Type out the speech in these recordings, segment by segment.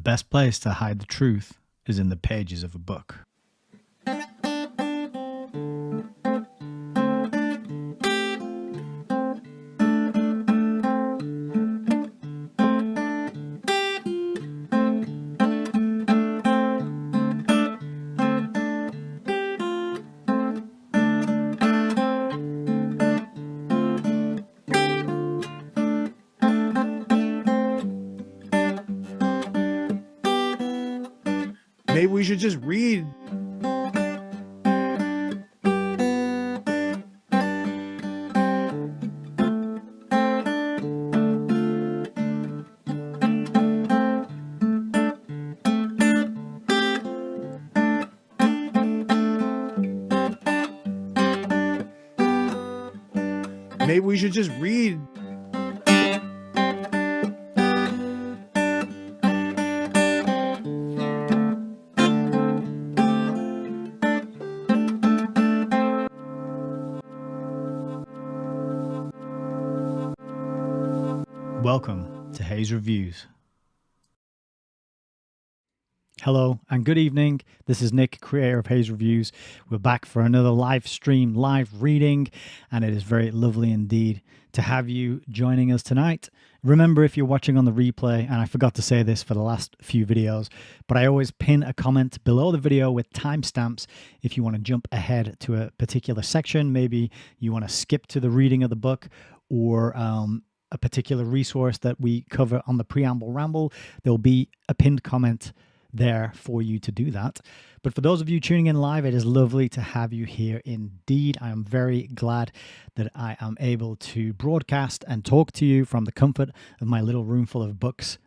best place to hide the truth is in the pages of a book. Maybe we should just read. Maybe we should just read. Welcome to Hayes Reviews. Hello and good evening. This is Nick, creator of Hayes Reviews. We're back for another live stream, live reading, and it is very lovely indeed to have you joining us tonight. Remember, if you're watching on the replay, and I forgot to say this for the last few videos, but I always pin a comment below the video with timestamps if you want to jump ahead to a particular section. Maybe you want to skip to the reading of the book, or a particular resource that we cover on the Preamble Ramble. There'll be a pinned comment there for you to do that. But for those of you tuning in live, it is lovely to have you here indeed. I am very glad that I am able to broadcast and talk to you from the comfort of my little room full of books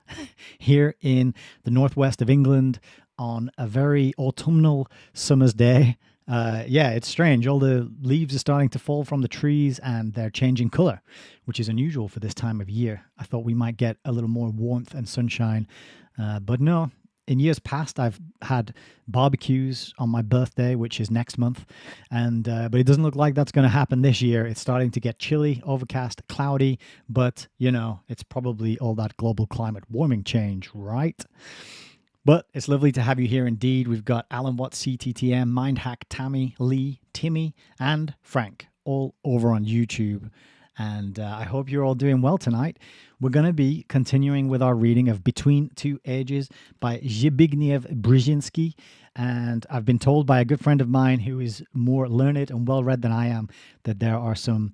here in the northwest of England on a very autumnal summer's day. Yeah, it's strange. All the leaves are starting to fall from the trees and they're changing color, which is unusual for this time of year. I thought we might get a little more warmth and sunshine, but no. In years past, I've had barbecues on my birthday, which is next month, and but it doesn't look like that's going to happen this year. It's starting to get chilly, overcast, cloudy, but, you know, it's probably all that global climate warming change, right? But it's lovely to have you here indeed. We've got Alan Watts, CTTM, Mindhack, Tammy, Lee, Timmy, and Frank all over on YouTube. And I hope you're all doing well tonight. We're going to be continuing with our reading of Between Two Ages by Zbigniew Brzezinski. And I've been told by a good friend of mine who is more learned and well-read than I am that there are some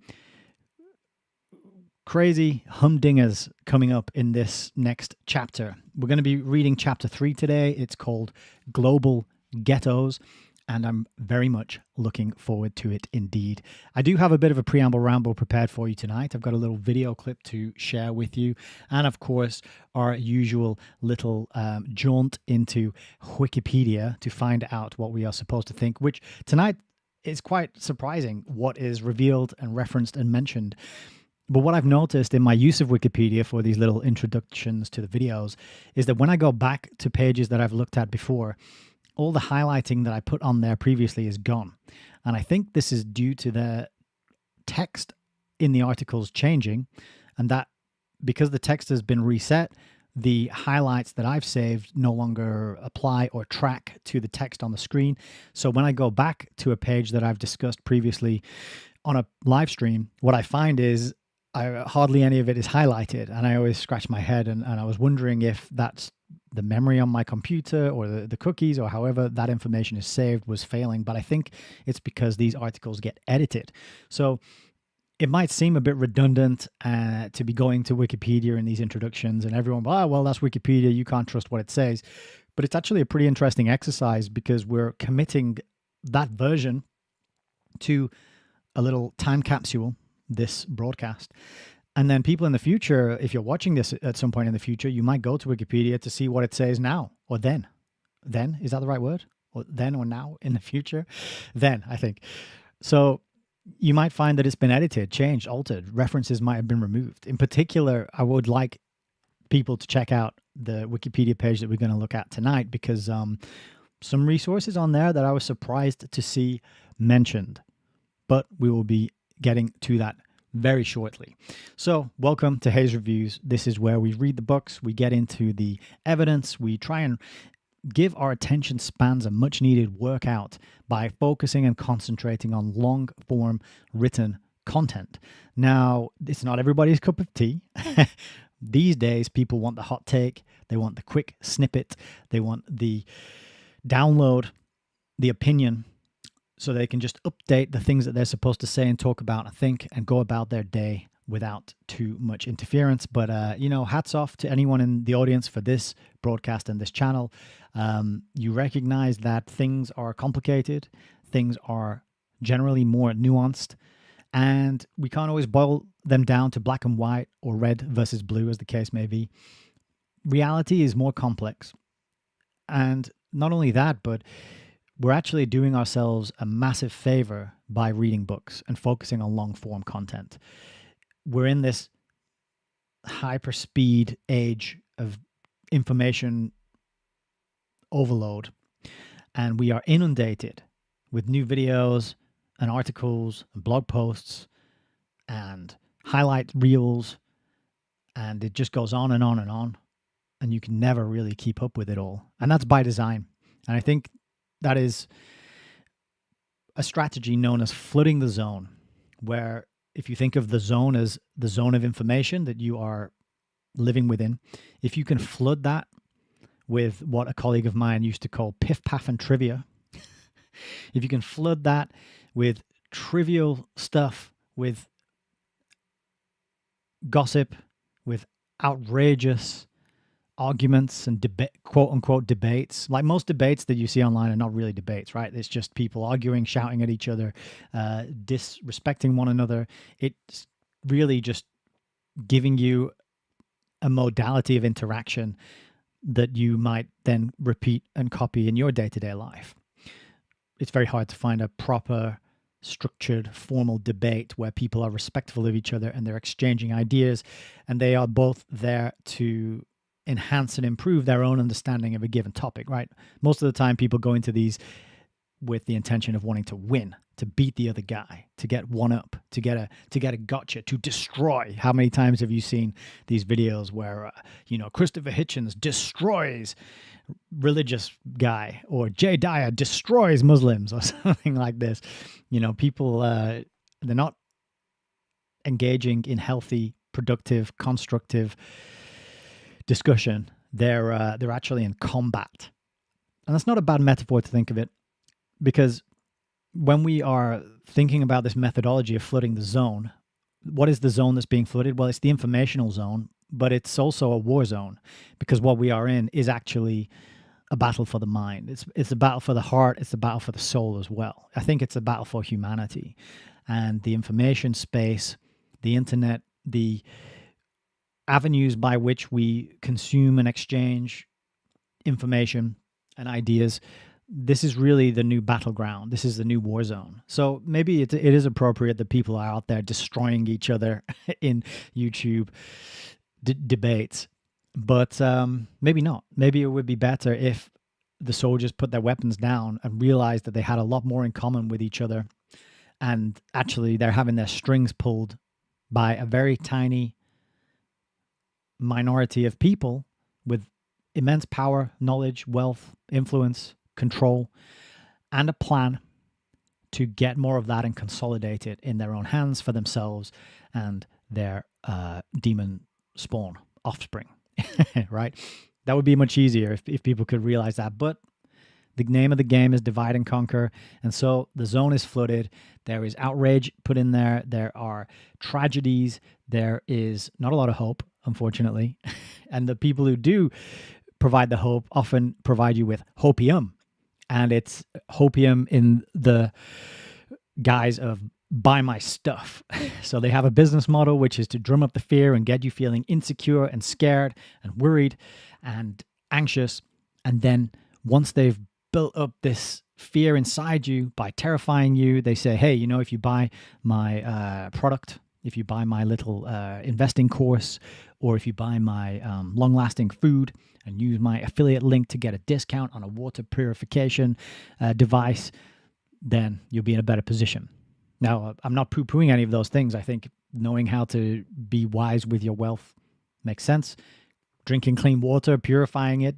crazy humdingers coming up in this next chapter. We're going to be reading chapter 3 today. It's called Global Ghettos, and I'm very much looking forward to it indeed. I do have a bit of a preamble ramble prepared for you tonight. I've got a little video clip to share with you, and of course our usual little jaunt into Wikipedia to find out what we are supposed to think, which tonight is quite surprising what is revealed and referenced and mentioned. But what I've noticed in my use of Wikipedia for these little introductions to the videos is that when I go back to pages that I've looked at before, all the highlighting that I put on there previously is gone. And I think this is due to the text in the articles changing, and that because the text has been reset, the highlights that I've saved no longer apply or track to the text on the screen. So when I go back to a page that I've discussed previously on a live stream, what I find is hardly any of it is highlighted, and I always scratch my head, and I was wondering if that's the memory on my computer or the cookies or however that information is saved was failing. But I think it's because these articles get edited. So it might seem a bit redundant to be going to Wikipedia in these introductions and everyone, oh, well, that's Wikipedia, you can't trust what it says. But it's actually a pretty interesting exercise because we're committing that version to a little time capsule, this broadcast. And then people in the future, if you're watching this at some point in the future, you might go to Wikipedia to see what it says now or then. Then, is that the right word? Or then or now in the future? Then, I think. So you might find that it's been edited, changed, altered. References might have been removed. In particular, I would like people to check out the Wikipedia page that we're going to look at tonight because some resources on there that I was surprised to see mentioned. But we will be getting to that very shortly. So welcome to Hayes Reviews. This is where we read the books, we get into the evidence, we try and give our attention spans a much needed workout by focusing and concentrating on long form written content. Now, it's not everybody's cup of tea. These days, people want the hot take, they want the quick snippet, they want the download, the opinion, so they can just update the things that they're supposed to say and talk about and think and go about their day without too much interference. But, hats off to anyone in the audience for this broadcast and this channel. You recognize that things are complicated, things are generally more nuanced, and we can't always boil them down to black and white or red versus blue, as the case may be. Reality is more complex. And not only that, but we're actually doing ourselves a massive favor by reading books and focusing on long form content. We're in this hyper-speed age of information overload, and we are inundated with new videos and articles and blog posts and highlight reels, and it just goes on and on and on, and you can never really keep up with it all. And that's by design. And I think that is a strategy known as flooding the zone, where if you think of the zone as the zone of information that you are living within, if you can flood that with what a colleague of mine used to call piff, paff, and trivia, if you can flood that with trivial stuff, with gossip, with outrageous arguments and quote unquote debates. Like most debates that you see online are not really debates, right? It's just people arguing, shouting at each other, disrespecting one another. It's really just giving you a modality of interaction that you might then repeat and copy in your day-to-day life. It's very hard to find a proper, structured, formal debate where people are respectful of each other and they're exchanging ideas, and they are both there to enhance and improve their own understanding of a given topic, right? Most of the time people go into these with the intention of wanting to win, to beat the other guy, to get one up, to get a gotcha, to destroy. How many times have you seen these videos where Christopher Hitchens destroys religious guy, or Jay Dyer destroys Muslims, or something like this? People they're not engaging in healthy, productive, constructive discussion. They're actually in combat. And that's not a bad metaphor to think of it, because when we are thinking about this methodology of flooding the zone, what is the zone that's being flooded? Well, it's the informational zone, but it's also a war zone, because what we are in is actually a battle for the mind. It's a battle for the heart. It's a battle for the soul as well. I think it's a battle for humanity. And the information space, the internet, the avenues by which we consume and exchange information and ideas, this is really the new battleground. This is the new war zone. So maybe it is appropriate that people are out there destroying each other in YouTube debates, but maybe not. Maybe it would be better if the soldiers put their weapons down and realized that they had a lot more in common with each other, and actually they're having their strings pulled by a very tiny minority of people with immense power, knowledge, wealth, influence, control, and a plan to get more of that and consolidate it in their own hands for themselves and their demon spawn offspring, right? That would be much easier if people could realize that. But the name of the game is divide and conquer. And so the zone is flooded. There is outrage put in there. There are tragedies. There is not a lot of hope, unfortunately. And the people who do provide the hope often provide you with hopium. And it's hopium in the guise of buy my stuff. So they have a business model which is to drum up the fear and get you feeling insecure and scared and worried and anxious. And then once they've built up this fear inside you by terrifying you, they say, hey, if you buy my product, if you buy my little investing course, or if you buy my long-lasting food and use my affiliate link to get a discount on a water purification device, then you'll be in a better position. Now, I'm not poo-pooing any of those things. I think knowing how to be wise with your wealth makes sense. Drinking clean water, purifying it,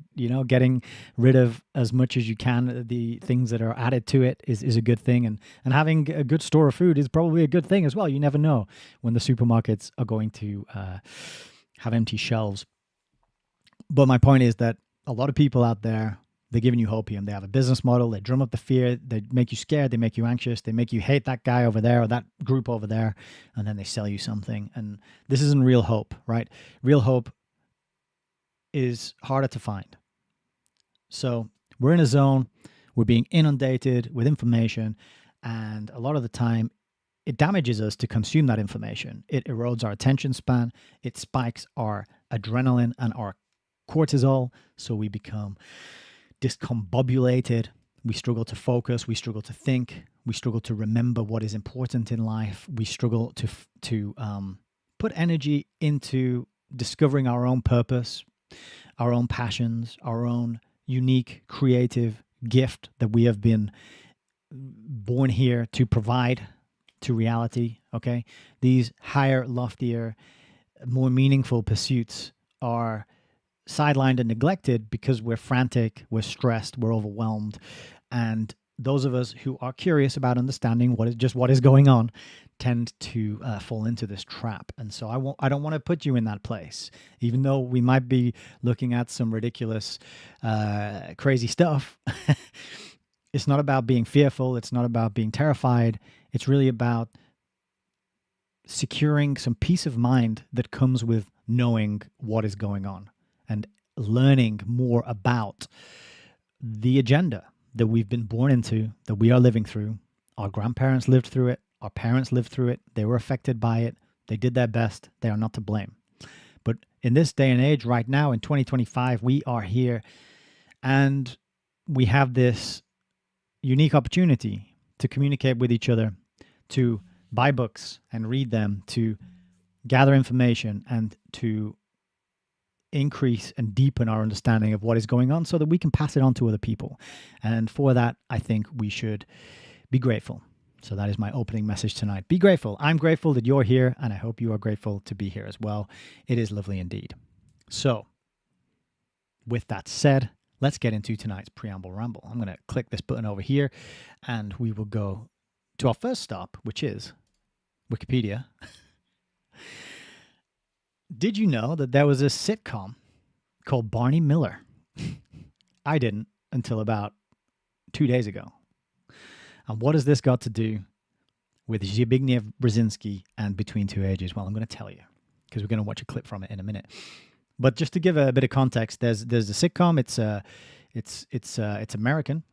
getting rid of as much as you can, the things that are added to it is a good thing. And having a good store of food is probably a good thing as well. You never know when the supermarkets are going to have empty shelves. But my point is that a lot of people out there, they're giving you hopium. They have a business model. They drum up the fear. They make you scared. They make you anxious. They make you hate that guy over there or that group over there. And then they sell you something. And this isn't real hope, right? Real hope is harder to find. So we're in a zone. We're being inundated with information. And a lot of the time, it damages us to consume that information. It erodes our attention span. It spikes our adrenaline and our cortisol. So we become discombobulated. We struggle to focus. We struggle to think. We struggle to remember what is important in life. We struggle to put energy into discovering our own purpose, our own passions, our own unique creative gift that we have been born here to provide to reality. Okay, these higher, loftier, more meaningful pursuits are sidelined and neglected because we're frantic, we're stressed, we're overwhelmed. And those of us who are curious about understanding what is going on tend to fall into this trap. And so I don't want to put you in that place, even though we might be looking at some ridiculous, crazy stuff. It's not about being fearful. It's not about being terrified. It's really about securing some peace of mind that comes with knowing what is going on and learning more about the agenda that we've been born into, that we are living through. Our grandparents lived through it. Our parents lived through it. They were affected by it. They did their best. They are not to blame. But in this day and age, right now, in 2025, we are here and we have this unique opportunity to communicate with each other, to buy books and read them, to gather information and to increase and deepen our understanding of what is going on so that we can pass it on to other people. And for that, I think we should be grateful. So that is my opening message tonight. Be grateful. I'm grateful that you're here, and I hope you are grateful to be here as well. It is lovely indeed. So with that said, let's get into tonight's Preamble Ramble. I'm going to click this button over here, and we will go to our first stop, which is Wikipedia. Did you know that there was a sitcom called Barney Miller? I didn't until about 2 days ago. And what has this got to do with Zbigniew, Brzezinski, and Between Two Ages? Well, I'm going to tell you because we're going to watch a clip from it in a minute. But just to give a bit of context, there's a sitcom. It's American,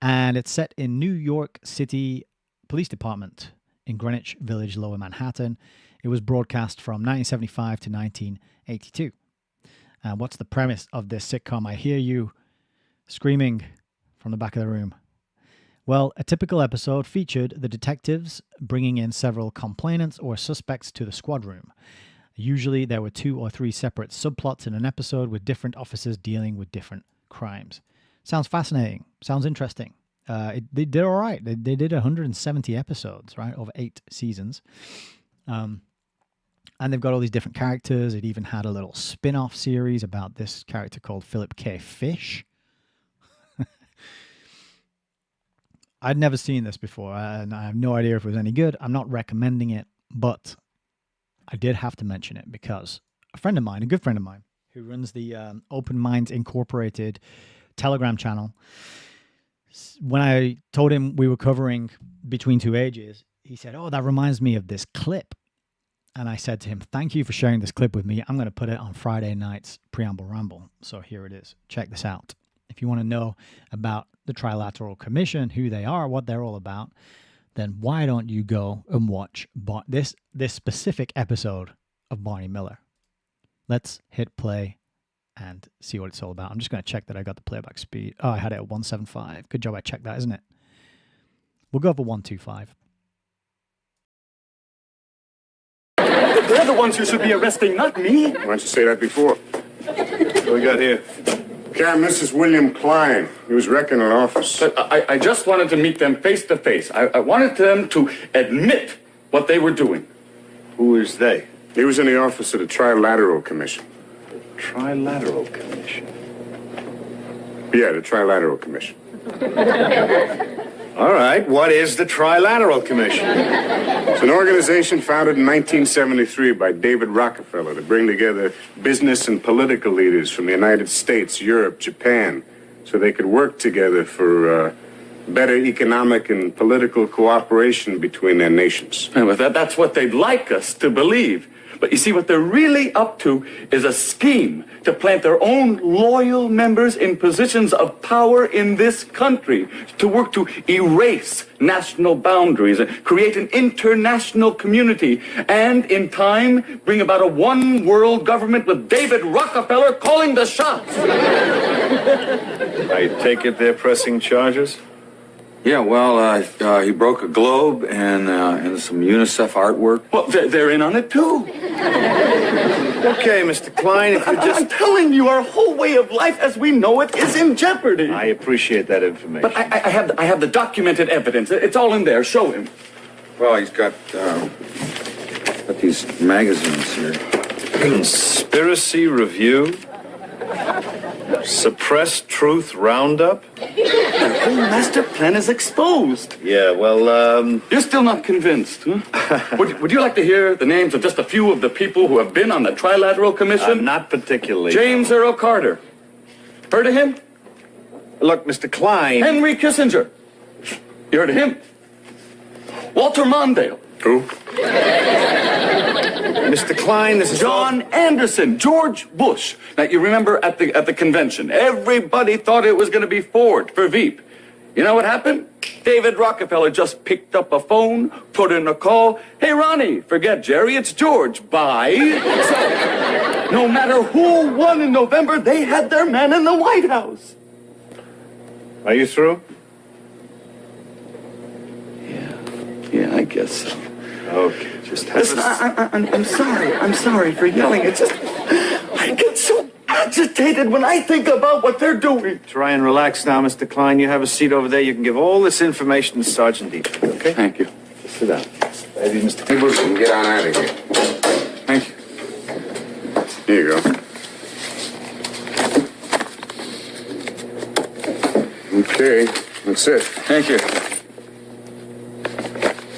and it's set in New York City Police Department in Greenwich Village, Lower Manhattan. It was broadcast from 1975 to 1982. What's the premise of this sitcom? I hear you screaming from the back of the room. Well, a typical episode featured the detectives bringing in several complainants or suspects to the squad room. Usually there were 2 or 3 separate subplots in an episode with different officers dealing with different crimes. Sounds fascinating. Sounds interesting. They did all right. They did 170 episodes, right, over 8 seasons. And they've got all these different characters. It even had a little spin-off series about this character called Philip K. Fish. I'd never seen this before, and I have no idea if it was any good. I'm not recommending it, but I did have to mention it because a friend of mine, a good friend of mine, who runs the Open Minds Incorporated Telegram channel, when I told him we were covering Between Two Ages, he said, "Oh, that reminds me of this clip." And I said to him, "Thank you for sharing this clip with me. I'm going to put it on Friday night's Preamble Ramble." So here it is. Check this out. If you want to know about the Trilateral Commission, who they are, what they're all about, then why don't you go and watch this specific episode of Barney Miller? Let's hit play and see what it's all about. I'm just going to check that I got the playback speed. Oh, I had it at 175. Good job I checked that, isn't it? We'll go for 125. They're the ones you should be arresting, not me. Why don't you say that before? What we got here? Yeah, Mrs. William Klein. He was wrecking an office. But I just wanted to meet them face to face. I wanted them to admit what they were doing. Who is they? He was in the office of the Trilateral Commission. Trilateral Commission. Yeah, the Trilateral Commission. All right, what is the Trilateral Commission? It's an organization founded in 1973 by David Rockefeller to bring together business and political leaders from the United States, Europe, Japan, so they could work together for better economic and political cooperation between their nations. And that's what they'd like us to believe. But you see, what they're really up to is a scheme to plant their own loyal members in positions of power in this country, to work to erase national boundaries and create an international community, and in time bring about a one world government with David Rockefeller calling the shots. I take it they're pressing charges? Yeah, well, he broke a globe and some UNICEF artwork. Well, they're in on it too. Okay, Mr. Klein, if you I'm telling you, our whole way of life as we know it is in jeopardy. I appreciate that information. But I have the documented evidence. It's all in there. Show him. Well, he's got these magazines here. Conspiracy Review? Suppressed Truth Roundup? The whole master plan is exposed. Yeah, well, You're still not convinced, huh? Would you like to hear the names of just a few of the people who have been on the Trilateral Commission? not particularly. James Earl Carter. Heard of him? Look, Mr. Klein. Henry Kissinger. You heard of him? Walter Mondale. Who? Mr. Klein, this is John Anderson, George Bush. Now, you remember at the convention, everybody thought it was going to be Ford for Veep. You know what happened? David Rockefeller just picked up a phone, put in a call. Hey, Ronnie, forget Jerry, it's George. Bye. So, no matter who won in November, they had their man in the White House. Are you through? Yeah, I guess so. Okay, just have Listen, I'm sorry. I'm sorry for yelling. It's just, I get so agitated when I think about what they're doing. Try and relax now, Mr. Klein. You have a seat over there. You can give all this information to Sergeant Deep, okay? Thank you. Just sit down. Maybe, Mr. Hey, Bush, get on out of here. Thank you. Here you go. Okay, that's it. Thank you.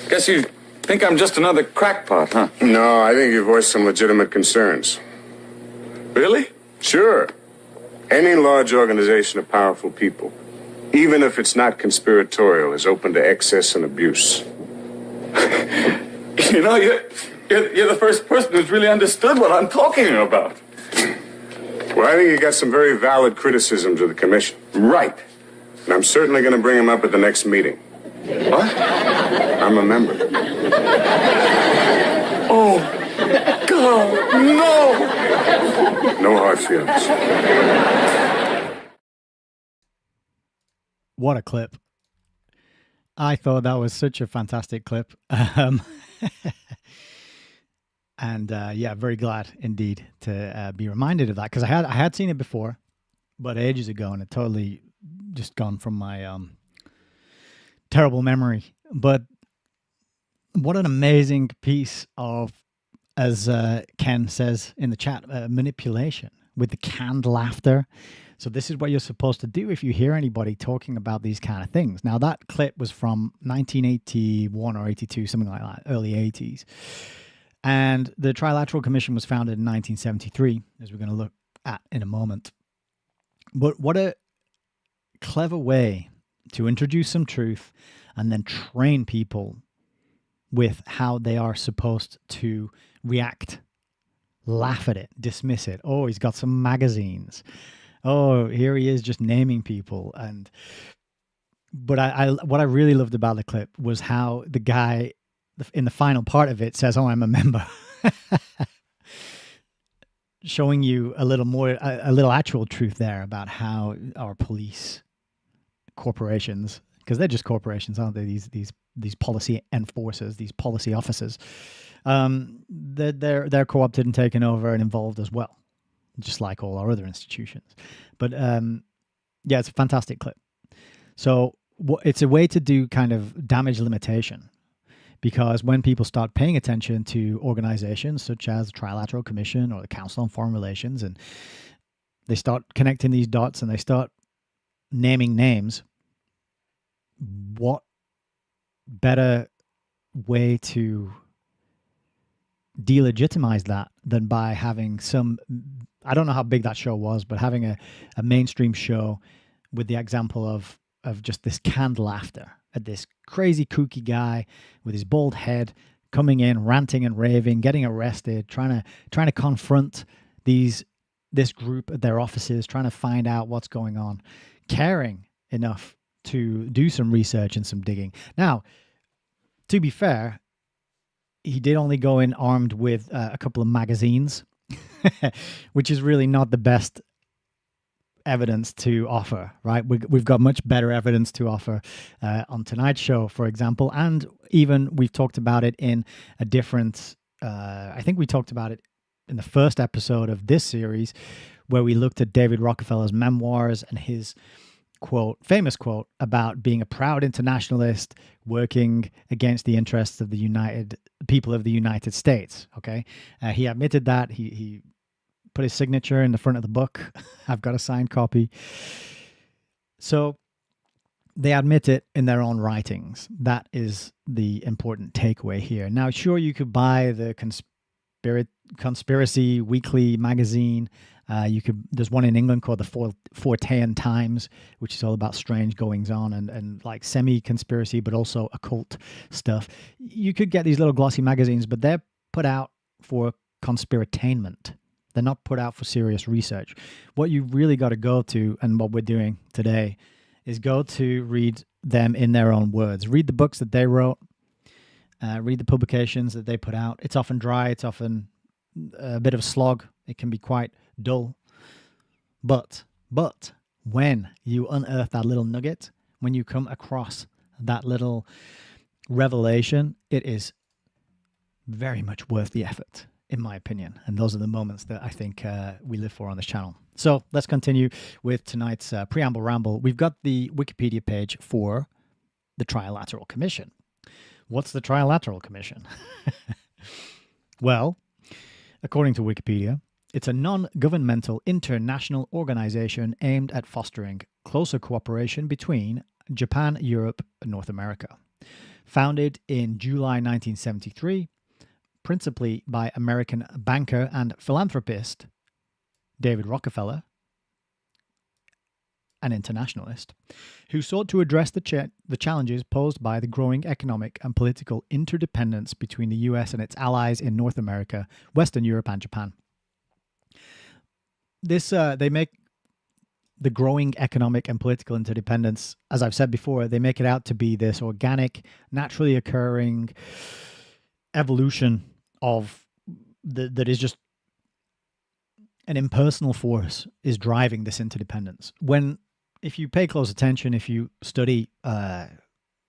Guess you think I'm just another crackpot, huh? No, I think you voiced some legitimate concerns. Really? Sure. Any large organization of powerful people, even if it's not conspiratorial, is open to excess and abuse. You know, you're the first person who's really understood what I'm talking about. Well, I think you got some very valid criticisms of the commission. Right. And I'm certainly going to bring them up at the next meeting. What? I'm a member. Oh, God, no! No hard feelings. What a clip. I thought that was such a fantastic clip. And yeah, very glad indeed to be reminded of that, because I had seen it before, but ages ago, and it totally just gone from my terrible memory. But what an amazing piece of, as Ken says in the chat, manipulation with the canned laughter. So this is what you're supposed to do if you hear anybody talking about these kind of things. Now, that clip was from 1981 or 82, something like that, early 80s. And the Trilateral Commission was founded in 1973, as we're going to look at in a moment. But what a clever way to introduce some truth and then train people with how they are supposed to react, laugh at it, dismiss it. Oh, he's got some magazines. Oh, here he is just naming people. But what I really loved about the clip was how the guy in the final part of it says, "Oh, I'm a member," showing you a little actual truth there about how our police corporations, because they're just corporations, aren't they? These policy enforcers, these policy officers, they're co-opted and taken over and involved as well. just like all our other institutions. But yeah, it's a fantastic clip. So it's a way to do kind of damage limitation, because when people start paying attention to organizations such as the Trilateral Commission or the Council on Foreign Relations, and they start connecting these dots and they start naming names, what better way to delegitimize that than by having some, I don't know how big that show was, but having a mainstream show with the example of just this canned laughter at this crazy kooky guy with his bald head coming in, ranting and raving, getting arrested, trying to confront this group at their offices, trying to find out what's going on, caring enough to do some research and some digging. Now, to be fair, he did only go in armed with a couple of magazines, which is really not the best evidence to offer, right? We've got much better evidence to offer on tonight's show, for example, and even we've talked about it in a different, I think we talked about it in the first episode of this series, where we looked at David Rockefeller's memoirs and his famous quote about being a proud internationalist working against the interests of the people of the United States. Okay. He admitted that. He put his signature in the front of the book. I've got a signed copy. So they admit it in their own writings. That is the important takeaway here. Now, sure, you could buy the Conspiracy Weekly magazine. There's one in England called the Fortean Times, which is all about strange goings on and like semi-conspiracy, but also occult stuff. You could get these little glossy magazines, but they're put out for conspiratainment. They're not put out for serious research. What you really got to go to, and what we're doing today, is go to read them in their own words. Read the books that they wrote. Read the publications that they put out. It's often dry. It's often a bit of a slog. It can be quite dull. But when you unearth that little nugget, when you come across that little revelation, it is very much worth the effort, in my opinion. And those are the moments that I think we live for on this channel. So let's continue with tonight's Preamble Ramble. We've got the Wikipedia page for the Trilateral Commission. What's the Trilateral Commission? Well, according to Wikipedia, it's a non-governmental international organization aimed at fostering closer cooperation between Japan, Europe, and North America. Founded in July 1973, principally by American banker and philanthropist David Rockefeller, an internationalist, who sought to address the challenges posed by the growing economic and political interdependence between the US and its allies in North America, Western Europe, and Japan. They make the growing economic and political interdependence, as I've said before, they make it out to be this organic, naturally occurring evolution of that is just an impersonal force is driving this interdependence. If you pay close attention, if you study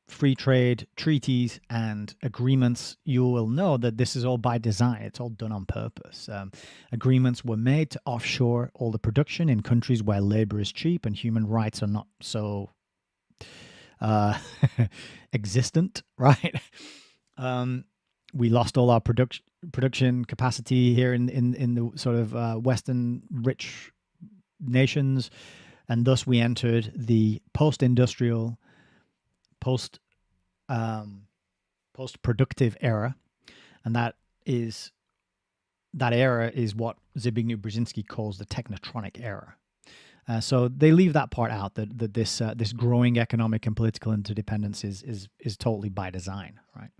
free trade treaties and agreements, you will know that this is all by design. It's all done on purpose. Agreements were made to offshore all the production in countries where labor is cheap and human rights are not so existent, right? We lost all our production capacity here in the sort of Western rich nations, and thus we entered the post-industrial, post-productive era, and that era is what Zbigniew Brzezinski calls the technotronic era. So they leave that part out, that this growing economic and political interdependence is totally by design, right?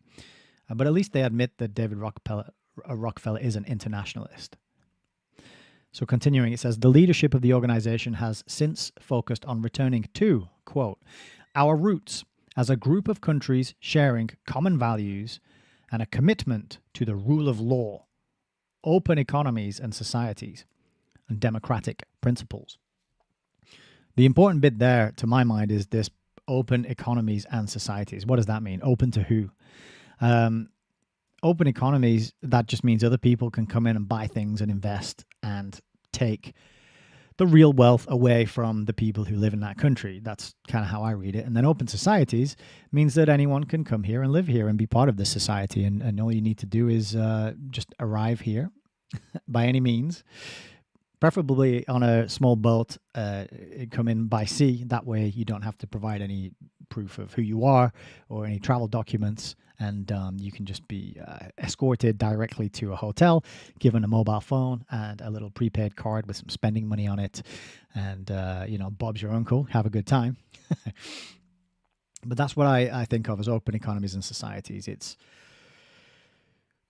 But at least they admit that David Rockefeller is an internationalist. So continuing, it says, the leadership of the organization has since focused on returning to, quote, our roots as a group of countries sharing common values and a commitment to the rule of law, open economies and societies, and democratic principles. The important bit there, to my mind, is this open economies and societies. What does that mean? Open to who? Open economies, that just means other people can come in and buy things and invest and take the real wealth away from the people who live in that country. That's kind of how I read it. And then open societies means that anyone can come here and live here and be part of this society. And all you need to do is just arrive here by any means, preferably on a small boat, come in by sea. That way you don't have to provide any proof of who you are or any travel documents. And you can just be escorted directly to a hotel, given a mobile phone and a little prepaid card with some spending money on it. And, Bob's your uncle. Have a good time. But that's what I think of as open economies and societies. It's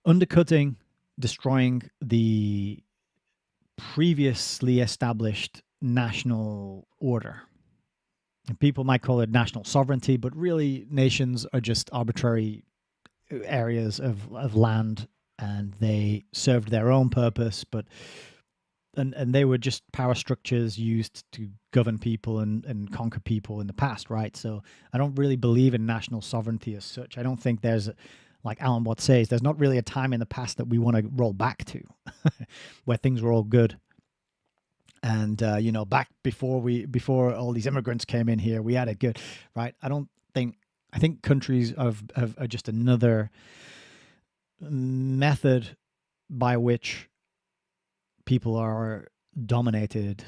undercutting, destroying the previously established national order. And people might call it national sovereignty, but really nations are just arbitrary areas of land, and they served their own purpose, but and they were just power structures used to govern people and conquer people in the past, right? So I don't really believe in national sovereignty as such. I don't think there's, like Alan Watts says, there's not really a time in the past that we want to roll back to where things were all good. And back before all these immigrants came in here, we had it good, right? I think countries are just another method by which people are dominated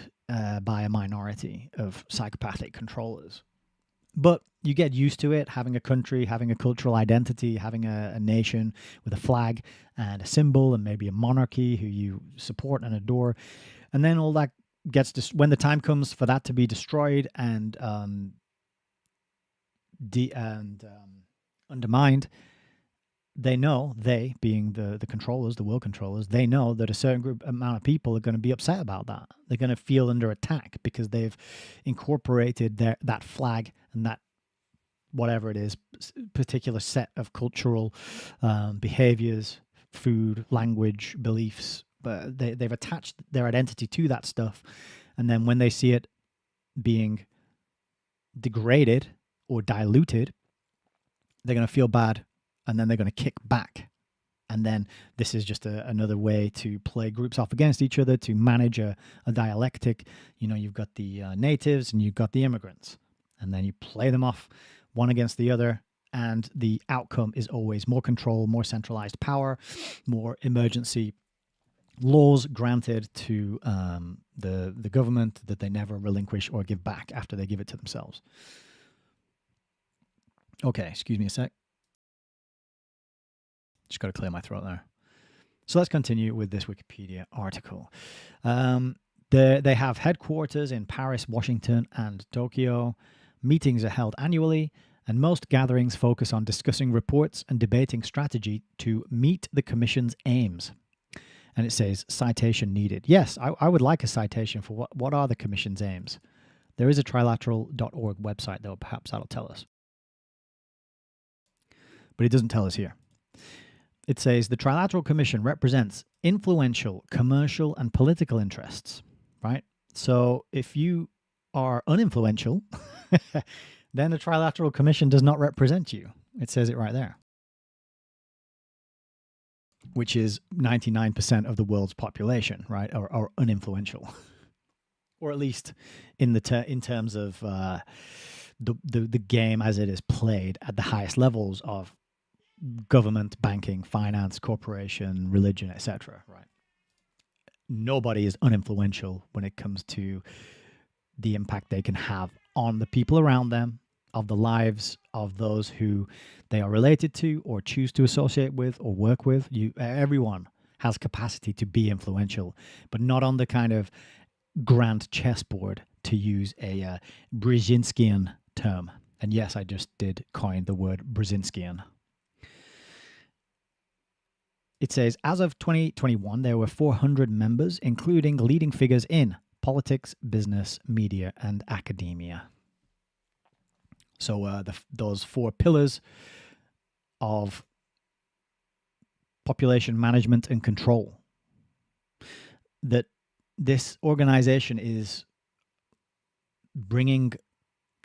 by a minority of psychopathic controllers. But you get used to it, having a country, having a cultural identity, having a nation with a flag and a symbol and maybe a monarchy who you support and adore. And then all that gets when the time comes for that to be destroyed and undermined, they being the controllers, the world controllers, they know that a certain amount of people are going to be upset about that. They're going to feel under attack because they've incorporated that flag and that whatever it is, particular set of cultural behaviors, food, language, beliefs, but they've attached their identity to that stuff. And then when they see it being degraded or diluted, they're going to feel bad, and then they're going to kick back. And then this is just another way to play groups off against each other, to manage a dialectic. You've got the natives and you've got the immigrants, and then you play them off one against the other, and the outcome is always more control, more centralized power, more emergency laws granted to the government that they never relinquish or give back after they give it to themselves. Okay, excuse me a sec. Just got to clear my throat there. So let's continue with this Wikipedia article. They have headquarters in Paris, Washington, and Tokyo. Meetings are held annually, and most gatherings focus on discussing reports and debating strategy to meet the Commission's aims. And it says, citation needed. Yes, I would like a citation for what are the Commission's aims. There is a trilateral.org website, though. Perhaps that'll tell us. But it doesn't tell us here. It says the Trilateral Commission represents influential commercial and political interests, right? So if you are uninfluential, then the Trilateral Commission does not represent you. It says it right there, which is 99% of the world's population, right? Are uninfluential, or at least in terms of the game as it is played at the highest levels of government, banking, finance, corporation, religion, etc. Right? Nobody is uninfluential when it comes to the impact they can have on the people around them, of the lives of those who they are related to or choose to associate with or work with. Everyone has capacity to be influential, but not on the kind of grand chessboard, to use a Brzezinskian term. And yes, I just did coin the word Brzezinskian. It says, as of 2021, there were 400 members, including leading figures in politics, business, media, and academia. So those four pillars of population management and control that this organization is bringing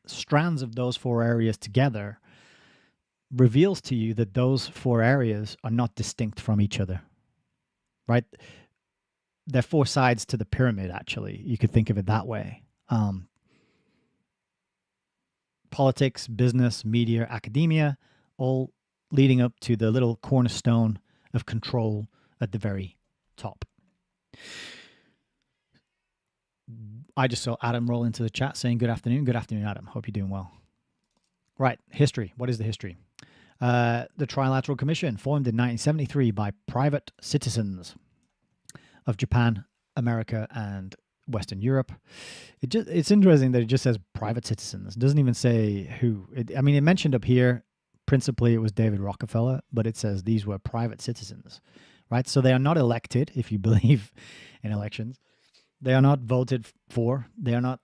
strands of those four areas together reveals to you that those four areas are not distinct from each other, right? they're four sides to the pyramid, actually. You could think of it that way. Politics, business, media, academia, all leading up to the little cornerstone of control at the very top. I just saw Adam roll into the chat saying, good afternoon. Good afternoon, Adam. Hope you're doing well. Right. History. What is the history? The Trilateral Commission, formed in 1973 by private citizens of Japan, America, and Western Europe. It's interesting that it just says private citizens. It doesn't even say who. It mentioned up here, principally it was David Rockefeller, but it says these were private citizens, right? So they are not elected, if you believe in elections. They are not voted for. They are not,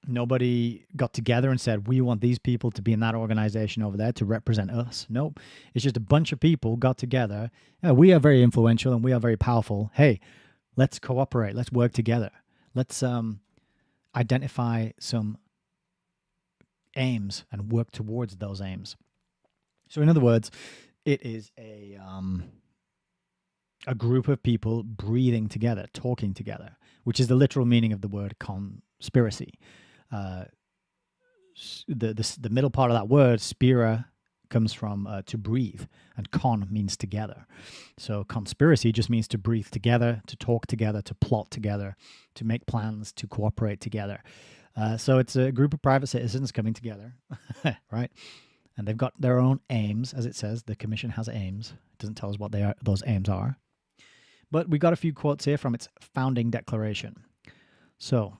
nobody got together and said, we want these people to be in that organization over there to represent us. Nope. It's just a bunch of people got together. We are very influential and we are very powerful. Hey, let's cooperate. Let's work together. Let's identify some aims and work towards those aims. So in other words, it is a group of people breathing together, talking together, which is the literal meaning of the word conspiracy. The middle part of that word, spira, comes from to breathe, and con means together. So conspiracy just means to breathe together, to talk together, to plot together, to make plans, to cooperate together. So it's a group of private citizens coming together, right? And they've got their own aims, as it says. The commission has aims. It doesn't tell us what those aims are. But we got a few quotes here from its founding declaration. So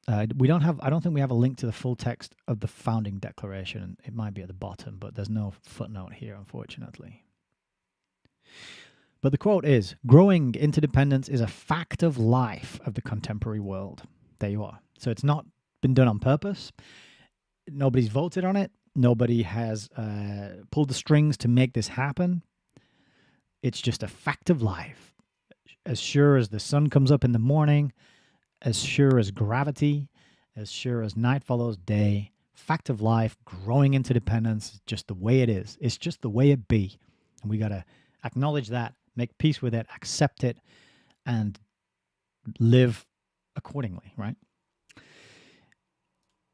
I don't think we have a link to the full text of the founding declaration. It might be at the bottom, but there's no footnote here, unfortunately. But the quote is, growing interdependence is a fact of life of the contemporary world. There you are. So it's not been done on purpose. Nobody's voted on it. Nobody has pulled the strings to make this happen. It's just a fact of life. As sure as the sun comes up in the morning, as sure as gravity, as sure as night follows day, fact of life, growing interdependence, just the way it is. It's just the way it be. And we got to acknowledge that, make peace with it, accept it, and live accordingly, right?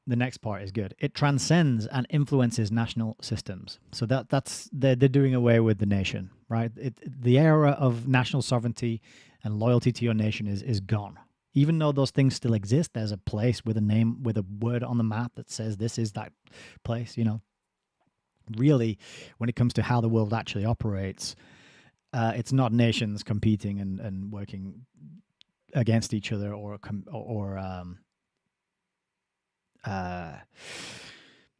The next part is good. It transcends and influences national systems. So they're doing away with the nation, right? The era of national sovereignty and loyalty to your nation is gone. Even though those things still exist, there's a place with a name, with a word on the map that says this is that place, you know. Really, when it comes to how the world actually operates, it's not nations competing and working against each other or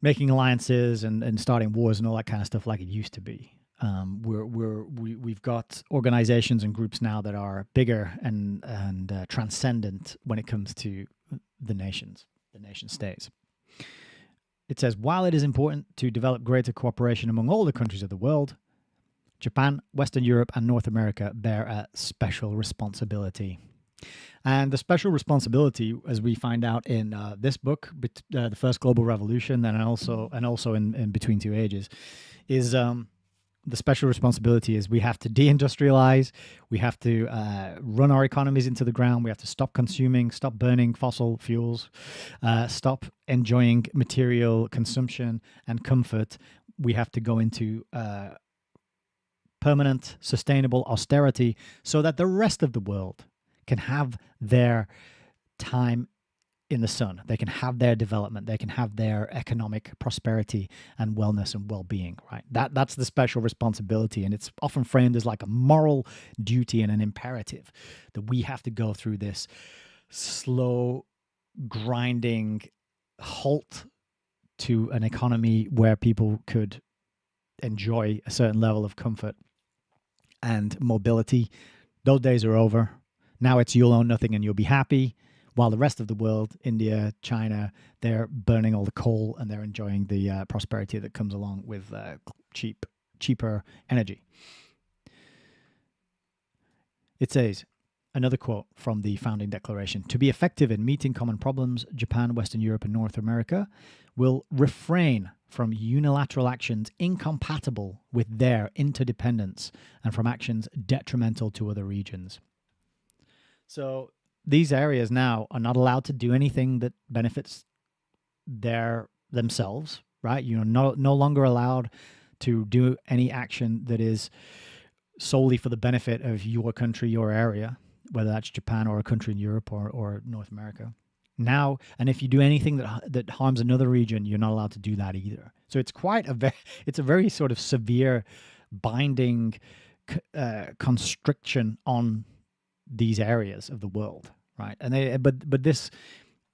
making alliances and starting wars and all that kind of stuff like it used to be. We've got organizations and groups now that are bigger and transcendent when it comes to the nation states. It says, while it is important to develop greater cooperation among all the countries of the world, Japan, Western Europe, and North America bear a special responsibility. And the special responsibility, as we find out in this book, The First Global Revolution, and also in Between Two Ages, is the special responsibility is we have to deindustrialize, we have to run our economies into the ground, we have to stop consuming, stop burning fossil fuels, stop enjoying material consumption and comfort. We have to go into permanent, sustainable austerity so that the rest of the world can have their time in the sun. They can have their development. They can have their economic prosperity and wellness and well-being, right? That's the special responsibility. And it's often framed as like a moral duty and an imperative that we have to go through this slow, grinding halt to an economy where people could enjoy a certain level of comfort and mobility. Those days are over. Now it's you'll own nothing and you'll be happy, while the rest of the world, India, China, they're burning all the coal and they're enjoying the prosperity that comes along with cheaper energy. It says, another quote from the founding declaration, to be effective in meeting common problems, Japan, Western Europe, and North America will refrain from unilateral actions incompatible with their interdependence and from actions detrimental to other regions. So these areas now are not allowed to do anything that benefits themselves, right? You're no longer allowed to do any action that is solely for the benefit of your country, your area, whether that's Japan or a country in Europe or North America. Now, and if you do anything that harms another region, you're not allowed to do that either. So it's it's a very sort of severe binding constriction on these areas of the world, right? And but this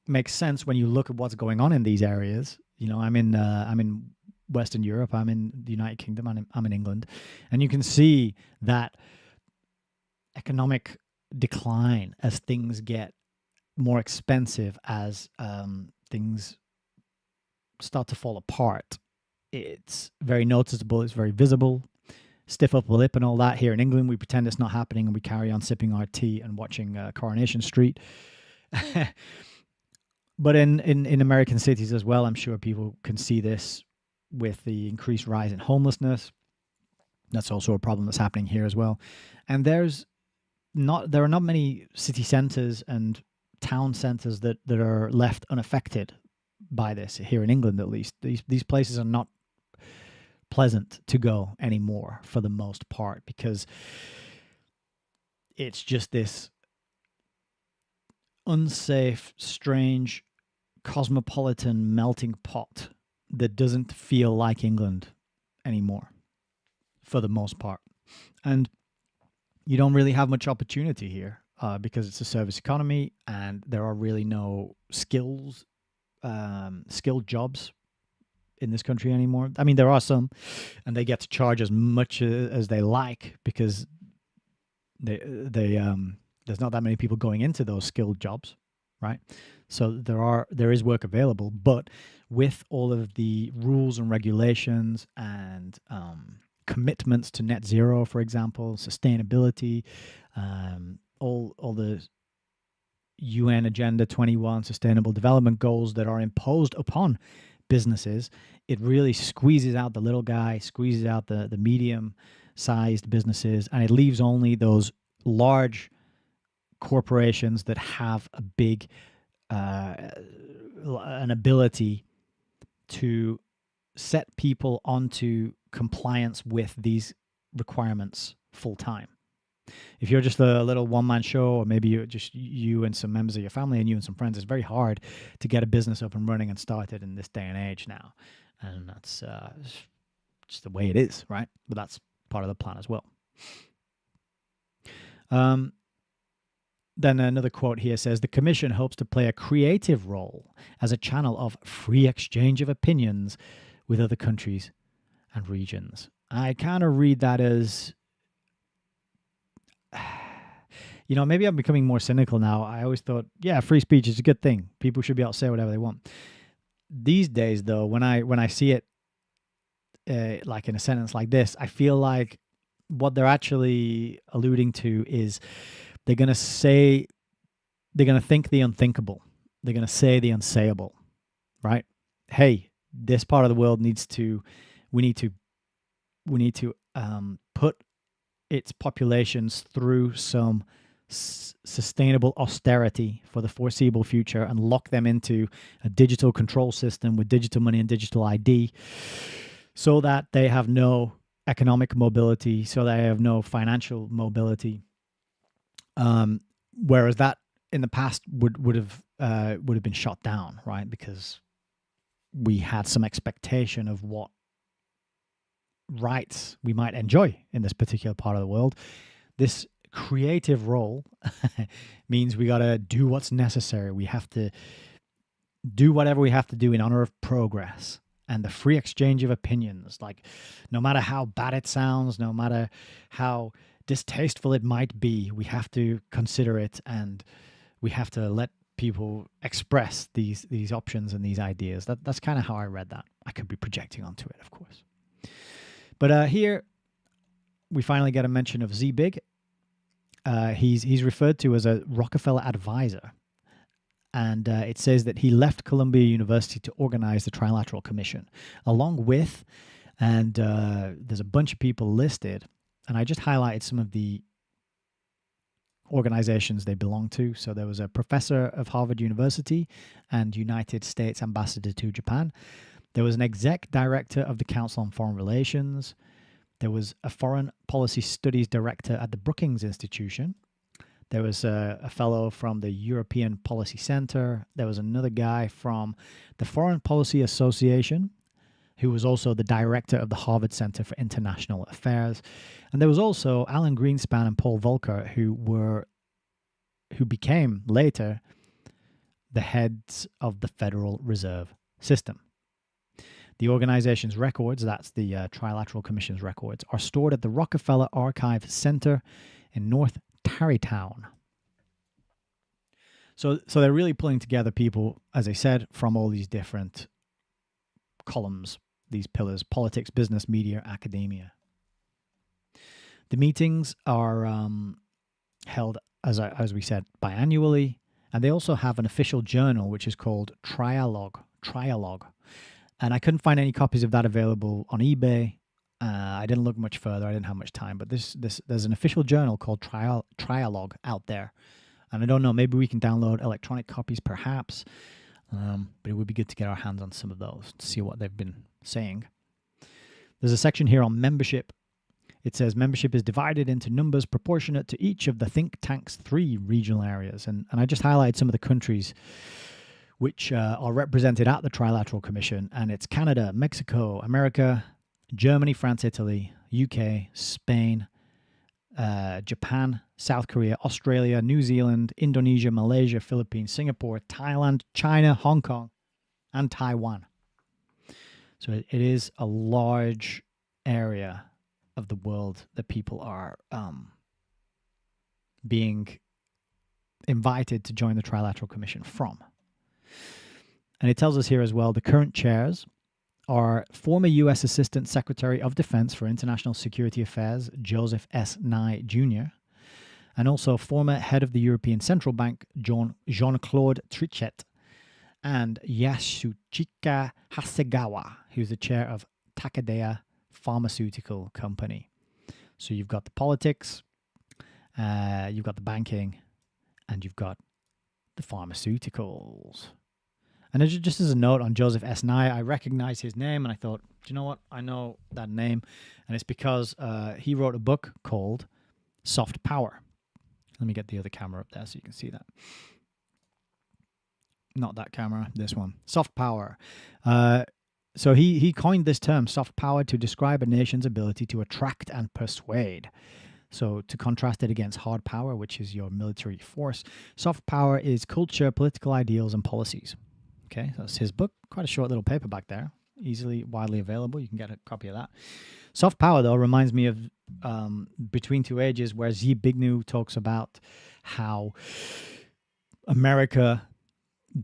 makes sense when you look at what's going on in these areas. You know, I'm in Western Europe, I'm in the United Kingdom, I'm in England, and you can see that economic decline as things get more expensive, as things start to fall apart. It's very noticeable, it's very visible. Stiff upper lip and all that. Here in England, we pretend it's not happening and we carry on sipping our tea and watching Coronation Street. But in American cities as well, I'm sure people can see this with the increased rise in homelessness. That's also a problem that's happening here as well. And there are not many city centers and town centers that are left unaffected by this, here in England at least. These places are not pleasant to go anymore for the most part, because it's just this unsafe, strange, cosmopolitan melting pot that doesn't feel like England anymore for the most part. And you don't really have much opportunity here because it's a service economy and there are really no skilled jobs in this country anymore. I mean, there are some, and they get to charge as much as they like because there's not that many people going into those skilled jobs, right? So there is work available, but with all of the rules and regulations and commitments to net zero, for example, sustainability, all the UN Agenda 21 Sustainable Development Goals that are imposed upon businesses, it really squeezes out the little guy, squeezes out the medium-sized businesses, and it leaves only those large corporations that have a big an ability to set people onto compliance with these requirements full time. If you're just a little one-man show, or maybe you're just you and some members of your family and you and some friends, it's very hard to get a business up and running and started in this day and age now. And that's just the way it is, right? But that's part of the plan as well. Then another quote here says, the Commission hopes to play a creative role as a channel of free exchange of opinions with other countries and regions. I kind of read that as, you know, maybe I'm becoming more cynical now. I always thought, yeah, free speech is a good thing. People should be able to say whatever they want. These days, though, when I see it like in a sentence like this, I feel like what they're actually alluding to is they're going to think the unthinkable. They're going to say the unsayable, right? Hey, this part of the world we need to put its populations through some sustainable austerity for the foreseeable future and lock them into a digital control system with digital money and digital ID so that they have no economic mobility, so they have no financial mobility. Whereas that in the past would have been shot down, right? Because we had some expectation of what rights we might enjoy in this particular part of the world. This creative role means we got to do what's necessary. We have to do whatever we have to do in honor of progress and the free exchange of opinions. Like, no matter how bad it sounds, no matter how distasteful it might be, we have to consider it and we have to let people express these options and these ideas. That's kind of how I read that. I could be projecting onto it, of course. But here we finally get a mention of Zbig. He's referred to as a Rockefeller advisor. And it says that he left Columbia University to organize the Trilateral Commission, along with, and there's a bunch of people listed, and I just highlighted some of the organizations they belong to. So there was a professor of Harvard University and United States ambassador to Japan. There was an exec director of the Council on Foreign Relations. There was a foreign policy studies director at the Brookings Institution. There was a fellow from the European Policy Center. There was another guy from the Foreign Policy Association, who was also the director of the Harvard Center for International Affairs. And there was also Alan Greenspan and Paul Volcker, who became later the heads of the Federal Reserve System. The organization's records, that's the Trilateral Commission's records, are stored at the Rockefeller Archive Center in North Tarrytown. So they're really pulling together people, as I said, from all these different columns, these pillars: politics, business, media, academia. The meetings are held, as we said, biannually, and they also have an official journal, which is called Trialogue. And I couldn't find any copies of that available on eBay. I didn't look much further. I didn't have much time. But there's an official journal called Trialogue out there. And I don't know, maybe we can download electronic copies perhaps. But it would be good to get our hands on some of those to see what they've been saying. There's a section here on membership. It says membership is divided into numbers proportionate to each of the think tank's 3 regional areas. And I just highlighted some of the countries which are represented at the Trilateral Commission. And it's Canada, Mexico, America, Germany, France, Italy, UK, Spain, Japan, South Korea, Australia, New Zealand, Indonesia, Malaysia, Philippines, Singapore, Thailand, China, Hong Kong, and Taiwan. So it is a large area of the world that people are being invited to join the Trilateral Commission from. And it tells us here as well, the current chairs are former U.S. Assistant Secretary of Defense for International Security Affairs, Joseph S. Nye Jr., and also former head of the European Central Bank, Jean-Claude Trichet, and Yasuchika Hasegawa, who's the chair of Takeda Pharmaceutical Company. So you've got the politics, you've got the banking, and you've got the pharmaceuticals. And just as a note on Joseph S. Nye, I recognized his name, and I thought, do you know what? I know that name, and it's because he wrote a book called Soft Power. Let me get the other camera up there so you can see that. Not that camera, this one. Soft Power. So he coined this term, soft power, to describe a nation's ability to attract and persuade. So to contrast it against hard power, which is your military force, soft power is culture, political ideals, and policies. Okay, so that's his book. Quite a short little paperback there. Easily, widely available. You can get a copy of that. Soft power, though, reminds me of Between Two Ages, where Zbigniew talks about how America,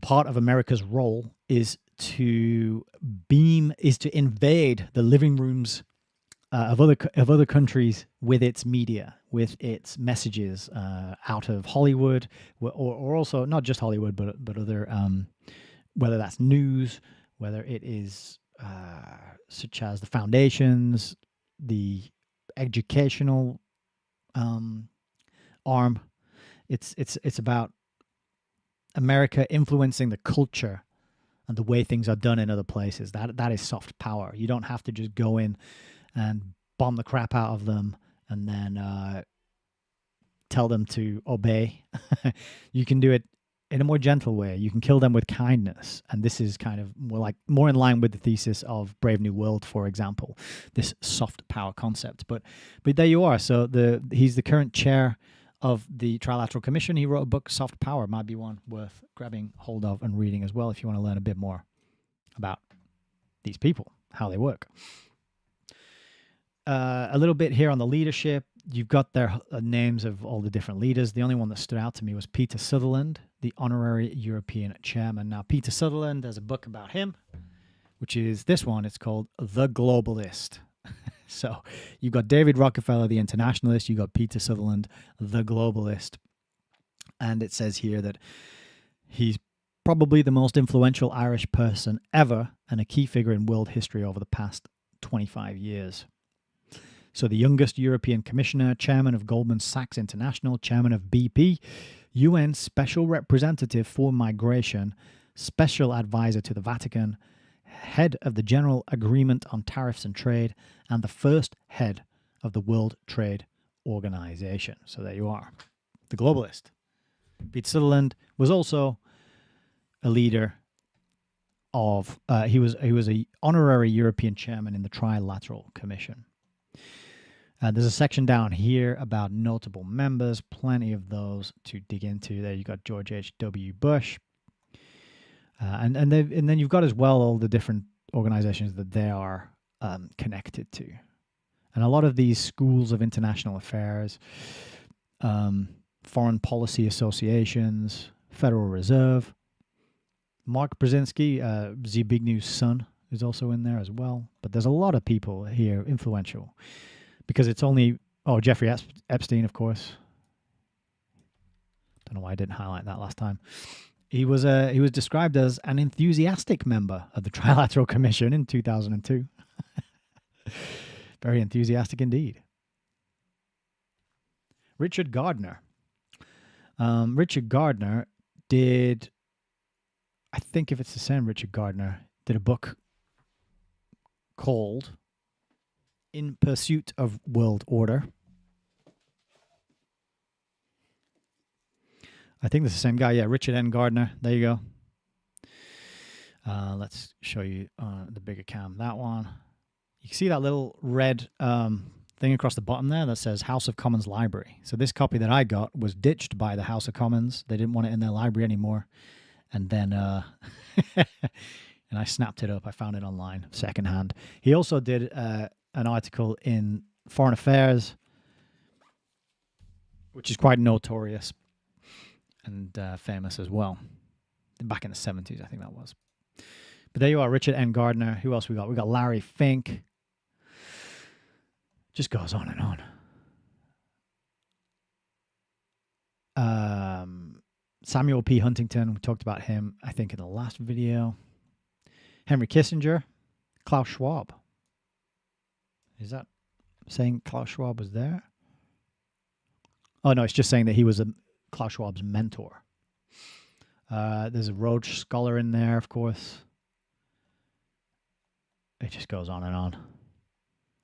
part of America's role is to invade the living rooms of other countries with its media, with its messages out of Hollywood, or also not just Hollywood, but other, whether that's news, whether it is such as the foundations, the educational arm. It's about America influencing the culture and the way things are done in other places. That is soft power. You don't have to just go in and bomb the crap out of them and then tell them to obey. You can do it in a more gentle way. You can kill them with kindness. And this is kind of more in line with the thesis of Brave New World, for example, this soft power concept. But there you are. So he's the current chair of the Trilateral Commission. He wrote a book, Soft Power. Might be one worth grabbing hold of and reading as well if you want to learn a bit more about these people, how they work. A little bit here on the leadership. You've got their names of all the different leaders. The only one that stood out to me was Peter Sutherland, the honorary European chairman. Now, Peter Sutherland, there's a book about him, which is this one. It's called The Globalist. So you've got David Rockefeller, the internationalist. You've got Peter Sutherland, the globalist. And it says here that he's probably the most influential Irish person ever and a key figure in world history over the past 25 years. So the youngest European commissioner, chairman of Goldman Sachs International, chairman of BP, UN Special Representative for Migration, special advisor to the Vatican, head of the General Agreement on Tariffs and Trade, and the first head of the World Trade Organization. So there you are. The globalist. Pete Sutherland was also a leader of, he was a honorary European chairman in the Trilateral Commission. There's a section down here about notable members, plenty of those to dig into. There you got George H.W. Bush. And then you've got as well all the different organizations that they are connected to. And a lot of these schools of international affairs, foreign policy associations, Federal Reserve. Mark Brzezinski, Zbignew's son, is also in there as well. But there's a lot of people here influential. Because it's only... Oh, Jeffrey Epstein, of course. Don't know why I didn't highlight that last time. He was described as an enthusiastic member of the Trilateral Commission in 2002. Very enthusiastic indeed. Richard Gardner. Richard Gardner did, I think if it's the same Richard Gardner, did a book called In Pursuit of World Order. I think this is the same guy. Yeah, Richard N. Gardner. There you go. Let's show you the bigger cam. That one. You can see that little red thing across the bottom there that says House of Commons Library. So this copy that I got was ditched by the House of Commons. They didn't want it in their library anymore. And then and I snapped it up. I found it online secondhand. He also did an article in Foreign Affairs, which is quite notorious and famous as well. Back in the 70s, I think that was. But there you are, Richard N. Gardner. Who else we got? We got Larry Fink. Just goes on and on. Samuel P. Huntington, we talked about him, I think, in the last video. Henry Kissinger. Klaus Schwab. Is that saying Klaus Schwab was there? Oh, no, it's just saying that he was Klaus Schwab's mentor. There's a Rhodes Scholar in there, of course. It just goes on and on.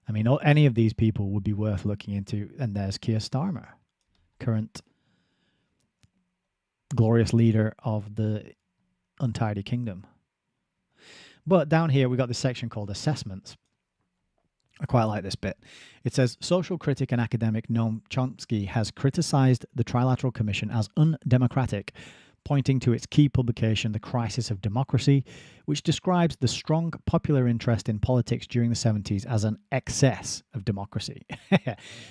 I mean, any of these people would be worth looking into. And there's Keir Starmer, current glorious leader of the Untidy Kingdom. But down here, we got this section called Assessments. I quite like this bit. It says, social critic and academic Noam Chomsky has criticized the Trilateral Commission as undemocratic, pointing to its key publication, The Crisis of Democracy, which describes the strong popular interest in politics during the 70s as an excess of democracy.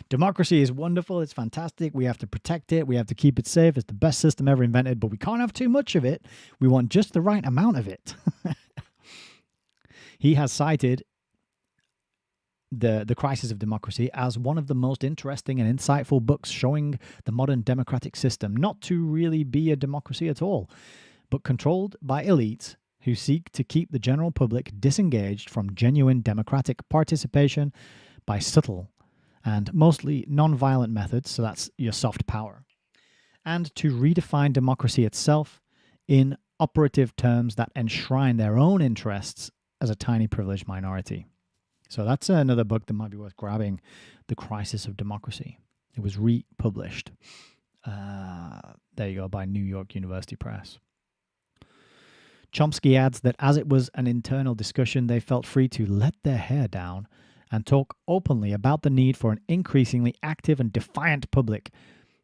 Democracy is wonderful. It's fantastic. We have to protect it. We have to keep it safe. It's the best system ever invented, but we can't have too much of it. We want just the right amount of it. He has cited the Crisis of Democracy as one of the most interesting and insightful books showing the modern democratic system not to really be a democracy at all, but controlled by elites who seek to keep the general public disengaged from genuine democratic participation by subtle and mostly non-violent methods, so that's your soft power, and to redefine democracy itself in operative terms that enshrine their own interests as a tiny privileged minority. So that's another book that might be worth grabbing, The Crisis of Democracy. It was republished. There you go, by New York University Press. Chomsky adds that as it was an internal discussion, they felt free to let their hair down and talk openly about the need for an increasingly active and defiant public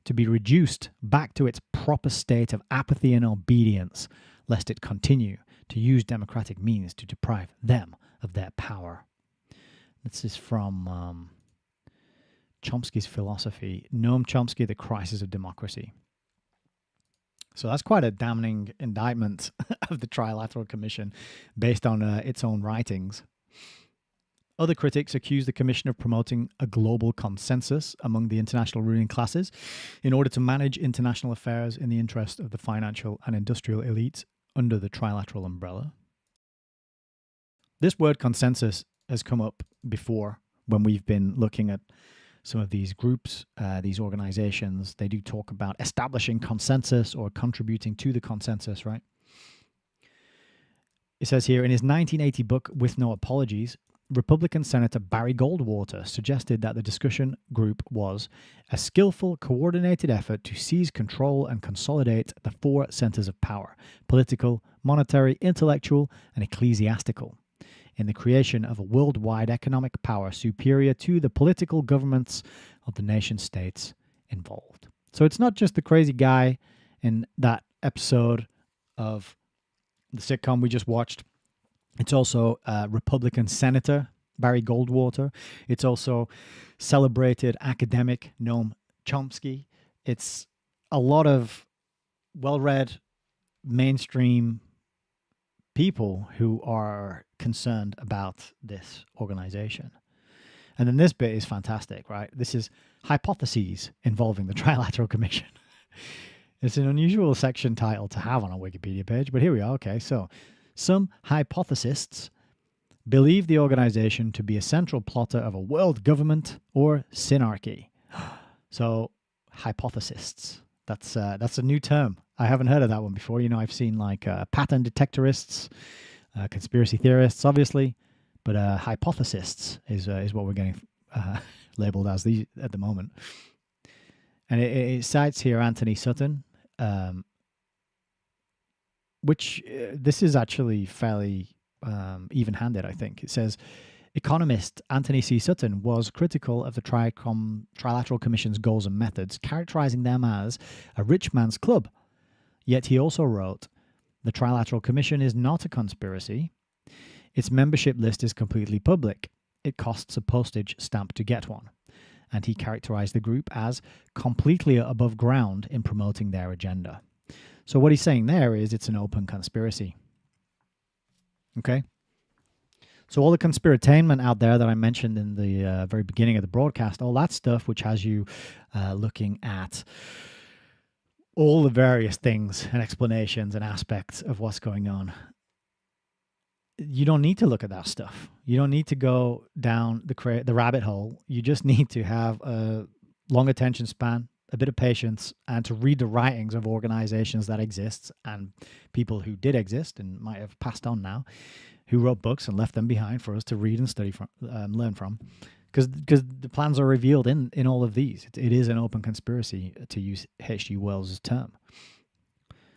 to be reduced back to its proper state of apathy and obedience, lest it continue to use democratic means to deprive them of their power. This is from Chomsky's philosophy, Noam Chomsky, The Crisis of Democracy. So that's quite a damning indictment of the Trilateral Commission based on its own writings. Other critics accuse the Commission of promoting a global consensus among the international ruling classes in order to manage international affairs in the interest of the financial and industrial elites under the trilateral umbrella. This word consensus has come up before when we've been looking at some of these groups, these organizations, they do talk about establishing consensus or contributing to the consensus, right? It says here, in his 1980 book, With No Apologies, Republican Senator Barry Goldwater suggested that the discussion group was a skillful, coordinated effort to seize control and consolidate the four centers of power: political, monetary, intellectual, and ecclesiastical, in the creation of a worldwide economic power superior to the political governments of the nation-states involved. So it's not just the crazy guy in that episode of the sitcom we just watched. It's also Republican Senator Barry Goldwater. It's also celebrated academic Noam Chomsky. It's a lot of well-read mainstream people who are concerned about this organization. And then this bit is fantastic, right? This is hypotheses involving the Trilateral Commission. It's an unusual section title to have on a Wikipedia page, but here we are. Okay, so some hypothesists believe the organization to be a central plotter of a world government or synarchy. So, hypothesists. That's a new term. I haven't heard of that one before. You know, I've seen like pattern detectorists, conspiracy theorists, obviously, but hypothesists is what we're getting labeled as these at the moment. And it cites here Anthony Sutton, which this is actually fairly even-handed, I think. It says, economist Anthony C. Sutton was critical of the Trilateral Commission's goals and methods, characterizing them as a rich man's club. Yet he also wrote, the Trilateral Commission is not a conspiracy. Its membership list is completely public. It costs a postage stamp to get one. And he characterized the group as completely above ground in promoting their agenda. So what he's saying there is it's an open conspiracy. Okay? So all the conspiratainment out there that I mentioned in the very beginning of the broadcast, all that stuff which has you looking at all the various things and explanations and aspects of what's going on, you don't need to look at that stuff. You don't need to go down the rabbit hole. You just need to have a long attention span, a bit of patience, and to read the writings of organizations that exist and people who did exist and might have passed on now, who wrote books and left them behind for us to read and study from, learn from. Because the plans are revealed in all of these. It is an open conspiracy, to use H.G. Wells' term.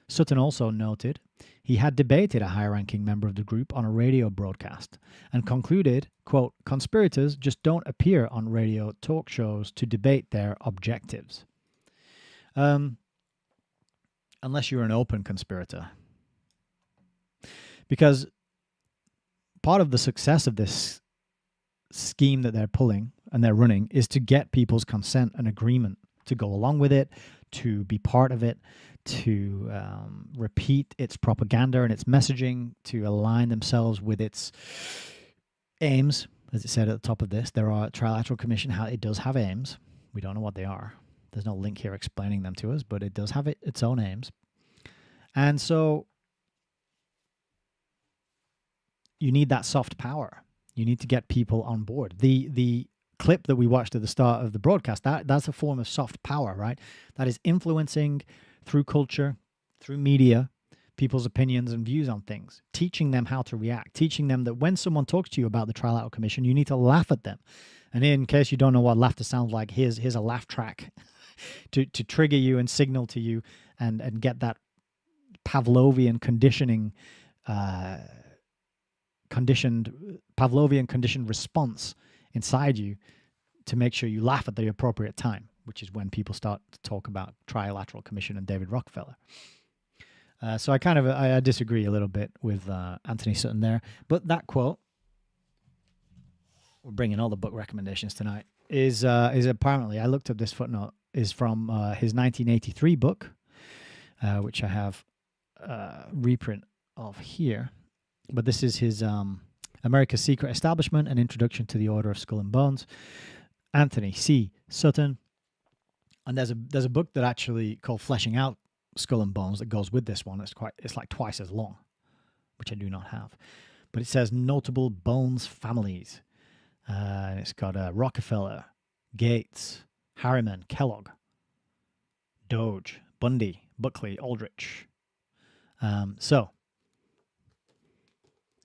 Sutton also noted he had debated a high-ranking member of the group on a radio broadcast and concluded, quote, conspirators just don't appear on radio talk shows to debate their objectives. Unless you're an open conspirator. Because part of the success of this scheme that they're pulling and they're running is to get people's consent and agreement to go along with it, to be part of it, to repeat its propaganda and its messaging, to align themselves with its aims. As it said at the top of this, there are Trilateral Commission, it does have aims. We don't know what they are. There's no link here explaining them to us, but it does have its own aims. And so you need that soft power. You need to get people on board. The clip that we watched at the start of the broadcast, that's a form of soft power, right? That is influencing through culture, through media, people's opinions and views on things, teaching them how to react, teaching them that when someone talks to you about the Trilateral Commission, you need to laugh at them. And in case you don't know what laughter sounds like, here's a laugh track to trigger you and signal to you and get that Pavlovian conditioned response inside you to make sure you laugh at the appropriate time, which is when people start to talk about Trilateral Commission and David Rockefeller. So I disagree a little bit with Anthony Sutton there. But that quote, we're bringing all the book recommendations tonight, is apparently, I looked up this footnote, is from his 1983 book, which I have a reprint of here. But this is his America's Secret Establishment, An Introduction to the Order of Skull and Bones. Anthony C. Sutton. And there's a book that actually called Fleshing Out Skull and Bones that goes with this one. It's like twice as long, which I do not have. But it says notable bones families. And it's got Rockefeller, Gates, Harriman, Kellogg, DOGE, Bundy, Buckley, Aldrich. So,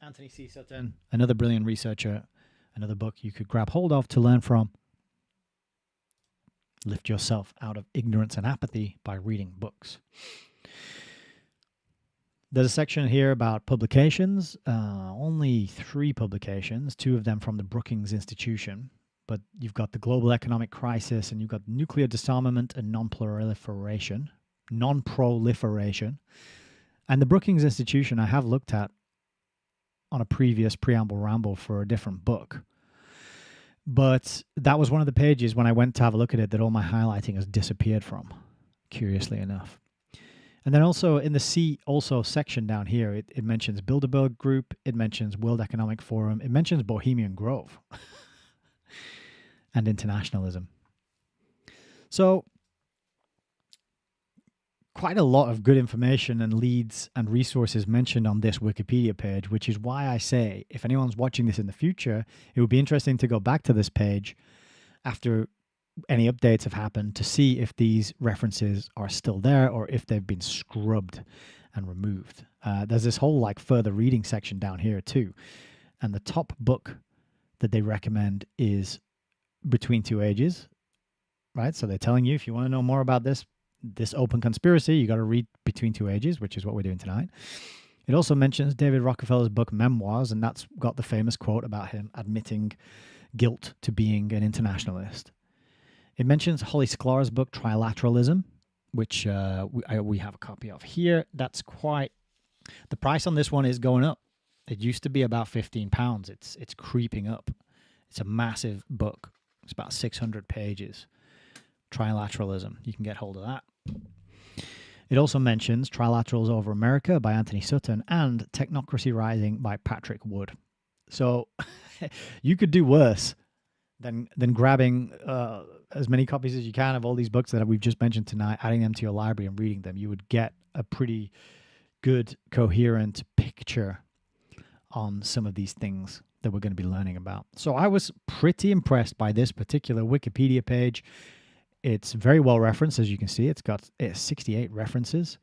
Anthony C. Sutton, another brilliant researcher, another book you could grab hold of to learn from. Lift yourself out of ignorance and apathy by reading books. There's a section here about publications, only 3 publications, 2 of them from the Brookings Institution, but you've got the global economic crisis and you've got nuclear disarmament and non-proliferation. And the Brookings Institution I have looked at on a previous Preamble Ramble for a different book. But that was one of the pages when I went to have a look at it that all my highlighting has disappeared from, curiously enough. And then also in the C also section down here, it mentions Bilderberg Group, it mentions World Economic Forum, it mentions Bohemian Grove and internationalism. So quite a lot of good information and leads and resources mentioned on this Wikipedia page, which is why I say if anyone's watching this in the future, it would be interesting to go back to this page after any updates have happened to see if these references are still there or if they've been scrubbed and removed. There's this whole like further reading section down here too. And the top book that they recommend is Between Two Ages, right? So they're telling you if you want to know more about this open conspiracy, you got to read Between Two Ages, which is what we're doing tonight. It also mentions David Rockefeller's book Memoirs, and that's got the famous quote about him admitting guilt to being an internationalist. It mentions Holly Sklar's book Trilateralism, which we have a copy of here. That's quite... The price on this one is going up. It used to be about £15. It's creeping up. It's a massive book. It's about 600 pages. Trilateralism. You can get hold of that. It also mentions Trilaterals Over America by Anthony Sutton and Technocracy Rising by Patrick Wood. So you could do worse than grabbing as many copies as you can of all these books that we've just mentioned tonight, adding them to your library and reading them. You would get a pretty good, coherent picture on some of these things that we're going to be learning about. So I was pretty impressed by this particular Wikipedia page. It's very well referenced, as you can see. It's got 68 references,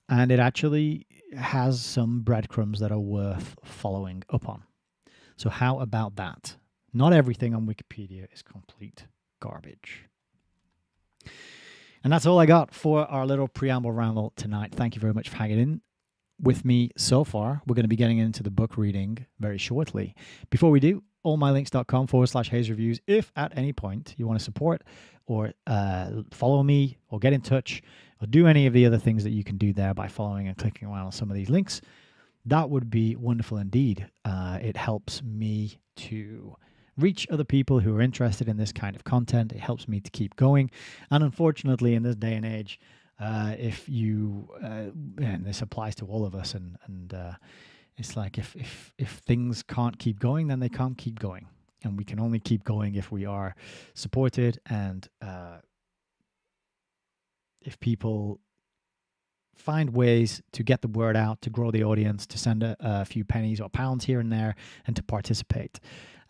and it actually has some breadcrumbs that are worth following up on. So how about that? Not everything on Wikipedia is complete garbage. And that's all I got for our little preamble ramble tonight. Thank you very much for hanging in with me so far. We're going to be getting into the book reading very shortly. Before we do, allmylinks.com/Hayes Reviews. If at any point you want to support or follow me or get in touch or do any of the other things that you can do there by following and clicking around on some of these links, that would be wonderful indeed. It helps me to reach other people who are interested in this kind of content. It helps me to keep going. And unfortunately, in this day and age, if you, and this applies to all of us, and it's like if things can't keep going, then they can't keep going. And we can only keep going if we are supported and if people find ways to get the word out, to grow the audience, to send a few pennies or pounds here and there, and to participate.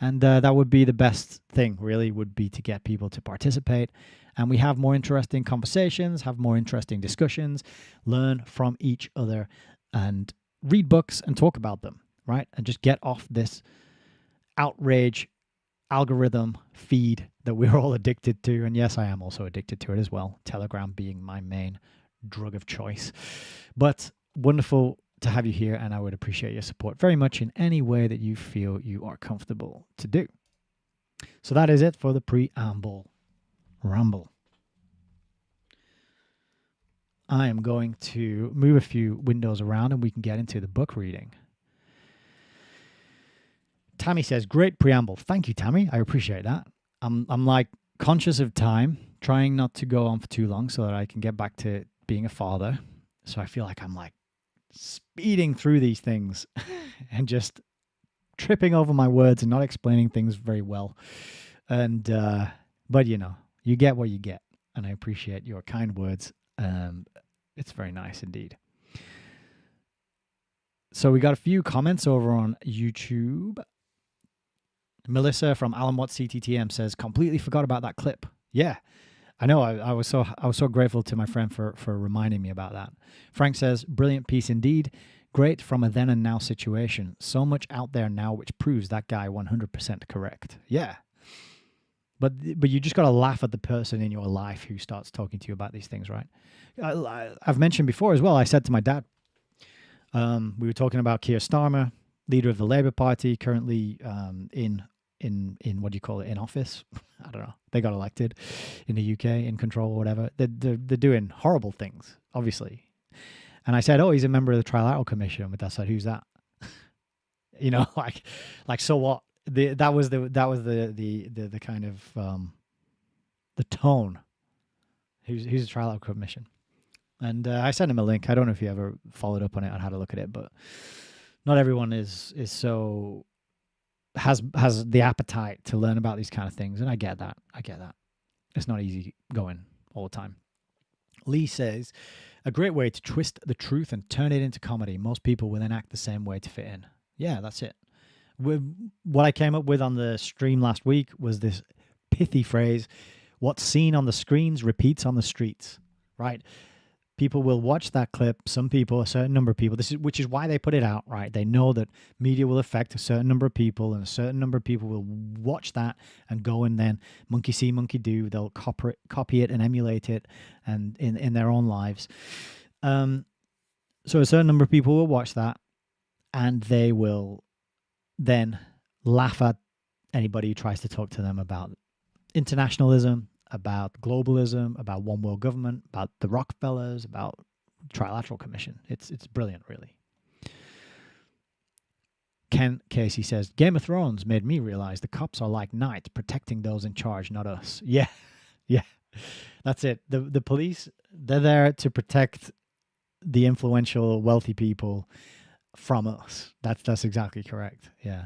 And that would be the best thing, really, would be to get people to participate. And we have more interesting conversations, have more interesting discussions, learn from each other, and read books and talk about them, right? And just get off this outrage algorithm feed that we're all addicted to. And yes, I am also addicted to it as well. Telegram being my main drug of choice. But wonderful to have you here, and I would appreciate your support very much in any way that you feel you are comfortable to do. So that is it for the Preamble Ramble. I am going to move a few windows around and we can get into the book reading. Tammy says, great preamble. Thank you, Tammy. I appreciate that. I'm like conscious of time, trying not to go on for too long so that I can get back to being a father. So I feel like I'm like speeding through these things and just tripping over my words and not explaining things very well. And, but you know, you get what you get, and I appreciate your kind words. It's very nice indeed. So we got a few comments over on YouTube. Melissa from Alan Watts CTTM says, completely forgot about that clip. Yeah, I know. I was so grateful to my friend for reminding me about that. Frank says, brilliant piece indeed. Great from a then and now situation. So much out there now which proves that guy 100% correct. Yeah. But you just got to laugh at the person in your life who starts talking to you about these things, right? I've mentioned before as well, I said to my dad, we were talking about Keir Starmer, leader of the Labour Party, currently in what do you call it, in office? I don't know. They got elected in the UK, in control or whatever. They're doing horrible things, obviously. And I said, oh, he's a member of the Trilateral Commission. But Dad said, who's that? You know, like so what? That was the kind of the tone. Who's the Trilateral Commission? And I sent him a link. I don't know if you ever followed up on it and had a look at it, but not everyone is so has the appetite to learn about these kind of things, and I get that. It's not easy going all the time. Lee says, a great way to twist the truth and turn it into comedy. Most people will then act the same way to fit in. Yeah, that's it. What I came up with on the stream last week was this pithy phrase, what's seen on the screens repeats on the streets, right? People will watch that clip. Some people, a certain number of people, which is why they put it out, right? They know that media will affect a certain number of people, and a certain number of people will watch that and go and then monkey see, monkey do. They'll copy it and emulate it, and in their own lives. So a certain number of people will watch that, and they will then laugh at anybody who tries to talk to them about internationalism, about globalism, about one world government, about the Rockefellers, about Trilateral Commission. It's brilliant, really. Ken Casey says, Game of Thrones made me realize the cops are like knights protecting those in charge, not us. Yeah, that's it. The police, they're there to protect the influential, wealthy people from us. That's exactly correct. Yeah.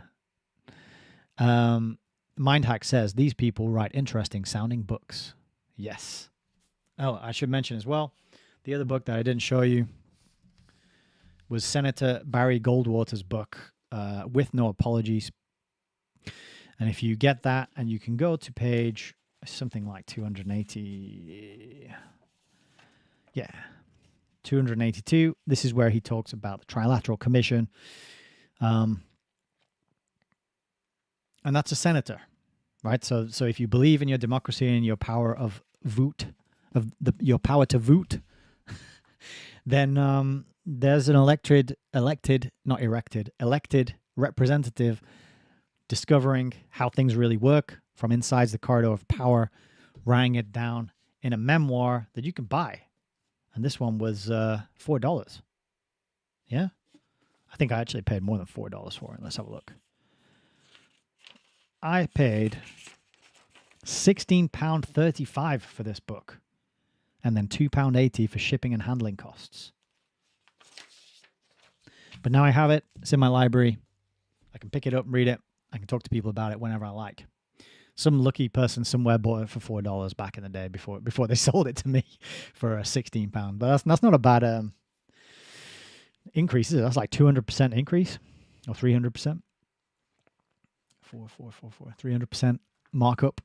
Mindhack says, these people write interesting sounding books. Yes. Oh, I should mention as well, the other book that I didn't show you was Senator Barry Goldwater's book, With No Apologies. And if you get that, and you can go to page something like 280. Yeah. 282. This is where he talks about the Trilateral Commission. And that's a senator, right? So if you believe in your democracy and your power of vote, your power to vote, then there's an elected representative discovering how things really work from inside the corridor of power, writing it down in a memoir that you can buy. And this one was $4. Yeah? I think I actually paid more than $4 for it. Let's have a look. I paid £16.35 for this book, and then £2.80 for shipping and handling costs. But now I have it. It's in my library. I can pick it up and read it. I can talk to people about it whenever I like. Some lucky person somewhere bought it for $4 back in the day before they sold it to me for £16. But that's not a bad increase, is it? That's like 200% increase or 300%. 300% markup.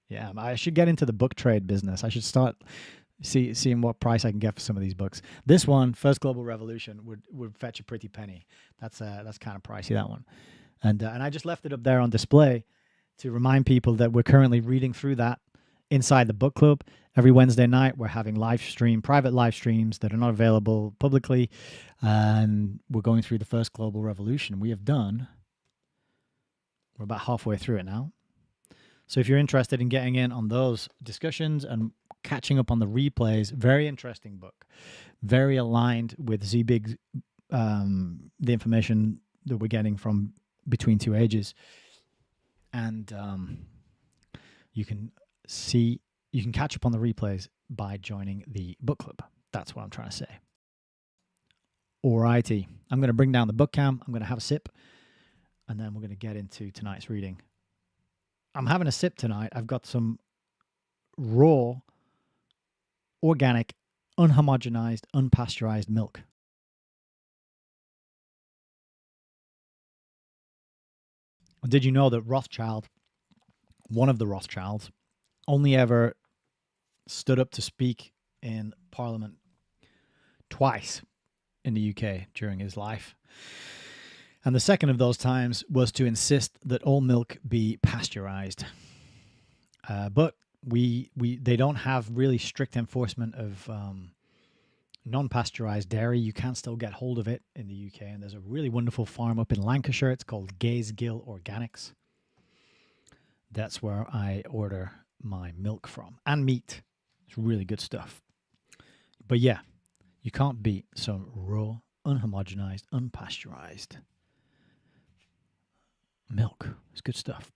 Yeah, I should get into the book trade business. I should start seeing what price I can get for some of these books. This one, First Global Revolution, would fetch a pretty penny. That's kind of pricey, that one. And I just left it up there on display to remind people that we're currently reading through that inside the book club. Every Wednesday night, we're having private live streams that are not available publicly, and we're going through the First Global Revolution. We're about halfway through it now. So if you're interested in getting in on those discussions and catching up on the replays, very interesting book. Very aligned with Zbigniew, the information that we're getting from Between Two Ages. And you can catch up on the replays by joining the book club. That's what I'm trying to say. Alrighty. I'm going to bring down the book cam. I'm going to have a sip. And then we're going to get into tonight's reading. I'm having a sip tonight. I've got some raw, organic, unhomogenized, unpasteurized milk. Did you know that Rothschild, one of the Rothschilds, only ever stood up to speak in Parliament twice in the UK during his life? And the second of those times was to insist that all milk be pasteurized. But they don't have really strict enforcement of non-pasteurized dairy. You can still get hold of it in the UK, and there's a really wonderful farm up in Lancashire. It's called Gazegill Organics. That's where I order my milk from, and meat. It's really good stuff. But yeah, you can't beat some raw, unhomogenized, unpasteurized milk. It's good stuff.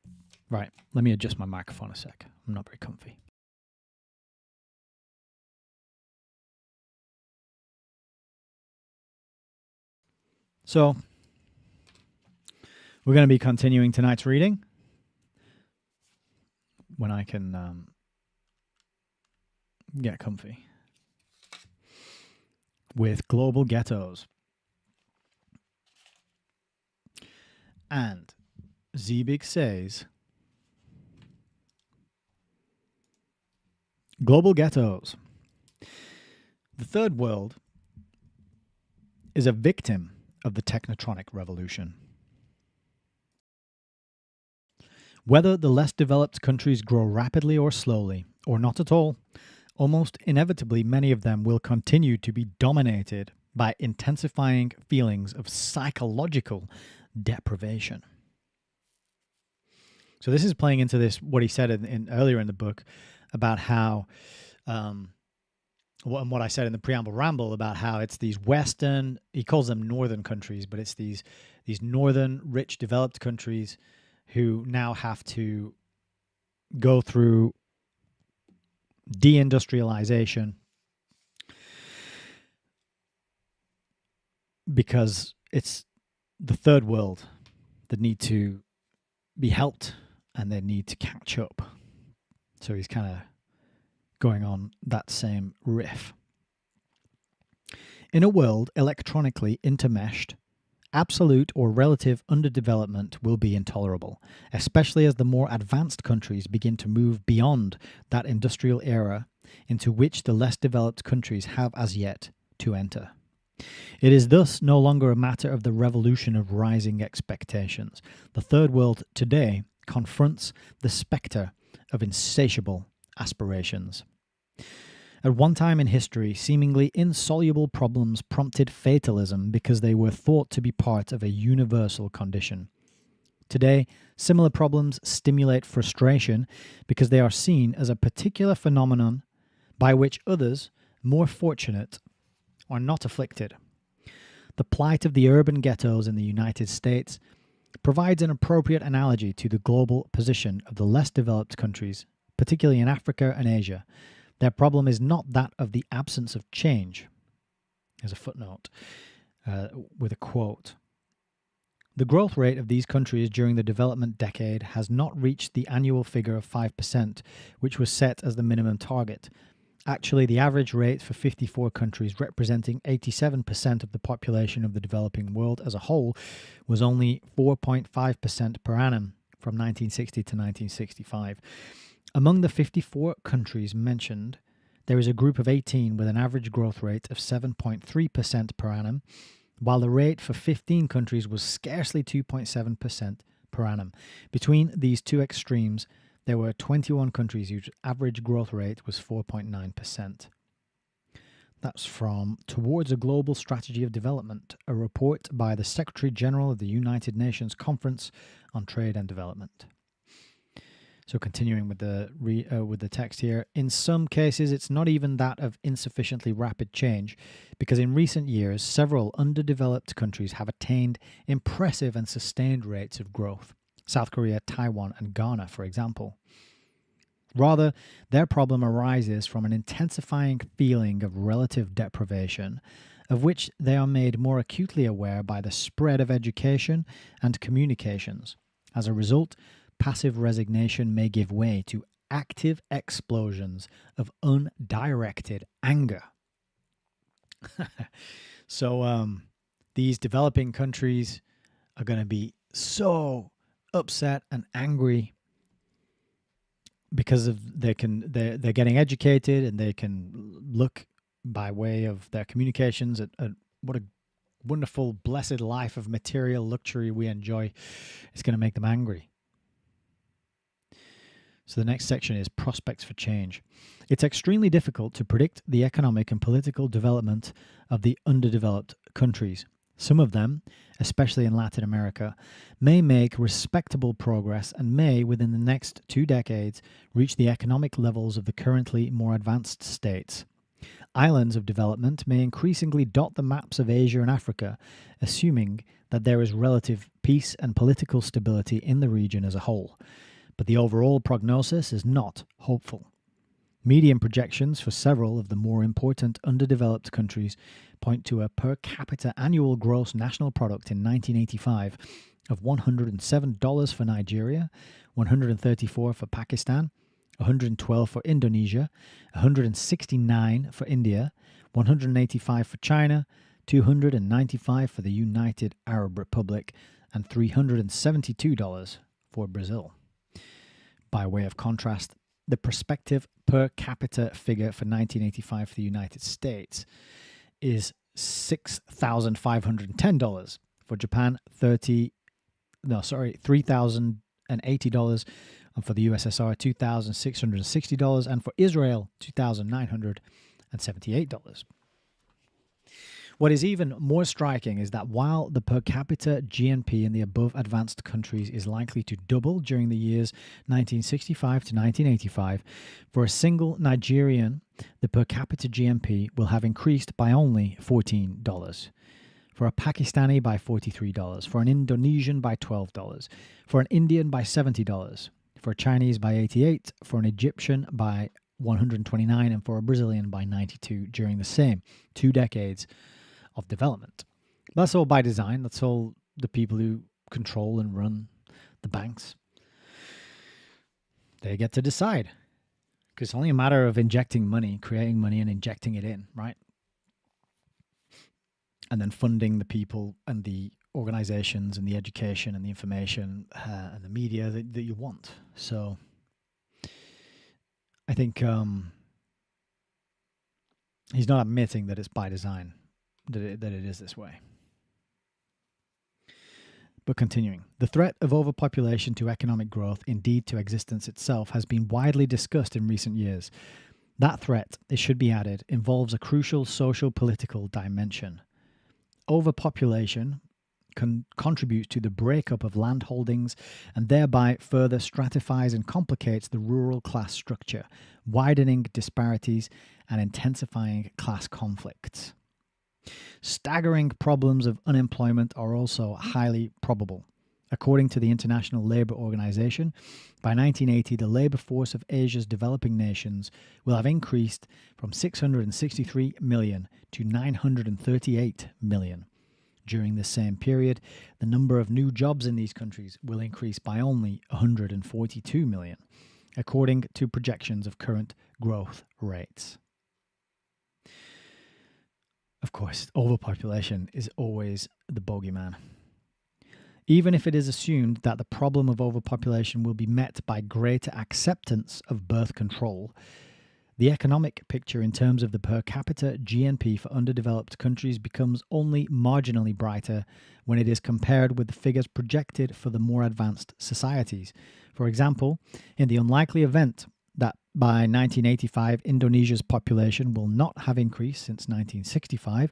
Right, let me adjust my microphone a sec. I'm not very comfy. So, we're going to be continuing tonight's reading when I can get comfy with Global Ghettos. And Zbig says, Global Ghettos. The third world is a victim of the technotronic revolution. Whether the less developed countries grow rapidly or slowly, or not at all, almost inevitably many of them will continue to be dominated by intensifying feelings of psychological deprivation. So this is playing into this, what he said earlier in the book about how, and what I said in the Preamble Ramble about how it's these Western, he calls them northern countries, but it's these northern, rich, developed countries who now have to go through deindustrialization because it's the third world that need to be helped and they need to catch up. So he's kind of going on that same riff. In a world electronically intermeshed, absolute or relative underdevelopment will be intolerable, especially as the more advanced countries begin to move beyond that industrial era into which the less developed countries have as yet to enter. It is thus no longer a matter of the revolution of rising expectations. The third world today confronts the spectre of insatiable aspirations. At one time in history, seemingly insoluble problems prompted fatalism because they were thought to be part of a universal condition. Today, similar problems stimulate frustration because they are seen as a particular phenomenon by which others, more fortunate, are not afflicted. The plight of the urban ghettos in the United States provides an appropriate analogy to the global position of the less developed countries, particularly in Africa and Asia. Their problem is not that of the absence of change. There's a footnote with a quote. The growth rate of these countries during the development decade has not reached the annual figure of 5%, which was set as the minimum target. Actually, the average rate for 54 countries, representing 87% of the population of the developing world as a whole, was only 4.5% per annum from 1960 to 1965. Among the 54 countries mentioned, there is a group of 18 with an average growth rate of 7.3% per annum, while the rate for 15 countries was scarcely 2.7% per annum. Between these two extremes, there were 21 countries whose average growth rate was 4.9%. That's from Towards a Global Strategy of Development, a report by the Secretary General of the United Nations Conference on Trade and Development. So continuing with the text here, in some cases it's not even that of insufficiently rapid change, because in recent years several underdeveloped countries have attained impressive and sustained rates of growth. South Korea, Taiwan, and Ghana, for example. Rather, their problem arises from an intensifying feeling of relative deprivation, of which they are made more acutely aware by the spread of education and communications. As a result, passive resignation may give way to active explosions of undirected anger. So these developing countries are going to be so upset and angry because they're getting educated, and they can look by way of their communications at what a wonderful, blessed life of material luxury we enjoy. It's going to make them angry. So the next section is prospects for change. It's extremely difficult to predict the economic and political development of the underdeveloped countries. Some of them, especially in Latin America, may make respectable progress and may, within the next 2 decades, reach the economic levels of the currently more advanced states. Islands of development may increasingly dot the maps of Asia and Africa, assuming that there is relative peace and political stability in the region as a whole. But the overall prognosis is not hopeful. Median projections for several of the more important underdeveloped countries point to a per capita annual gross national product in 1985 of $107 for Nigeria, $134 for Pakistan, $112 for Indonesia, $169 for India, $185 for China, $295 for the United Arab Republic, and $372 for Brazil. By way of contrast, the prospective per capita figure for 1985 for the United States is $6,510. For Japan, $3,080, and for the USSR, $2,660, and for Israel, $2,978. What is even more striking is that while the per capita GNP in the above advanced countries is likely to double during the years 1965 to 1985, for a single Nigerian, the per capita GNP will have increased by only $14. For a Pakistani by $43, for an Indonesian by $12, for an Indian by $70, for a Chinese by $88, for an Egyptian by $129, and for a Brazilian by $92 during the same 2 decades of development. That's all by design. That's all the people who control and run the banks. They get to decide. Because it's only a matter of injecting money, creating money and injecting it in, right? And then funding the people and the organizations and the education and the information and the media that you want. So I think he's not admitting that it's by design. That it is this way. But continuing, the threat of overpopulation to economic growth, indeed to existence itself, has been widely discussed in recent years. That threat, it should be added, involves a crucial social-political dimension. Overpopulation contributes to the breakup of land holdings and thereby further stratifies and complicates the rural class structure, widening disparities and intensifying class conflicts. Staggering problems of unemployment are also highly probable. According to the International Labour Organization, by 1980, the labour force of Asia's developing nations will have increased from 663 million to 938 million. During the same period, the number of new jobs in these countries will increase by only 142 million, according to projections of current growth rates. Of course, overpopulation is always the bogeyman. Even if it is assumed that the problem of overpopulation will be met by greater acceptance of birth control, the economic picture in terms of the per capita GNP for underdeveloped countries becomes only marginally brighter when it is compared with the figures projected for the more advanced societies. For example, in the unlikely event that by 1985 Indonesia's population will not have increased since 1965,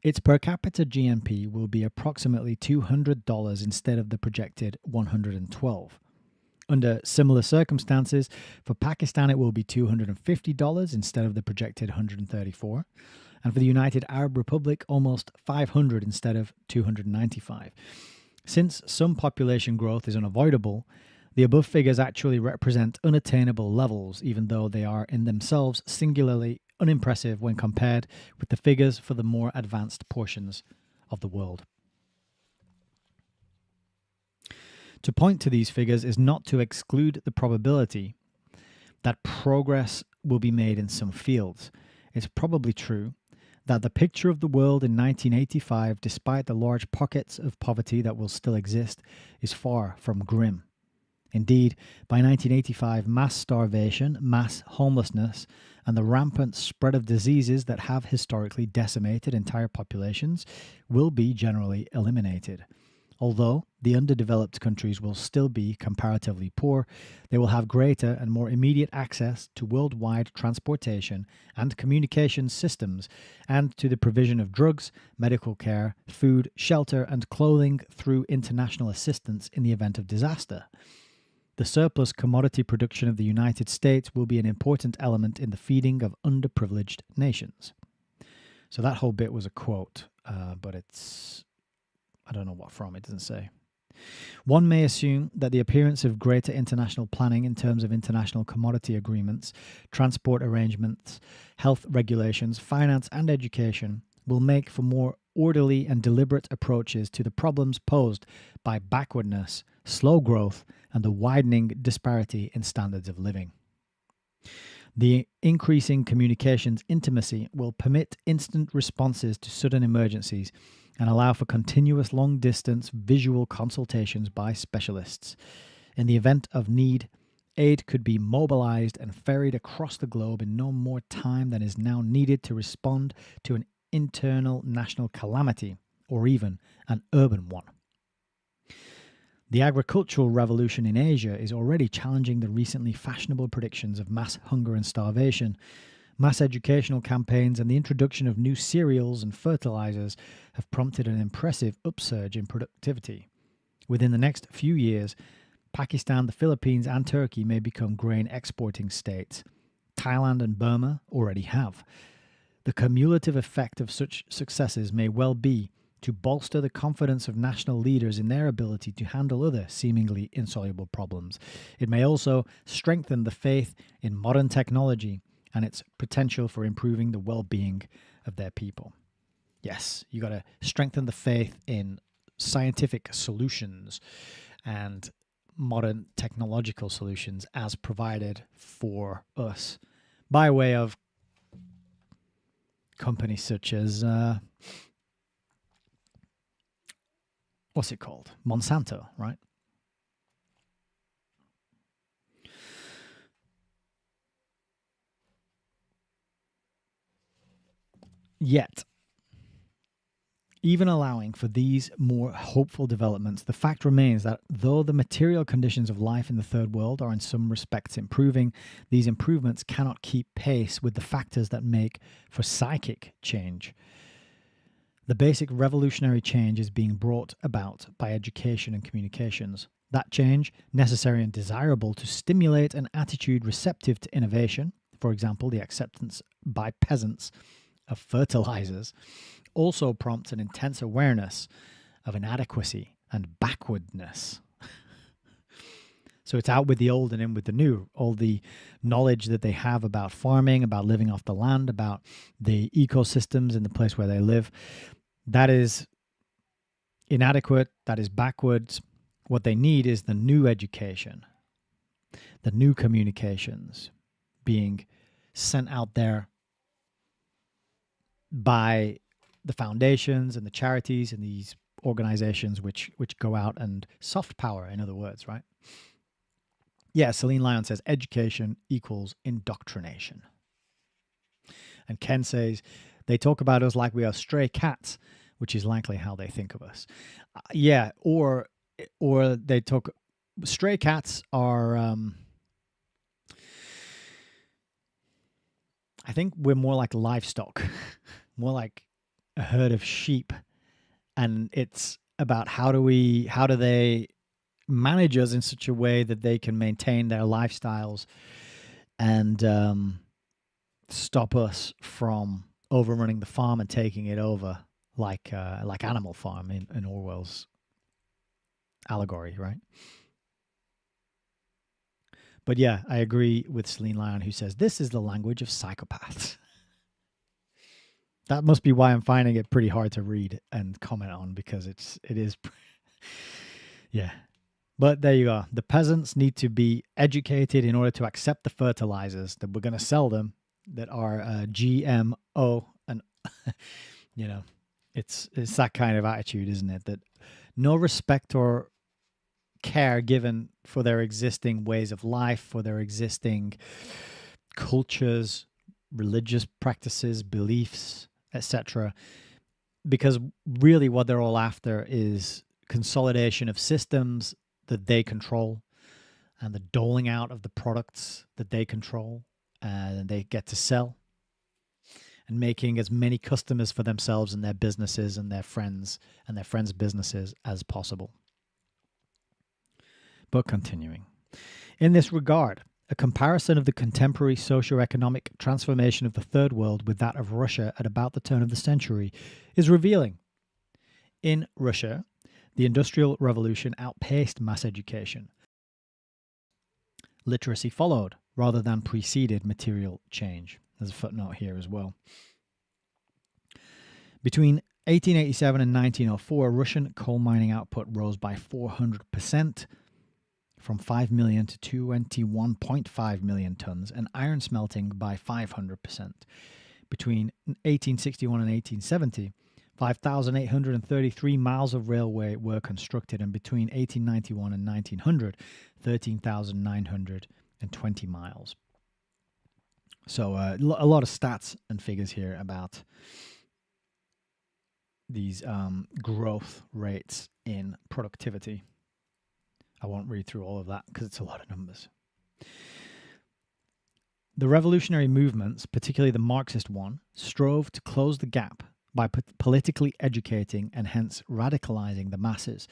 its per capita GNP will be approximately $200 instead of the projected $112. Under similar circumstances, for Pakistan it will be $250 instead of the projected $134, and for the United Arab Republic almost $500 instead of $295. Since some population growth is unavoidable, the above figures actually represent unattainable levels, even though they are in themselves singularly unimpressive when compared with the figures for the more advanced portions of the world. To point to these figures is not to exclude the probability that progress will be made in some fields. It's probably true that the picture of the world in 1985, despite the large pockets of poverty that will still exist, is far from grim. Indeed, by 1985, mass starvation, mass homelessness, and the rampant spread of diseases that have historically decimated entire populations will be generally eliminated. Although the underdeveloped countries will still be comparatively poor, they will have greater and more immediate access to worldwide transportation and communication systems and to the provision of drugs, medical care, food, shelter, and clothing through international assistance in the event of disaster. The surplus commodity production of the United States will be an important element in the feeding of underprivileged nations. So that whole bit was a quote, but it's... I don't know what from, it doesn't say. One may assume that the appearance of greater international planning in terms of international commodity agreements, transport arrangements, health regulations, finance, and education will make for more orderly and deliberate approaches to the problems posed by backwardness, slow growth, and the widening disparity in standards of living. The increasing communications intimacy will permit instant responses to sudden emergencies and allow for continuous long-distance visual consultations by specialists. In the event of need, aid could be mobilized and ferried across the globe in no more time than is now needed to respond to an internal national calamity, or even an urban one. The agricultural revolution in Asia is already challenging the recently fashionable predictions of mass hunger and starvation. Mass educational campaigns and the introduction of new cereals and fertilizers have prompted an impressive upsurge in productivity. Within the next few years, Pakistan, the Philippines, and Turkey may become grain exporting states. Thailand and Burma already have. The cumulative effect of such successes may well be to bolster the confidence of national leaders in their ability to handle other seemingly insoluble problems. It may also strengthen the faith in modern technology and its potential for improving the well-being of their people. Yes, you got to strengthen the faith in scientific solutions and modern technological solutions as provided for us by way of companies such as what's it called? Monsanto, right? Yet, even allowing for these more hopeful developments, the fact remains that though the material conditions of life in the third world are in some respects improving, these improvements cannot keep pace with the factors that make for psychic change. The basic revolutionary change is being brought about by education and communications. That change, necessary and desirable to stimulate an attitude receptive to innovation, for example, the acceptance by peasants of fertilizers, also prompts an intense awareness of inadequacy and backwardness. So it's out with the old and in with the new. All the knowledge that they have about farming, about living off the land, about the ecosystems in the place where they live, that is inadequate, that is backwards. What they need is the new education, the new communications being sent out there by the foundations and the charities and these organizations which go out and soft power, in other words, right? Yeah, Celine Lyon says education equals indoctrination. And Ken says they talk about us like we are stray cats, which is likely how they think of us. Yeah, or they talk... Stray cats are... I think we're more like livestock, more like a herd of sheep. And it's about how do they manage us in such a way that they can maintain their lifestyles and stop us from overrunning the farm and taking it over like Animal Farm in Orwell's allegory, right? But yeah, I agree with Celine Lyon, who says this is the language of psychopaths. That must be why I'm finding it pretty hard to read and comment on, because it is yeah. But there you go. The peasants need to be educated in order to accept the fertilizers that we're going to sell them that are GMO and You know, it's that kind of attitude, isn't it? That no respect or care given for their existing ways of life, for their existing cultures, religious practices, beliefs, etc. Because really what they're all after is consolidation of systems that they control and the doling out of the products that they control and they get to sell, and making as many customers for themselves and their businesses and their friends' businesses as possible. But continuing. In this regard, a comparison of the contemporary socio-economic transformation of the Third World with that of Russia at about the turn of the century is revealing. In Russia, the Industrial Revolution outpaced mass education. Literacy followed rather than preceded material change. There's a footnote here as well. Between 1887 and 1904, Russian coal mining output rose by 400%, from 5 million to 21.5 million tons, and iron smelting by 500%. Between 1861 and 1870, 5,833 miles of railway were constructed, and between 1891 and 1900, 13,920 miles. So a lot of stats and figures here about these growth rates in productivity. I won't read through all of that because it's a lot of numbers. The revolutionary movements, particularly the Marxist one, strove to close the gap by politically educating and hence radicalizing the masses.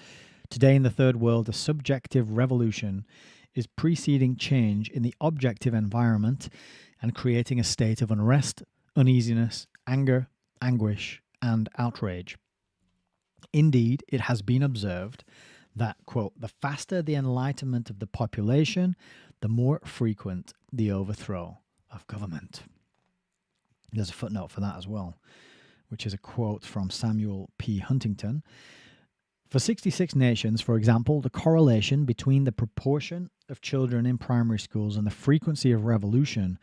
Today in the Third World, a subjective revolution is preceding change in the objective environment and creating a state of unrest, uneasiness, anger, anguish, and outrage. Indeed, it has been observed that, quote, the faster the enlightenment of the population, the more frequent the overthrow of government. There's a footnote for that as well, which is a quote from Samuel P. Huntington. For 66 nations, for example, the correlation between the proportion of children in primary schools and the frequency of revolution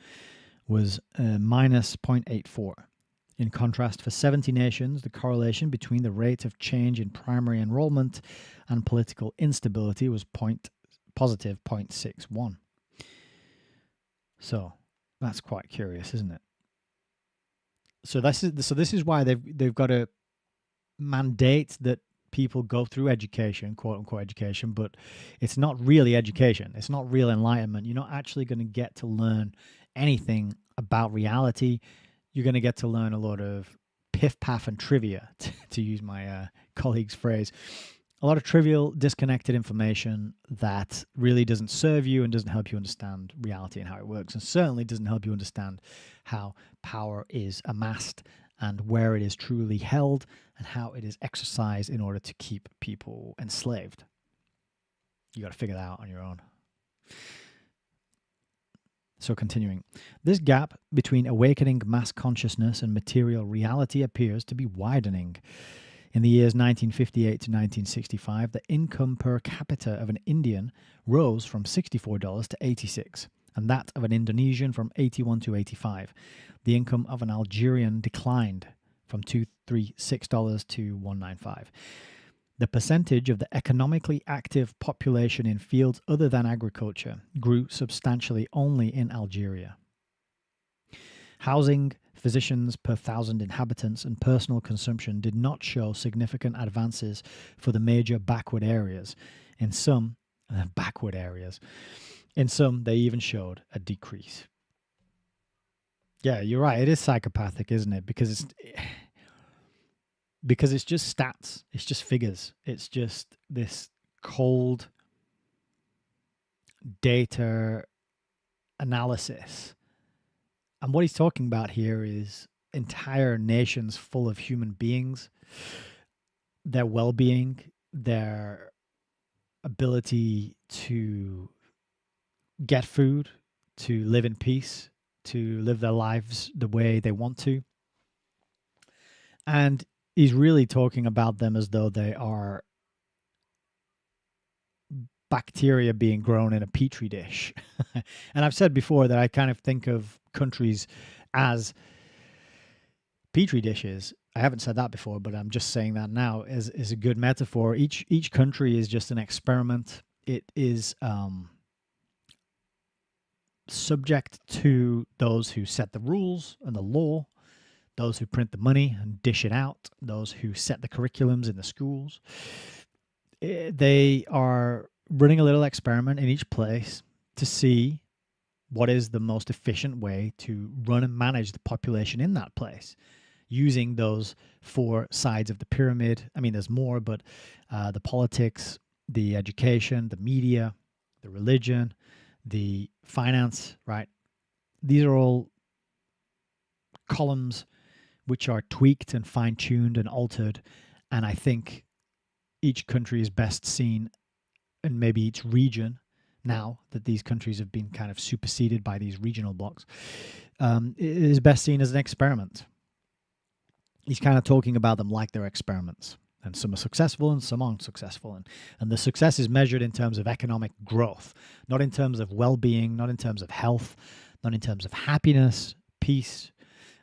was minus 0.84. In contrast, for 70 nations, the correlation between the rate of change in primary enrollment and political instability was positive 0.61. So that's quite curious, isn't it? So this is why they've got to mandate that people go through education, quote unquote education, but it's not really education. It's not real enlightenment. You're not actually going to get to learn anything about reality. You're going to get to learn a lot of piff, paff, and trivia, to use my colleague's phrase. A lot of trivial, disconnected information that really doesn't serve you and doesn't help you understand reality and how it works, and certainly doesn't help you understand how power is amassed and where it is truly held and how it is exercised in order to keep people enslaved. You got to figure that out on your own. So continuing, this gap between awakening mass consciousness and material reality appears to be widening. In the years 1958 to 1965, the income per capita of an Indian rose from $64 to $86, and that of an Indonesian from $81 to $85. The income of an Algerian declined from $236 to $195. The percentage of the economically active population in fields other than agriculture grew substantially only in Algeria. Housing, physicians per 1,000 inhabitants, and personal consumption did not show significant advances for the major backward areas. In some, they even showed a decrease. Yeah, you're right. It is psychopathic, isn't it? Because it's just stats. It's just figures. It's just this cold data analysis. And what he's talking about here is entire nations full of human beings, their well-being, their ability to get food, to live in peace, to live their lives the way they want to. And he's really talking about them as though they are bacteria being grown in a petri dish. And I've said before that I kind of think of countries as petri dishes. I haven't said that before, but I'm just saying that now is a good metaphor. Each country is just an experiment. It is subject to those who set the rules and the law, those who print the money and dish it out, those who set the curriculums in the schools. They are running a little experiment in each place to see what is the most efficient way to run and manage the population in that place, using those 4 sides of the pyramid. I mean, there's more, but the politics, the education, the media, the religion, the finance, right? These are all columns which are tweaked and fine-tuned and altered. And I think each country is best seen, and maybe each region, now that these countries have been kind of superseded by these regional blocks, is best seen as an experiment. He's kind of talking about them like they're experiments. And some are successful and some aren't successful. And the success is measured in terms of economic growth, not in terms of well-being, not in terms of health, not in terms of happiness, peace.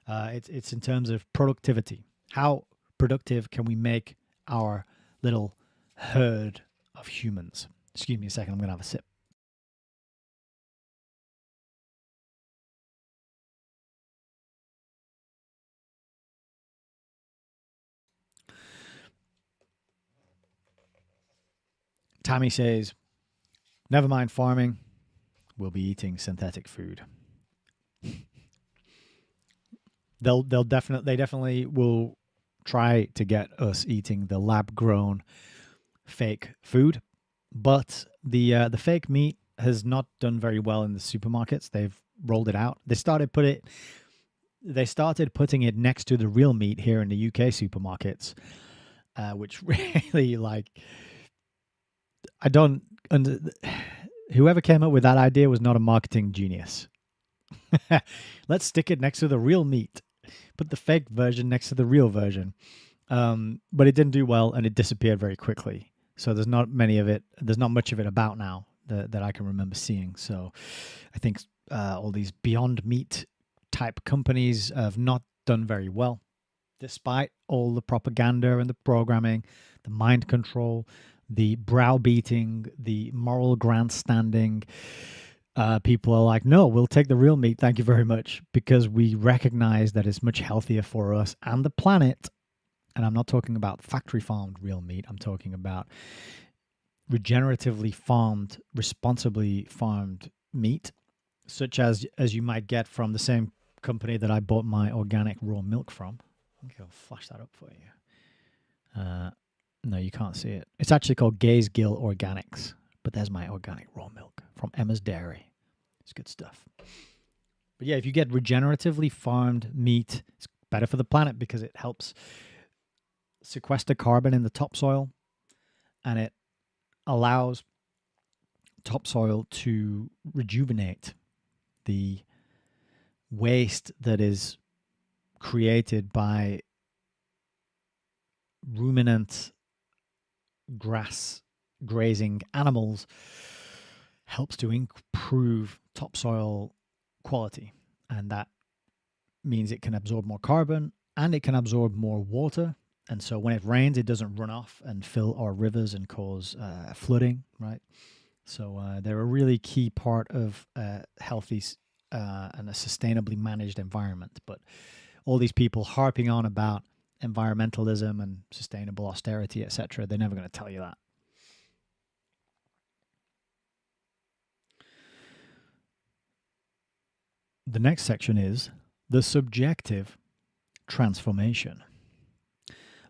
It's in terms of productivity. How productive can we make our little herd of humans? Excuse me a second, I'm going to have a sip. Tammy says, never mind farming, we'll be eating synthetic food. They definitely will try to get us eating the lab-grown fake food, but the fake meat has not done very well in the supermarkets. They've rolled it out. They started putting it next to the real meat here in the UK supermarkets, which really, like, I don't. Whoever came up with that idea was not a marketing genius. Let's stick it next to the real meat. Put the fake version next to the real version. But it didn't do well, and it disappeared very quickly. So there's not many of it. There's not much of it about now that I can remember seeing. So I think all these Beyond Meat type companies have not done very well, despite all the propaganda and the programming, the mind control, the browbeating, the moral grandstanding. People are like, no, we'll take the real meat, thank you very much, because we recognize that it's much healthier for us and the planet. And I'm not talking about factory farmed real meat. I'm talking about regeneratively farmed, responsibly farmed meat, such as you might get from the same company that I bought my organic raw milk from. I think I'll flash that up for you. No, you can't see it. It's actually called Gaze Gill Organics, but there's my organic raw milk from Emma's Dairy. It's good stuff. But yeah, if you get regeneratively farmed meat, it's better for the planet because it helps sequester carbon in the topsoil, and it allows topsoil to rejuvenate the waste that is created by ruminant grass grazing animals. Helps to improve topsoil quality, and that means it can absorb more carbon and it can absorb more water. And so when it rains, it doesn't run off and fill our rivers and cause flooding, right? So they're a really key part of a healthy and a sustainably managed environment. But all these people harping on about environmentalism and sustainable austerity, etc., they're never going to tell you that. The next section is the subjective transformation.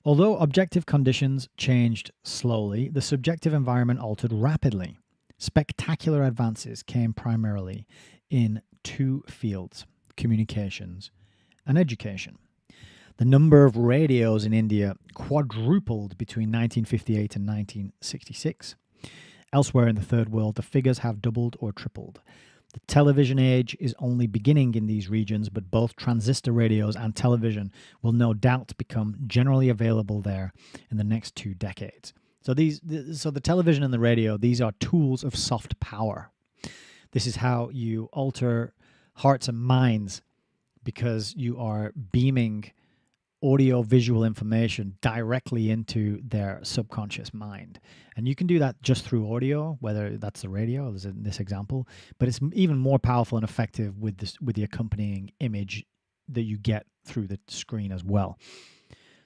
Although objective conditions changed slowly, the subjective environment altered rapidly. Spectacular advances came primarily in 2 fields, communications and education. The number of radios in India quadrupled between 1958 and 1966. Elsewhere in the Third World, the figures have doubled or tripled. The television age is only beginning in these regions, but both transistor radios and television will no doubt become generally available there in the next 2 decades. So the television and the radio, these are tools of soft power. This is how you alter hearts and minds, because you are beaming audio visual information directly into their subconscious mind. And you can do that just through audio, whether that's the radio, as in this example, but it's even more powerful and effective with the accompanying image that you get through the screen as well.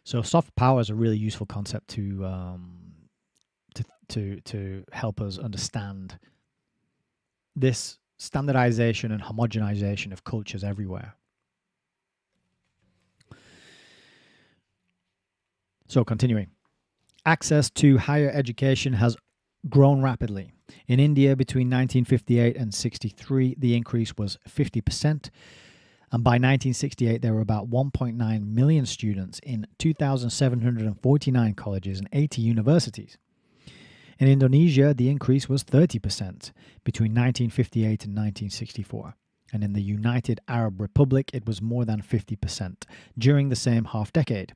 So soft power is a really useful concept to help us understand this standardization and homogenization of cultures everywhere. So continuing, access to higher education has grown rapidly. In India, between 1958 and 63, the increase was 50%. And by 1968, there were about 1.9 million students in 2,749 colleges and 80 universities. In Indonesia, the increase was 30% between 1958 and 1964. And in the United Arab Republic, it was more than 50% during the same half-decade.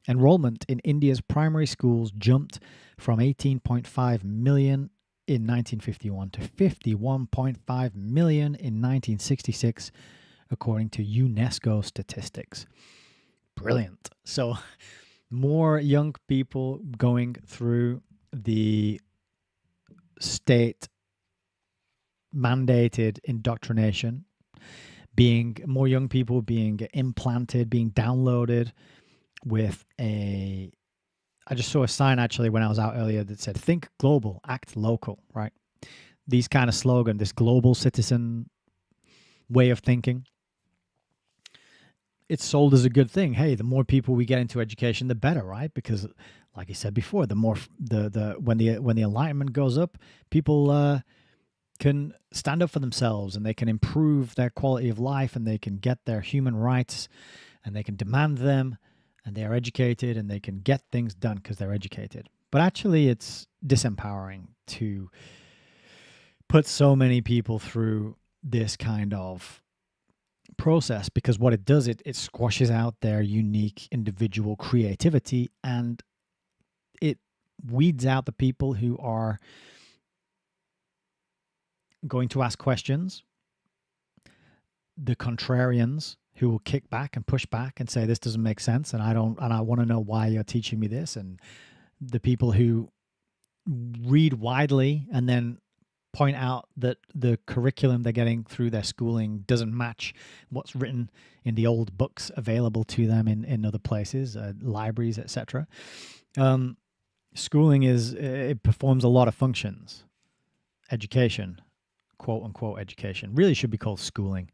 Enrollment in India's primary schools jumped from 18.5 million in 1951 to 51.5 million in 1966, according to UNESCO statistics. Brilliant. So more young people going through the state mandated indoctrination, being more young people being implanted, being downloaded with I just saw a sign actually when I was out earlier that said, think global, act local, right? These kind of slogan, this global citizen way of thinking, it's sold as a good thing. Hey, the more people we get into education, the better, right? Because like I said before, the more when the enlightenment goes up, people can stand up for themselves and they can improve their quality of life and they can get their human rights and they can demand them. And they are educated and they can get things done because they're educated. But actually, it's disempowering to put so many people through this kind of process, because what it does, it squashes out their unique individual creativity and it weeds out the people who are going to ask questions, the contrarians, who will kick back and push back and say, this doesn't make sense, and I want to know why you're teaching me this, and the people who read widely and then point out that the curriculum they're getting through their schooling doesn't match what's written in the old books available to them in other places, libraries, etc. Schooling it performs a lot of functions. Education, quote unquote education, really should be called schooling,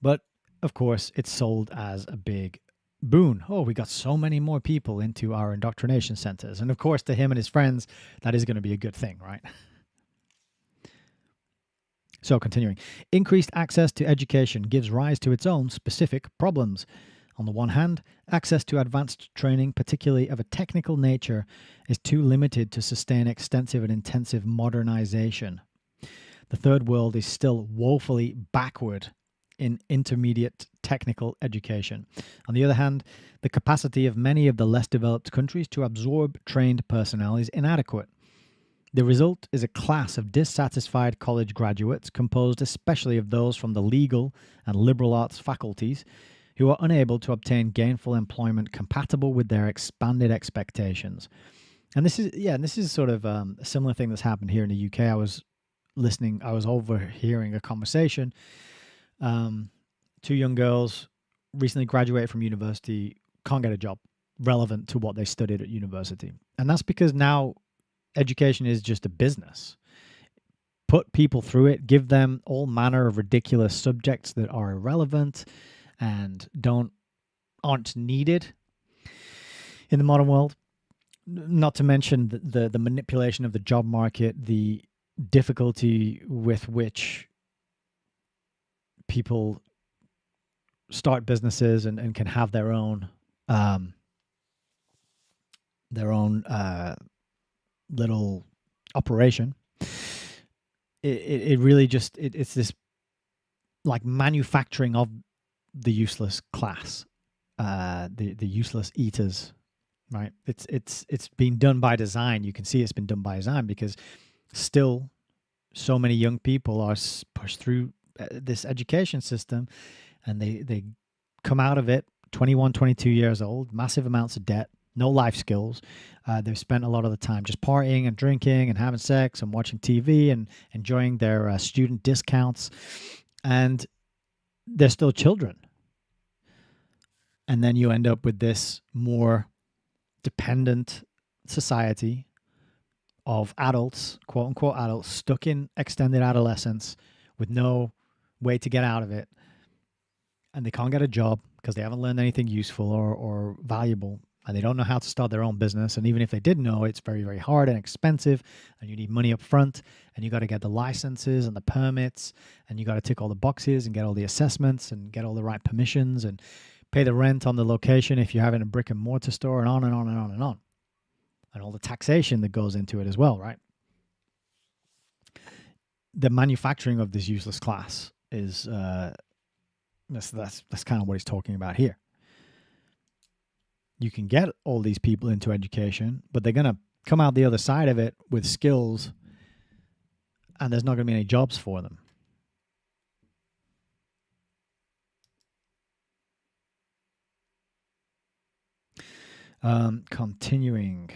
but of course, it's sold as a big boon. Oh, we got so many more people into our indoctrination centers. And of course, to him and his friends, that is going to be a good thing, right? So continuing, increased access to education gives rise to its own specific problems. On the one hand, access to advanced training, particularly of a technical nature, is too limited to sustain extensive and intensive modernization. The third world is still woefully backward in intermediate technical education. On the other hand, the capacity of many of the less developed countries to absorb trained personnel is inadequate. The result is a class of dissatisfied college graduates, composed especially of those from the legal and liberal arts faculties, who are unable to obtain gainful employment compatible with their expanded expectations. And this is sort of a similar thing that's happened here in the UK. I was overhearing a conversation. Two young girls recently graduated from university, can't get a job relevant to what they studied at university. And that's because now education is just a business. Put people through it, give them all manner of ridiculous subjects that are irrelevant and aren't needed in the modern world. Not to mention the manipulation of the job market, the difficulty with which people start businesses and can have their own little operation. It really just it's this like manufacturing of the useless class, the useless eaters, right? It's been done by design. You can see it's been done by design because still so many young people are pushed through this education system, and they come out of it 21, 22 years old, massive amounts of debt, no life skills. They've spent a lot of the time just partying and drinking and having sex and watching TV and enjoying their student discounts. And they're still children. And then you end up with this more dependent society of adults, quote unquote adults, stuck in extended adolescence with no way to get out of it. And they can't get a job because they haven't learned anything useful or valuable. And they don't know how to start their own business. And even if they did know, it's very, very hard and expensive. And you need money up front. And you got to get the licenses and the permits. And you got to tick all the boxes and get all the assessments and get all the right permissions and pay the rent on the location if you're having a brick and mortar store, and on and on and on and on. And all the taxation that goes into it as well, right? The manufacturing of this useless class is that's kind of what he's talking about here. You can get all these people into education, but they're going to come out the other side of it with skills, and there's not going to be any jobs for them. Continuing.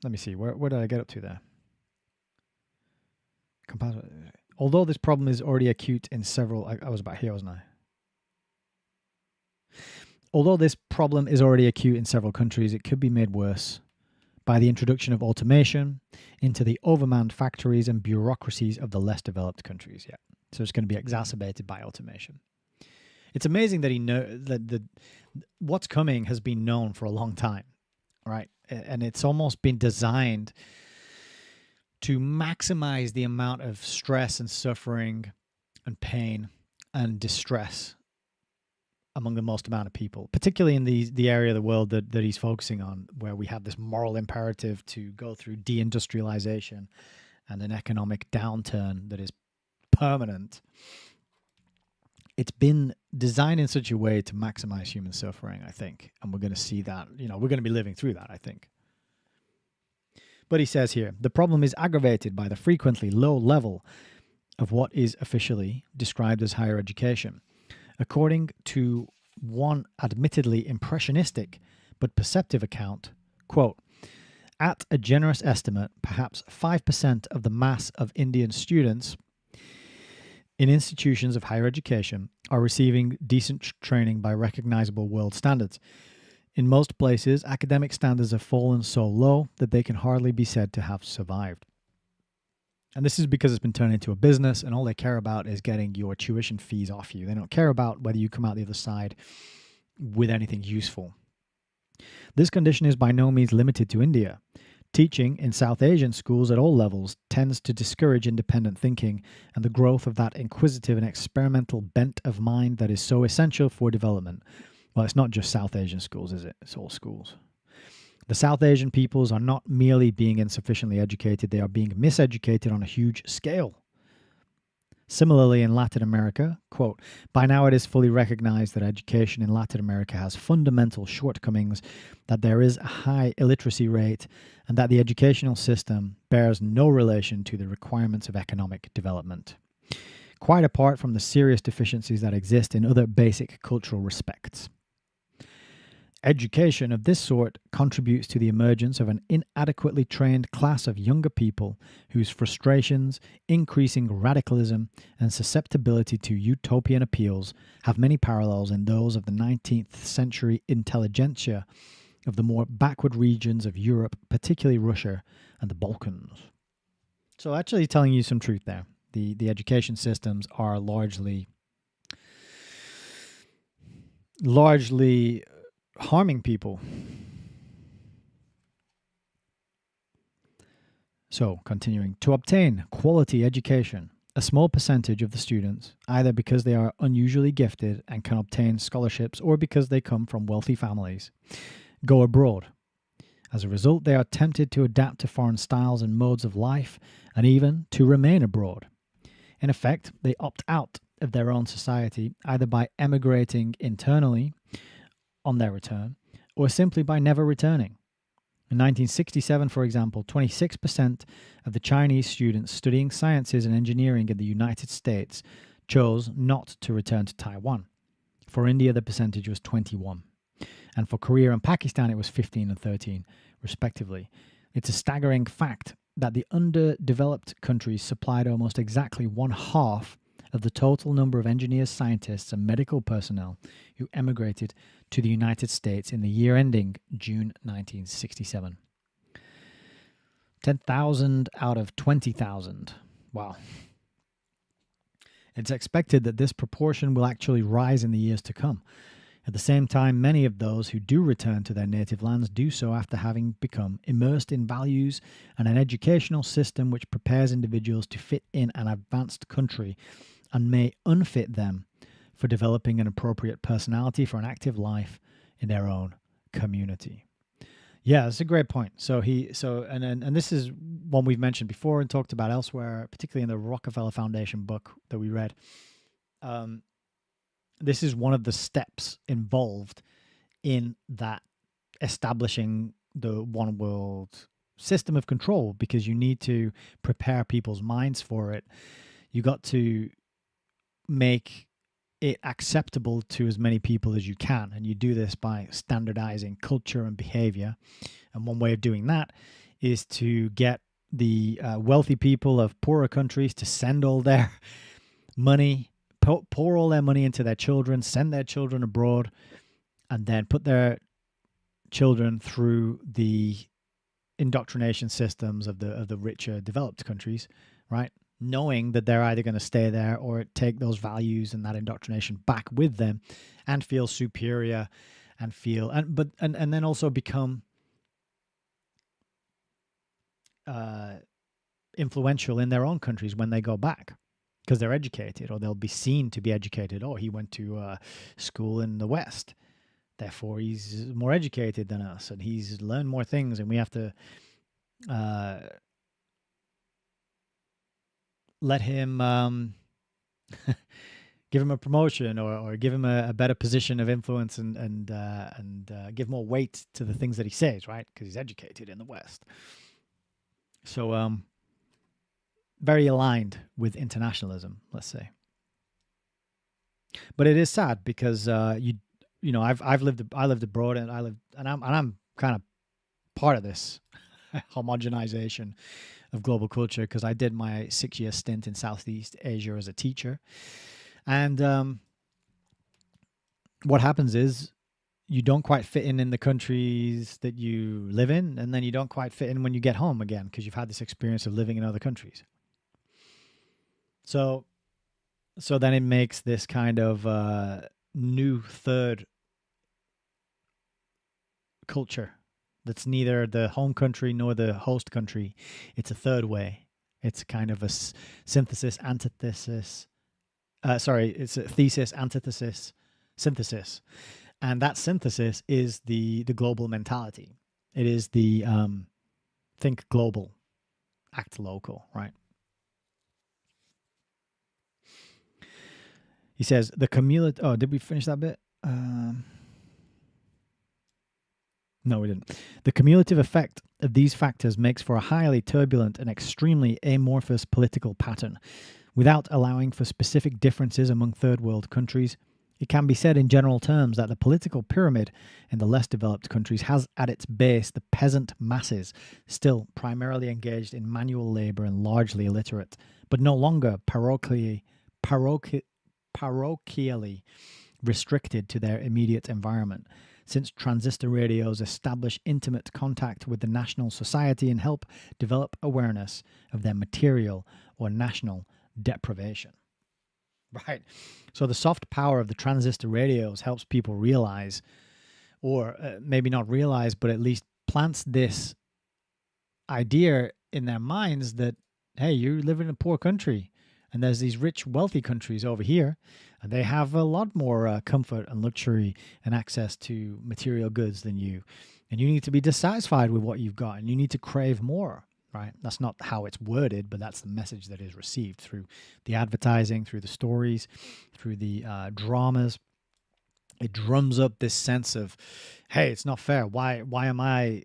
Let me see. Where did I get up to there? Although this problem is already acute in several... I was about here, wasn't I? Although this problem is already acute in several countries, it could be made worse by the introduction of automation into the overmanned factories and bureaucracies of the less developed countries. Yeah, so it's going to be exacerbated by automation. It's amazing that that what's coming has been known for a long time, right? And it's almost been designed to maximize the amount of stress and suffering and pain and distress among the most amount of people, particularly in the area of the world that he's focusing on, where we have this moral imperative to go through deindustrialization and an economic downturn that is permanent. It's been designed in such a way to maximize human suffering, I think. And we're going to see that, we're going to be living through that, I think. But he says here, the problem is aggravated by the frequently low level of what is officially described as higher education. According to one admittedly impressionistic but perceptive account, quote, at a generous estimate, perhaps 5% of the mass of Indian students in institutions of higher education are receiving decent training by recognizable world standards. In most places, academic standards have fallen so low that they can hardly be said to have survived. And this is because it's been turned into a business, and all they care about is getting your tuition fees off you. They don't care about whether you come out the other side with anything useful. This condition is by no means limited to India. Teaching in South Asian schools at all levels tends to discourage independent thinking and the growth of that inquisitive and experimental bent of mind that is so essential for development. Well, it's not just South Asian schools, is it? It's all schools. The South Asian peoples are not merely being insufficiently educated, they are being miseducated on a huge scale. Similarly, in Latin America, quote, by now it is fully recognized that education in Latin America has fundamental shortcomings, that there is a high illiteracy rate, and that the educational system bears no relation to the requirements of economic development, quite apart from the serious deficiencies that exist in other basic cultural respects. Education of this sort contributes to the emergence of an inadequately trained class of younger people whose frustrations, increasing radicalism, and susceptibility to utopian appeals have many parallels in those of the 19th century intelligentsia of the more backward regions of Europe, particularly Russia and the Balkans. So actually telling you some truth there. The education systems are largely harming people. So, continuing. To obtain quality education, a small percentage of the students, either because they are unusually gifted and can obtain scholarships or because they come from wealthy families, go abroad. As a result, they are tempted to adapt to foreign styles and modes of life, and even to remain abroad. In effect, they opt out of their own society, either by emigrating internally on their return, or simply by never returning. In 1967, for example, 26% of the Chinese students studying sciences and engineering in the United States chose not to return to Taiwan. For India, the percentage was 21. And for Korea and Pakistan, it was 15 and 13, respectively. It's a staggering fact that the underdeveloped countries supplied almost exactly one half of the total number of engineers, scientists, and medical personnel who emigrated to the United States in the year ending June 1967. 10,000 out of 20,000. Wow. It's expected that this proportion will actually rise in the years to come. At the same time, many of those who do return to their native lands do so after having become immersed in values and an educational system which prepares individuals to fit in an advanced country and may unfit them for developing an appropriate personality for an active life in their own community. Yeah, that's a great point. And this is one we've mentioned before and talked about elsewhere, particularly in the Rockefeller Foundation book that we read. This is one of the steps involved in that establishing the one world system of control, because you need to prepare people's minds for it. You got to make it acceptable to as many people as you can, and you do this by standardizing culture and behavior. And one way of doing that is to get the wealthy people of poorer countries to send all their money, pour all their money into their children, send their children abroad, and then put their children through the indoctrination systems of the richer developed countries, right? Knowing that they're either going to stay there or take those values and that indoctrination back with them and feel superior and feel and then also become influential in their own countries when they go back, because they're educated, or they'll be seen to be educated. Oh, he went to school in the West, therefore he's more educated than us, and he's learned more things, and we have to let him give him a promotion or give him a better position of influence and give more weight to the things that he says, right? Because he's educated in the West. So very aligned with internationalism, let's say. But it is sad because I lived abroad, and I'm kind of part of this homogenization of global culture, because I did my 6-year stint in Southeast Asia as a teacher. And what happens is you don't quite fit in the countries that you live in, and then you don't quite fit in when you get home again, because you've had this experience of living in other countries. So then it makes this kind of new third culture that's neither the home country nor the host country. It's a third way. It's kind of a synthesis, antithesis. It's a thesis, antithesis, synthesis. And that synthesis is the global mentality. It is the think global, act local, right? He says the cumulative... Oh, did we finish that bit? No, we didn't. The cumulative effect of these factors makes for a highly turbulent and extremely amorphous political pattern. Without allowing for specific differences among third world countries, it can be said in general terms that the political pyramid in the less developed countries has at its base the peasant masses, still primarily engaged in manual labor and largely illiterate, but no longer parochially restricted to their immediate environment, since transistor radios establish intimate contact with the national society and help develop awareness of their material or national deprivation. Right. So the soft power of the transistor radios helps people realize, or maybe not realize, but at least plants this idea in their minds that, hey, you live in a poor country, and there's these rich, wealthy countries over here, and they have a lot more comfort and luxury and access to material goods than you. And you need to be dissatisfied with what you've got, and you need to crave more, right? That's not how it's worded, but that's the message that is received through the advertising, through the stories, through the dramas. It drums up this sense of, hey, it's not fair. Why am I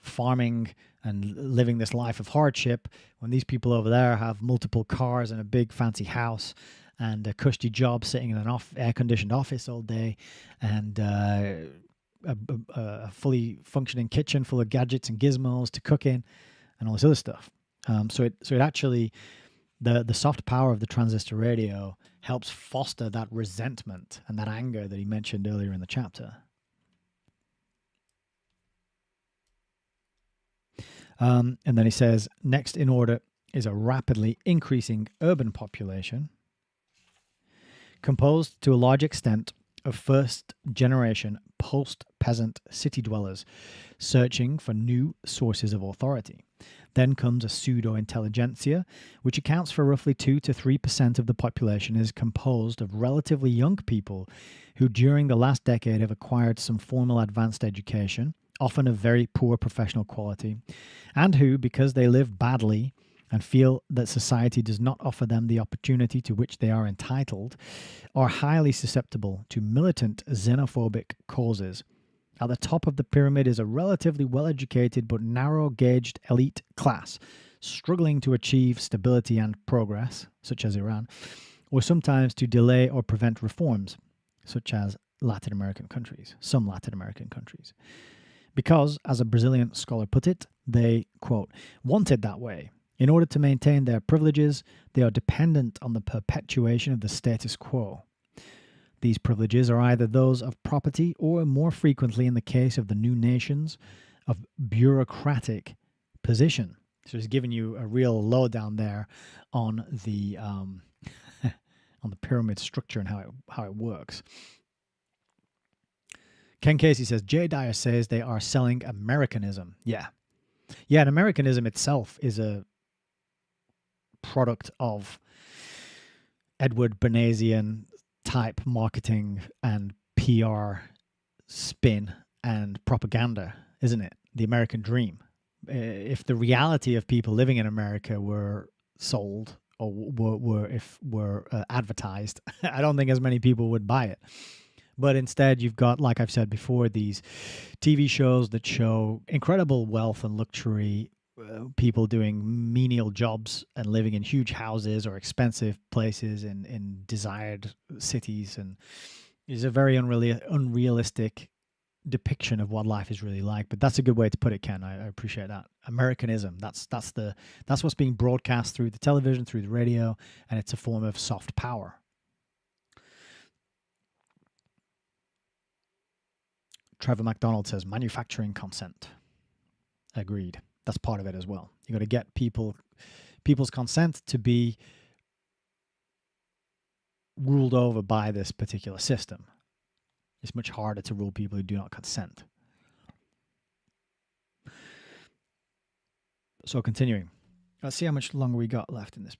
farming and living this life of hardship when these people over there have multiple cars and a big fancy house, and a cushy job sitting in an air-conditioned office all day, and a fully functioning kitchen full of gadgets and gizmos to cook in, and all this other stuff. So it actually, the soft power of the transistor radio helps foster that resentment and that anger that he mentioned earlier in the chapter. And then he says, next in order is a rapidly increasing urban population composed to a large extent of first-generation post-peasant city dwellers searching for new sources of authority. Then comes a pseudo-intelligentsia, which accounts for roughly 2 to 3% of the population, is composed of relatively young people who during the last decade have acquired some formal advanced education, often of very poor professional quality, and who, because they live badly and feel that society does not offer them the opportunity to which they are entitled, are highly susceptible to militant xenophobic causes. At the top of the pyramid is a relatively well-educated but narrow-gauged elite class, struggling to achieve stability and progress, such as Iran, or sometimes to delay or prevent reforms, such as Latin American countries, some Latin American countries. Because, as a Brazilian scholar put it, they, quote, want it that way. In order to maintain their privileges, they are dependent on the perpetuation of the status quo. These privileges are either those of property or, more frequently in the case of the new nations, of bureaucratic position. So he's giving you a real lowdown there on the on the pyramid structure and how it works. Ken Casey says, Jay Dyer says they are selling Americanism. Yeah, and Americanism itself is a product of Edward Bernazian type marketing and PR spin and propaganda, isn't it? The American dream. If the reality of people living in America were sold or were advertised, I don't think as many people would buy it. But instead, you've got, like I've said before, these TV shows that show incredible wealth and luxury, people doing menial jobs and living in huge houses or expensive places in desired cities. And it's a very unrealistic depiction of what life is really like. But that's a good way to put it, Ken. I appreciate that. Americanism, that's what's being broadcast through the television, through the radio, and it's a form of soft power. Trevor MacDonald says manufacturing consent. Agreed. That's part of it as well. You got to get people's consent to be ruled over by this particular system. It's much harder to rule people who do not consent. So continuing. Let's see how much longer we got left in this.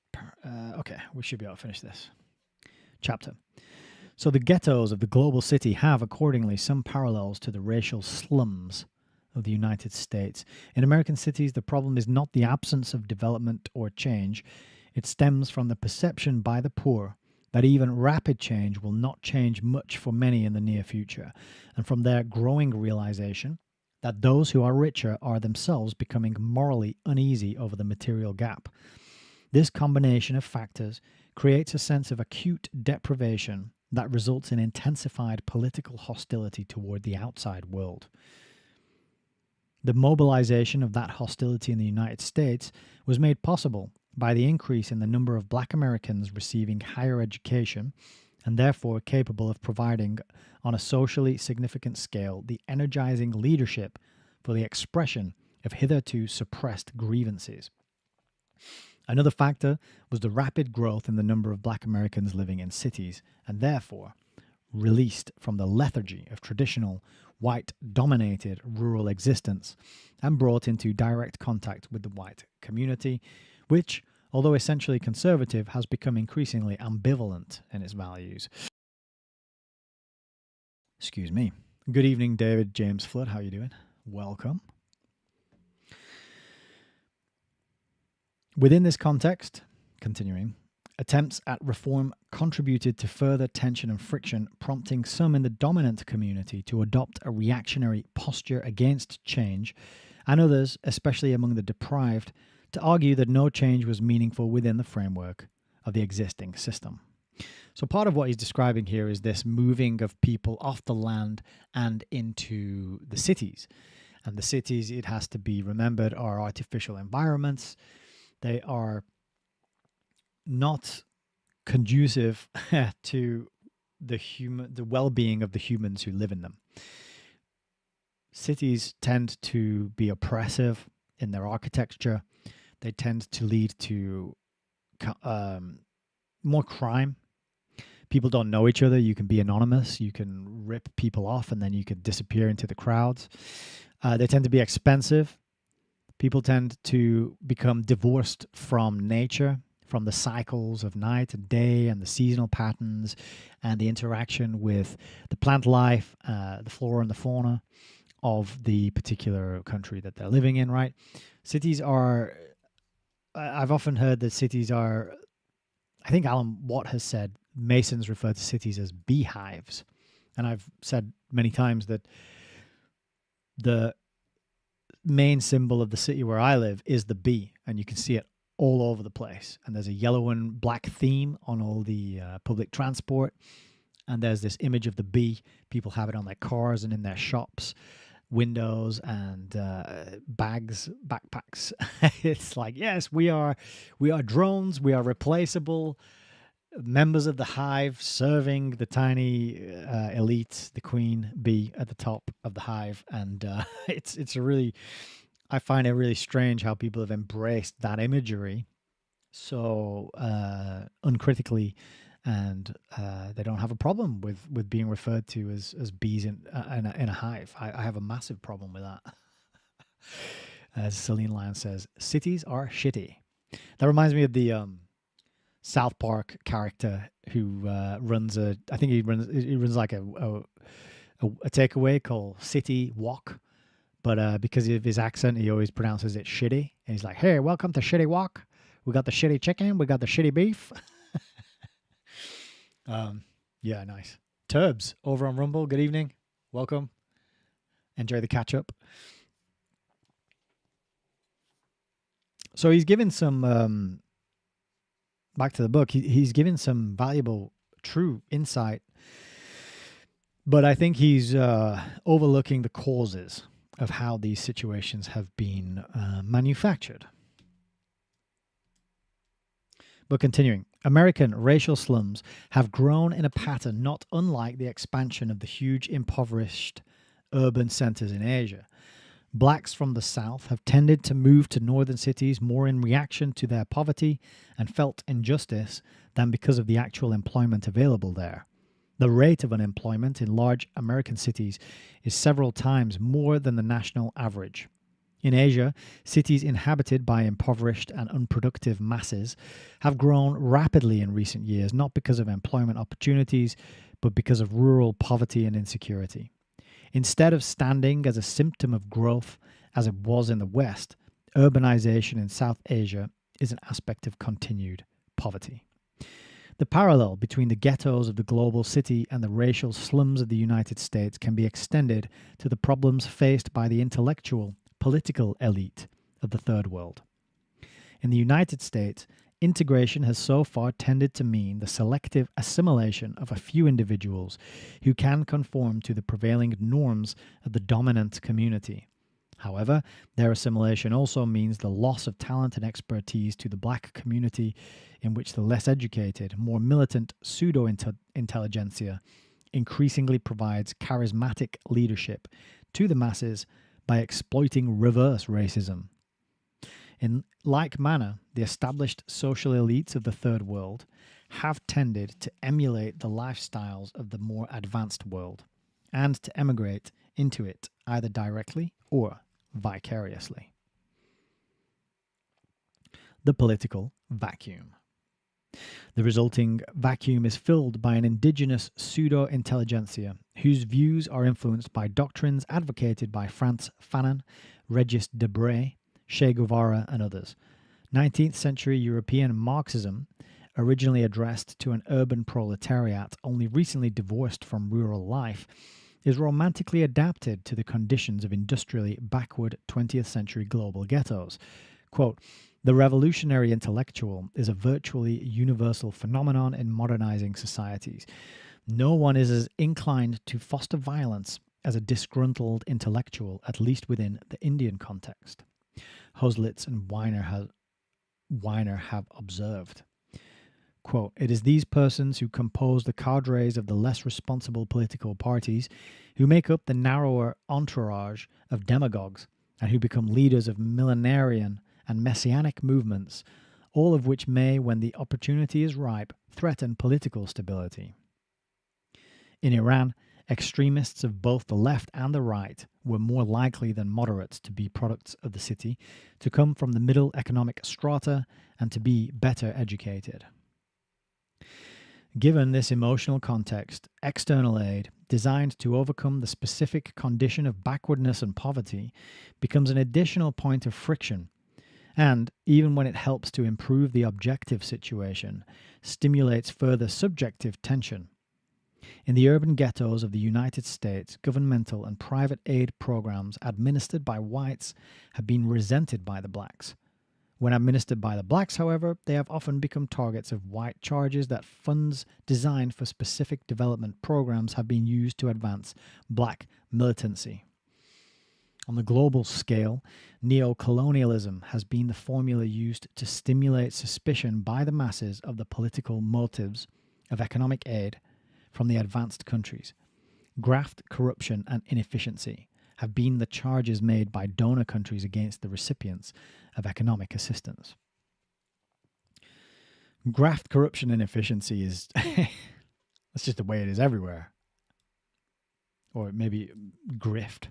Okay, we should be able to finish this chapter. So the ghettos of the global city have, accordingly, some parallels to the racial slums of the United States. In American cities, the problem is not the absence of development or change. It stems from the perception by the poor that even rapid change will not change much for many in the near future, and from their growing realization that those who are richer are themselves becoming morally uneasy over the material gap. This combination of factors creates a sense of acute deprivation that results in intensified political hostility toward the outside world. The mobilization of that hostility in the United States was made possible by the increase in the number of Black Americans receiving higher education and therefore capable of providing, on a socially significant scale, the energizing leadership for the expression of hitherto suppressed grievances. Another factor was the rapid growth in the number of Black Americans living in cities, and therefore released from the lethargy of traditional white-dominated rural existence and brought into direct contact with the white community, which, although essentially conservative, has become increasingly ambivalent in its values. Excuse me. Good evening, David James Flood. How are you doing? Welcome. Within this context, continuing, attempts at reform contributed to further tension and friction, prompting some in the dominant community to adopt a reactionary posture against change, and others, especially among the deprived, to argue that no change was meaningful within the framework of the existing system. So part of what he's describing here is this moving of people off the land and into the cities. And the cities, it has to be remembered, are artificial environments. They are not conducive to the well-being of the humans who live in them. Cities tend to be oppressive in their architecture. They tend to lead to more crime. People don't know each other. You can be anonymous. You can rip people off and then you could disappear into the crowds. They tend to be expensive. People tend to become divorced from nature, from the cycles of night and day and the seasonal patterns and the interaction with the plant life, the flora and the fauna of the particular country that they're living in, right? Cities are, I've often heard that cities are, I think Alan Watt has said, Masons refer to cities as beehives. And I've said many times that the main symbol of the city where I live is the bee, and you can see it all over the place. And there's a yellow and black theme on all the public transport. And there's this image of the bee. People have it on their cars and in their shops, windows and bags, backpacks. It's like, yes, we are drones. We are replaceable members of the hive serving the tiny elite, the queen bee at the top of the hive. And it's a really, I find it really strange how people have embraced that imagery so uncritically, and they don't have a problem with being referred to as bees in a hive. I have a massive problem with that. As Celine Lyon says, cities are shitty. That reminds me of the South Park character who runs I think he runs like a takeaway called City Walk. But because of his accent, he always pronounces it shitty. And he's like, hey, welcome to Shitty Walk. We got the shitty chicken. We got the shitty beef. Yeah, nice. Turbs over on Rumble. Good evening. Welcome. Enjoy the catch up. So he's given some, back to the book, he's given some valuable, true insight. But I think he's overlooking the causes of how these situations have been manufactured. But continuing, American racial slums have grown in a pattern not unlike the expansion of the huge impoverished urban centers in Asia. Blacks from the South have tended to move to northern cities more in reaction to their poverty and felt injustice than because of the actual employment available there. The rate of unemployment in large American cities is several times more than the national average. In Asia, cities inhabited by impoverished and unproductive masses have grown rapidly in recent years, not because of employment opportunities, but because of rural poverty and insecurity. Instead of standing as a symptom of growth, as it was in the West, urbanization in South Asia is an aspect of continued poverty. The parallel between the ghettos of the global city and the racial slums of the United States can be extended to the problems faced by the intellectual, political elite of the Third World. In the United States, integration has so far tended to mean the selective assimilation of a few individuals who can conform to the prevailing norms of the dominant community. However, their assimilation also means the loss of talent and expertise to the black community, in which the less educated, more militant pseudo-intelligentsia increasingly provides charismatic leadership to the masses by exploiting reverse racism. In like manner, the established social elites of the Third World have tended to emulate the lifestyles of the more advanced world and to emigrate into it either directly or vicariously. The political vacuum. The resulting vacuum is filled by an indigenous pseudo-intelligentsia whose views are influenced by doctrines advocated by Frantz Fanon, Regis Debray, Che Guevara, and others. 19th century European Marxism, originally addressed to an urban proletariat only recently divorced from rural life, is romantically adapted to the conditions of industrially backward 20th century global ghettos. Quote, The revolutionary intellectual is a virtually universal phenomenon in modernizing societies. No one is as inclined to foster violence as a disgruntled intellectual, at least within the Indian context. Hoslitz and Weiner have observed. Quote, "It is these persons who compose the cadres of the less responsible political parties who make up the narrower entourage of demagogues and who become leaders of millenarian and messianic movements, all of which may, when the opportunity is ripe, threaten political stability." In Iran, extremists of both the left and the right were more likely than moderates to be products of the city, to come from the middle economic strata, and to be better educated. Given this emotional context, external aid, designed to overcome the specific condition of backwardness and poverty, becomes an additional point of friction, and, even when it helps to improve the objective situation, stimulates further subjective tension. In the urban ghettos of the United States, governmental and private aid programs administered by whites have been resented by the blacks. When administered by the blacks, however, they have often become targets of white charges that funds designed for specific development programs have been used to advance black militancy. On the global scale, neocolonialism has been the formula used to stimulate suspicion by the masses of the political motives of economic aid from the advanced countries. Graft, corruption, and inefficiency have been the charges made by donor countries against the recipients of economic assistance. Graft, corruption, and inefficiency is that's just the way it is everywhere. Or maybe grift.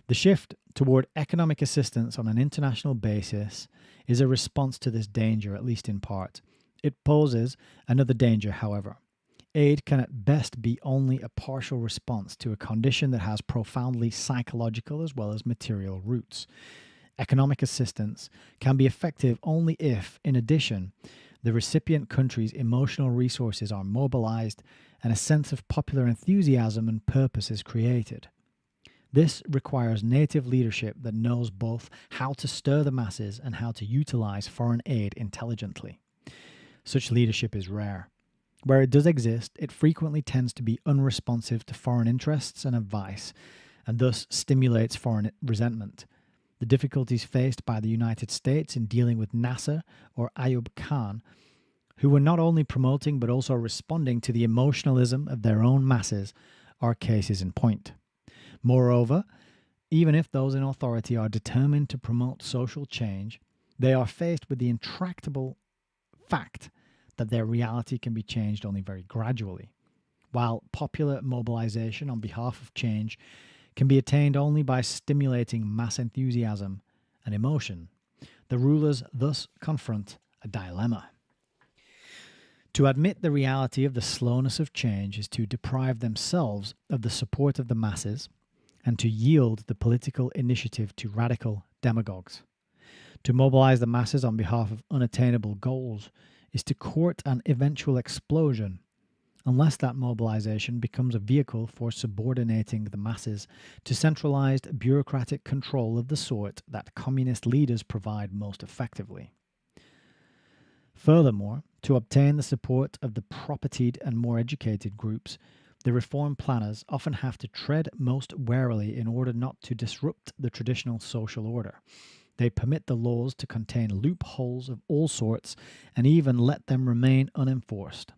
The shift toward economic assistance on an international basis is a response to this danger, at least in part. It poses another danger, however. Aid can at best be only a partial response to a condition that has profoundly psychological as well as material roots. Economic assistance can be effective only if, in addition, the recipient country's emotional resources are mobilized and a sense of popular enthusiasm and purpose is created. This requires native leadership that knows both how to stir the masses and how to utilize foreign aid intelligently. Such leadership is rare. Where it does exist, it frequently tends to be unresponsive to foreign interests and advice, and thus stimulates foreign resentment. The difficulties faced by the United States in dealing with Nasser or Ayub Khan, who were not only promoting but also responding to the emotionalism of their own masses, are cases in point. Moreover, even if those in authority are determined to promote social change, they are faced with the intractable fact that their reality can be changed only very gradually, while popular mobilization on behalf of change can be attained only by stimulating mass enthusiasm and emotion. The rulers thus confront a dilemma. To admit the reality of the slowness of change is to deprive themselves of the support of the masses and to yield the political initiative to radical demagogues. To mobilize the masses on behalf of unattainable goals is to court an eventual explosion, unless that mobilization becomes a vehicle for subordinating the masses to centralized bureaucratic control of the sort that communist leaders provide most effectively. Furthermore, to obtain the support of the propertied and more educated groups, the reform planners often have to tread most warily in order not to disrupt the traditional social order. They permit the laws to contain loopholes of all sorts and even let them remain unenforced.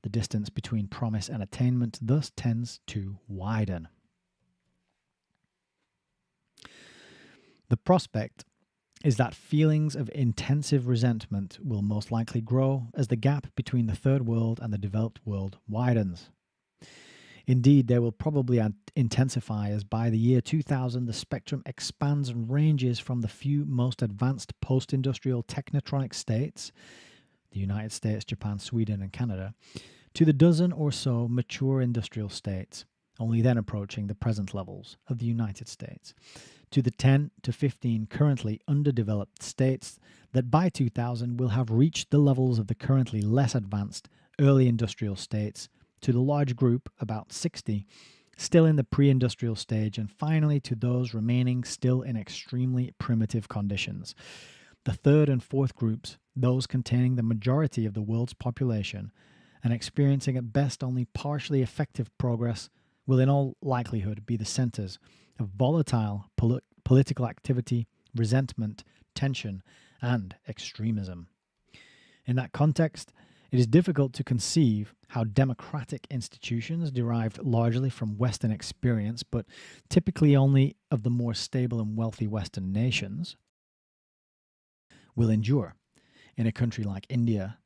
The distance between promise and attainment thus tends to widen. The prospect is that feelings of intensive resentment will most likely grow as the gap between the third world and the developed world widens. Indeed, they will probably intensify as by the year 2000 the spectrum expands and ranges from the few most advanced post-industrial technotronic states, the United States, Japan, Sweden, and Canada, to the dozen or so mature industrial states, only then approaching the present levels of the United States, to the 10 to 15 currently underdeveloped states that by 2000 will have reached the levels of the currently less advanced early industrial states, to the large group, about 60, still in the pre-industrial stage, and finally to those remaining still in extremely primitive conditions. The third and fourth groups, those containing the majority of the world's population and experiencing at best only partially effective progress, will in all likelihood be the centers of volatile political activity, resentment, tension, and extremism. In that context, it is difficult to conceive how democratic institutions derived largely from Western experience, but typically only of the more stable and wealthy Western nations, will endure in a country like India,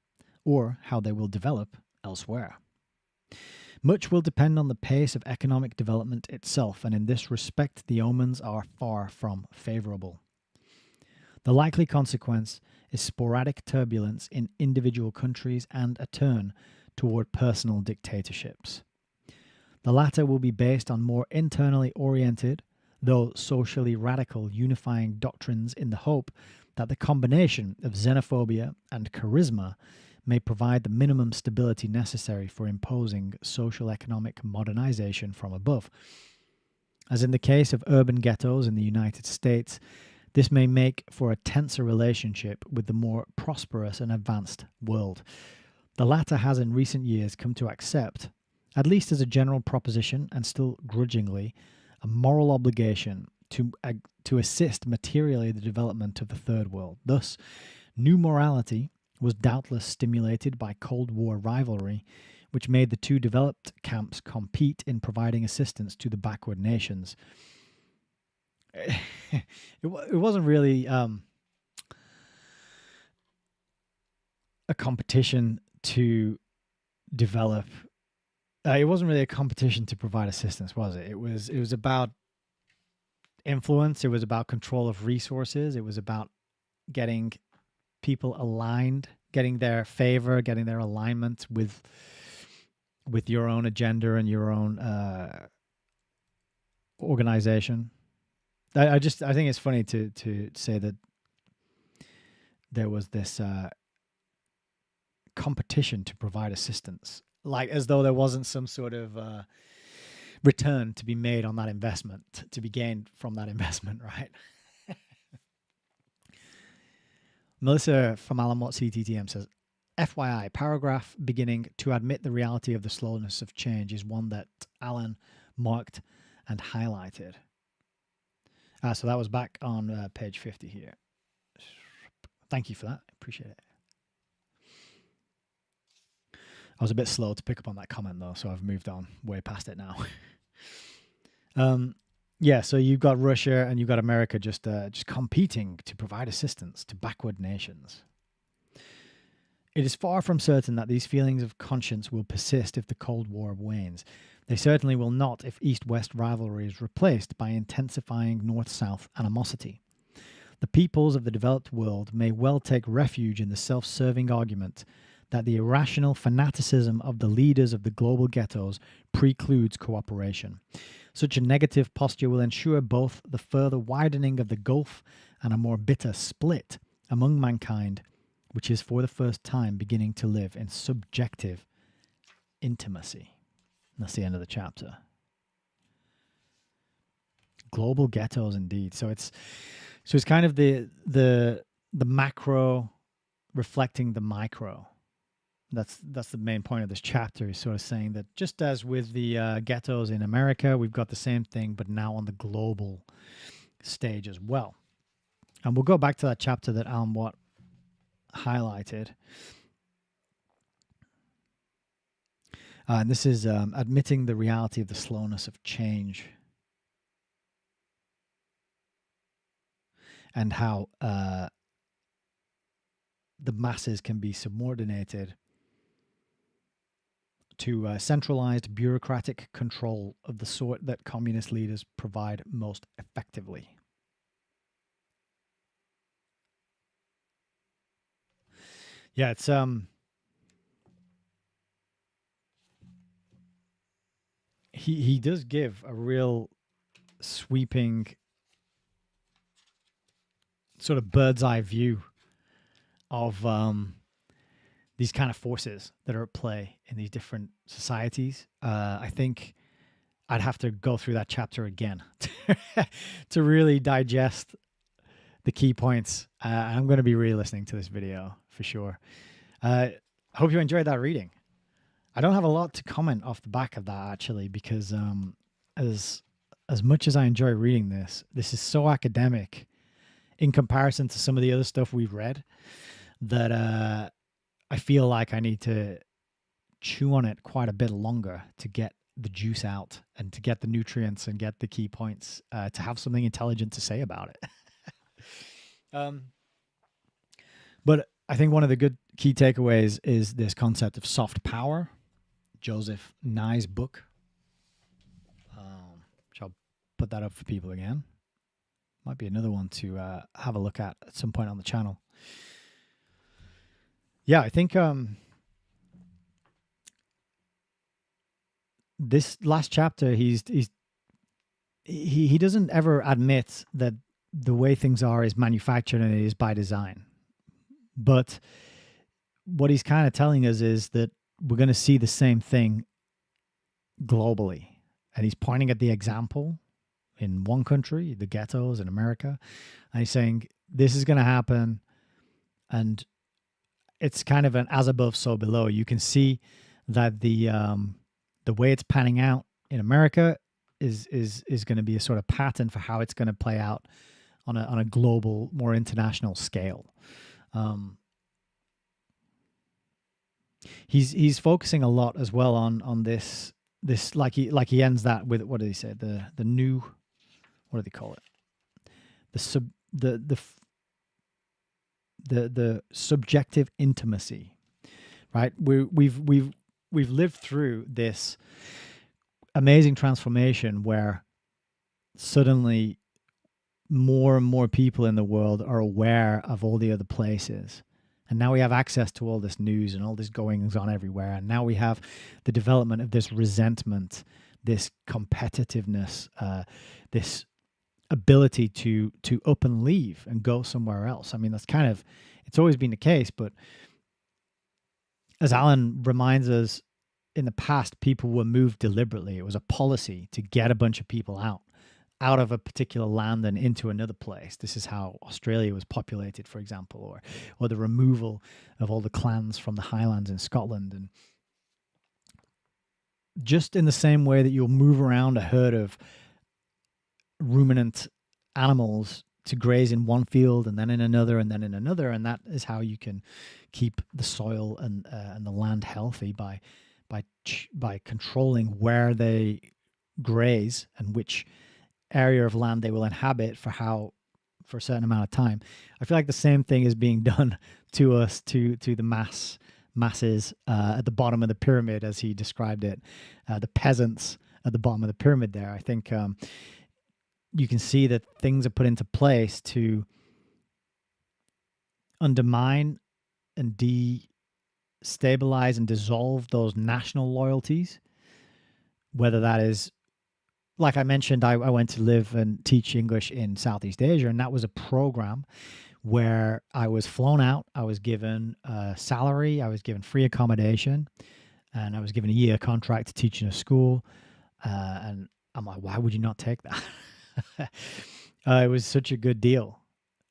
or how they will develop elsewhere. Much will depend on the pace of economic development itself, and in this respect the omens are far from favourable. The likely consequence is sporadic turbulence in individual countries and a turn toward personal dictatorships. The latter will be based on more internally oriented, though socially radical, unifying doctrines in the hope that the combination of xenophobia and charisma may provide the minimum stability necessary for imposing social economic modernization from above. As in the case of urban ghettos in the United States, this may make for a tenser relationship with the more prosperous and advanced world. The latter has in recent years come to accept, at least as a general proposition and still grudgingly, a moral obligation to assist materially the development of the third world. Thus, new morality was doubtless stimulated by Cold War rivalry, which made the two developed camps compete in providing assistance to the backward nations. It wasn't really a competition to develop. It wasn't really a competition to provide assistance, was it? It was about influence. It was about control of resources. It was about getting people aligned, getting their favor, getting their alignment with your own agenda and your own organization. I think it's funny to say that there was this competition to provide assistance, like as though there wasn't some sort of return to be made on that investment, to be gained from that investment, right? Melissa from Alamot CTTM says, FYI, paragraph beginning to admit the reality of the slowness of change is one that Alan marked and highlighted. So that was back on page 50 here. Thank you for that. I appreciate it. I was a bit slow to pick up on that comment, though, so I've moved on way past it now. Yeah, so you've got Russia and you've got America just competing to provide assistance to backward nations. It is far from certain that these feelings of conscience will persist if the Cold War wanes. They certainly will not if East-West rivalry is replaced by intensifying North-South animosity. The peoples of the developed world may well take refuge in the self-serving argument that the irrational fanaticism of the leaders of the global ghettos precludes cooperation. Such a negative posture will ensure both the further widening of the gulf and a more bitter split among mankind, which is for the first time beginning to live in subjective intimacy. And that's the end of the chapter. Global ghettos, indeed. So it's kind of the macro reflecting the micro. That's the main point of this chapter, is sort of saying that just as with the ghettos in America, we've got the same thing, but now on the global stage as well. And we'll go back to that chapter that Alan Watt highlighted. And this is admitting the reality of the slowness of change, and how the masses can be subordinated to centralized bureaucratic control of the sort that communist leaders provide most effectively. Yeah, it's he does give a real sweeping sort of bird's eye view of these kind of forces that are at play in these different societies. I think I'd have to go through that chapter again to really digest the key points. I'm going to be re-listening to this video for sure. I hope you enjoyed that reading. I don't have a lot to comment off the back of that actually, because as much as I enjoy reading this is so academic in comparison to some of the other stuff we've read that I feel like I need to chew on it quite a bit longer to get the juice out and to get the nutrients and get the key points to have something intelligent to say about it. But I think one of the good key takeaways is this concept of soft power. Joseph Nye's book. Which I'll put that up for people again. Might be another one to have a look at some point on the channel. Yeah, I think this last chapter, he doesn't ever admit that the way things are is manufactured and it is by design. But what he's kind of telling us is that we're going to see the same thing globally. And he's pointing at the example in one country, the ghettos in America. And he's saying, this is going to happen. And it's kind of an as above, so below. You can see that the way it's panning out in America is going to be a sort of pattern for how it's going to play out on a global, more international scale. He's focusing a lot as well on this like he ends that with, what did he say, the new, what do they call it, the subjective intimacy, right? We've lived through this amazing transformation where suddenly more and more people in the world are aware of all the other places. And now we have access to all this news and all this goings on everywhere. And now we have the development of this resentment, this competitiveness, this ability to up and leave and go somewhere else. I mean, that's kind of, it's always been the case. But as Alan reminds us, in the past, people were moved deliberately. It was a policy to get a bunch of people out of a particular land and into another place. This is how Australia was populated, for example, or the removal of all the clans from the Highlands in Scotland. And just in the same way that you'll move around a herd of ruminant animals to graze in one field and then in another and then in another, and that is how you can keep the soil and the land healthy by controlling where they graze and which area of land they will inhabit for a certain amount of time. I feel like the same thing is being done to us, to the masses at the bottom of the pyramid, as he described it, the peasants at the bottom of the pyramid there. I think you can see that things are put into place to undermine and destabilize and dissolve those national loyalties, whether that is, like I mentioned, I went to live and teach English in Southeast Asia, and that was a program where I was flown out. I was given a salary, I was given free accommodation, and I was given a year contract to teach in a school. And I'm like, why would you not take that? It was such a good deal.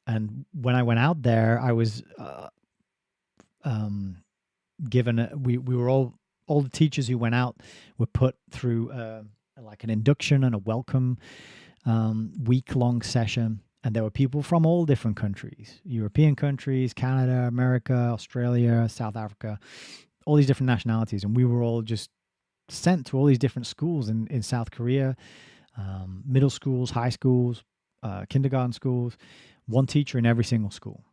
And when I went out there, I was given, we were all the teachers who went out were put through like an induction and a welcome week-long session. And there were people from all different countries, European countries, Canada, America, Australia, South Africa, all these different nationalities. And we were all just sent to all these different schools in South Korea, middle schools, high schools, kindergarten schools, one teacher in every single school.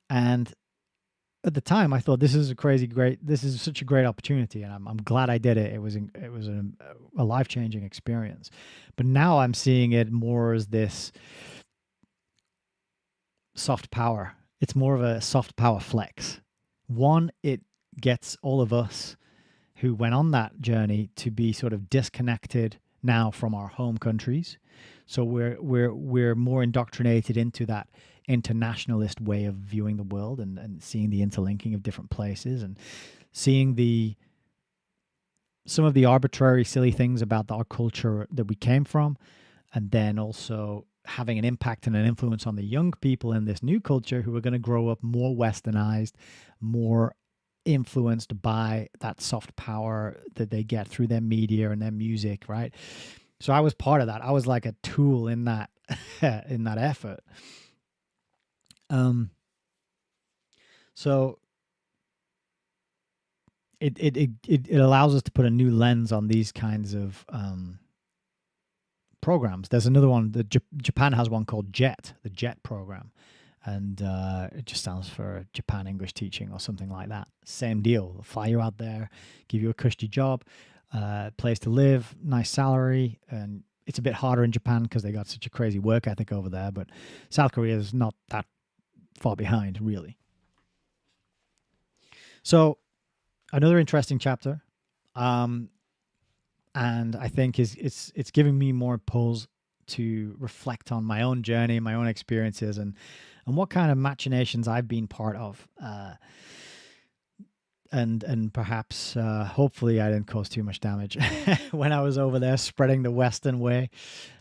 And at the time, I thought, this is such a great opportunity, and I'm glad I did it. It was a life-changing experience. But now I'm seeing it more as this soft power. It's more of a soft power flex. One, it gets all of us who went on that journey to be sort of disconnected now from our home countries. So we're more indoctrinated into that internationalist way of viewing the world and seeing the interlinking of different places and seeing the some of the arbitrary, silly things about our culture that we came from, and then also having an impact and an influence on the young people in this new culture who are going to grow up more westernized, more influenced by that soft power that they get through their media and their music, right? So I was part of that. I was like a tool in that in that effort. So it allows us to put a new lens on these kinds of programs. There's another one that Japan has one called JET, the JET program, and it just stands for Japan English Teaching or something like that. Same deal. They'll fly you out there, give you a cushy job, place to live, nice salary, and it's a bit harder in Japan because they got such a crazy work ethic over there, but South Korea is not that far behind, really. So another interesting chapter, and I think it's giving me more pulls to reflect on my own journey, my own experiences, and what kind of machinations I've been part of, and perhaps hopefully I didn't cause too much damage when I was over there spreading the Western way,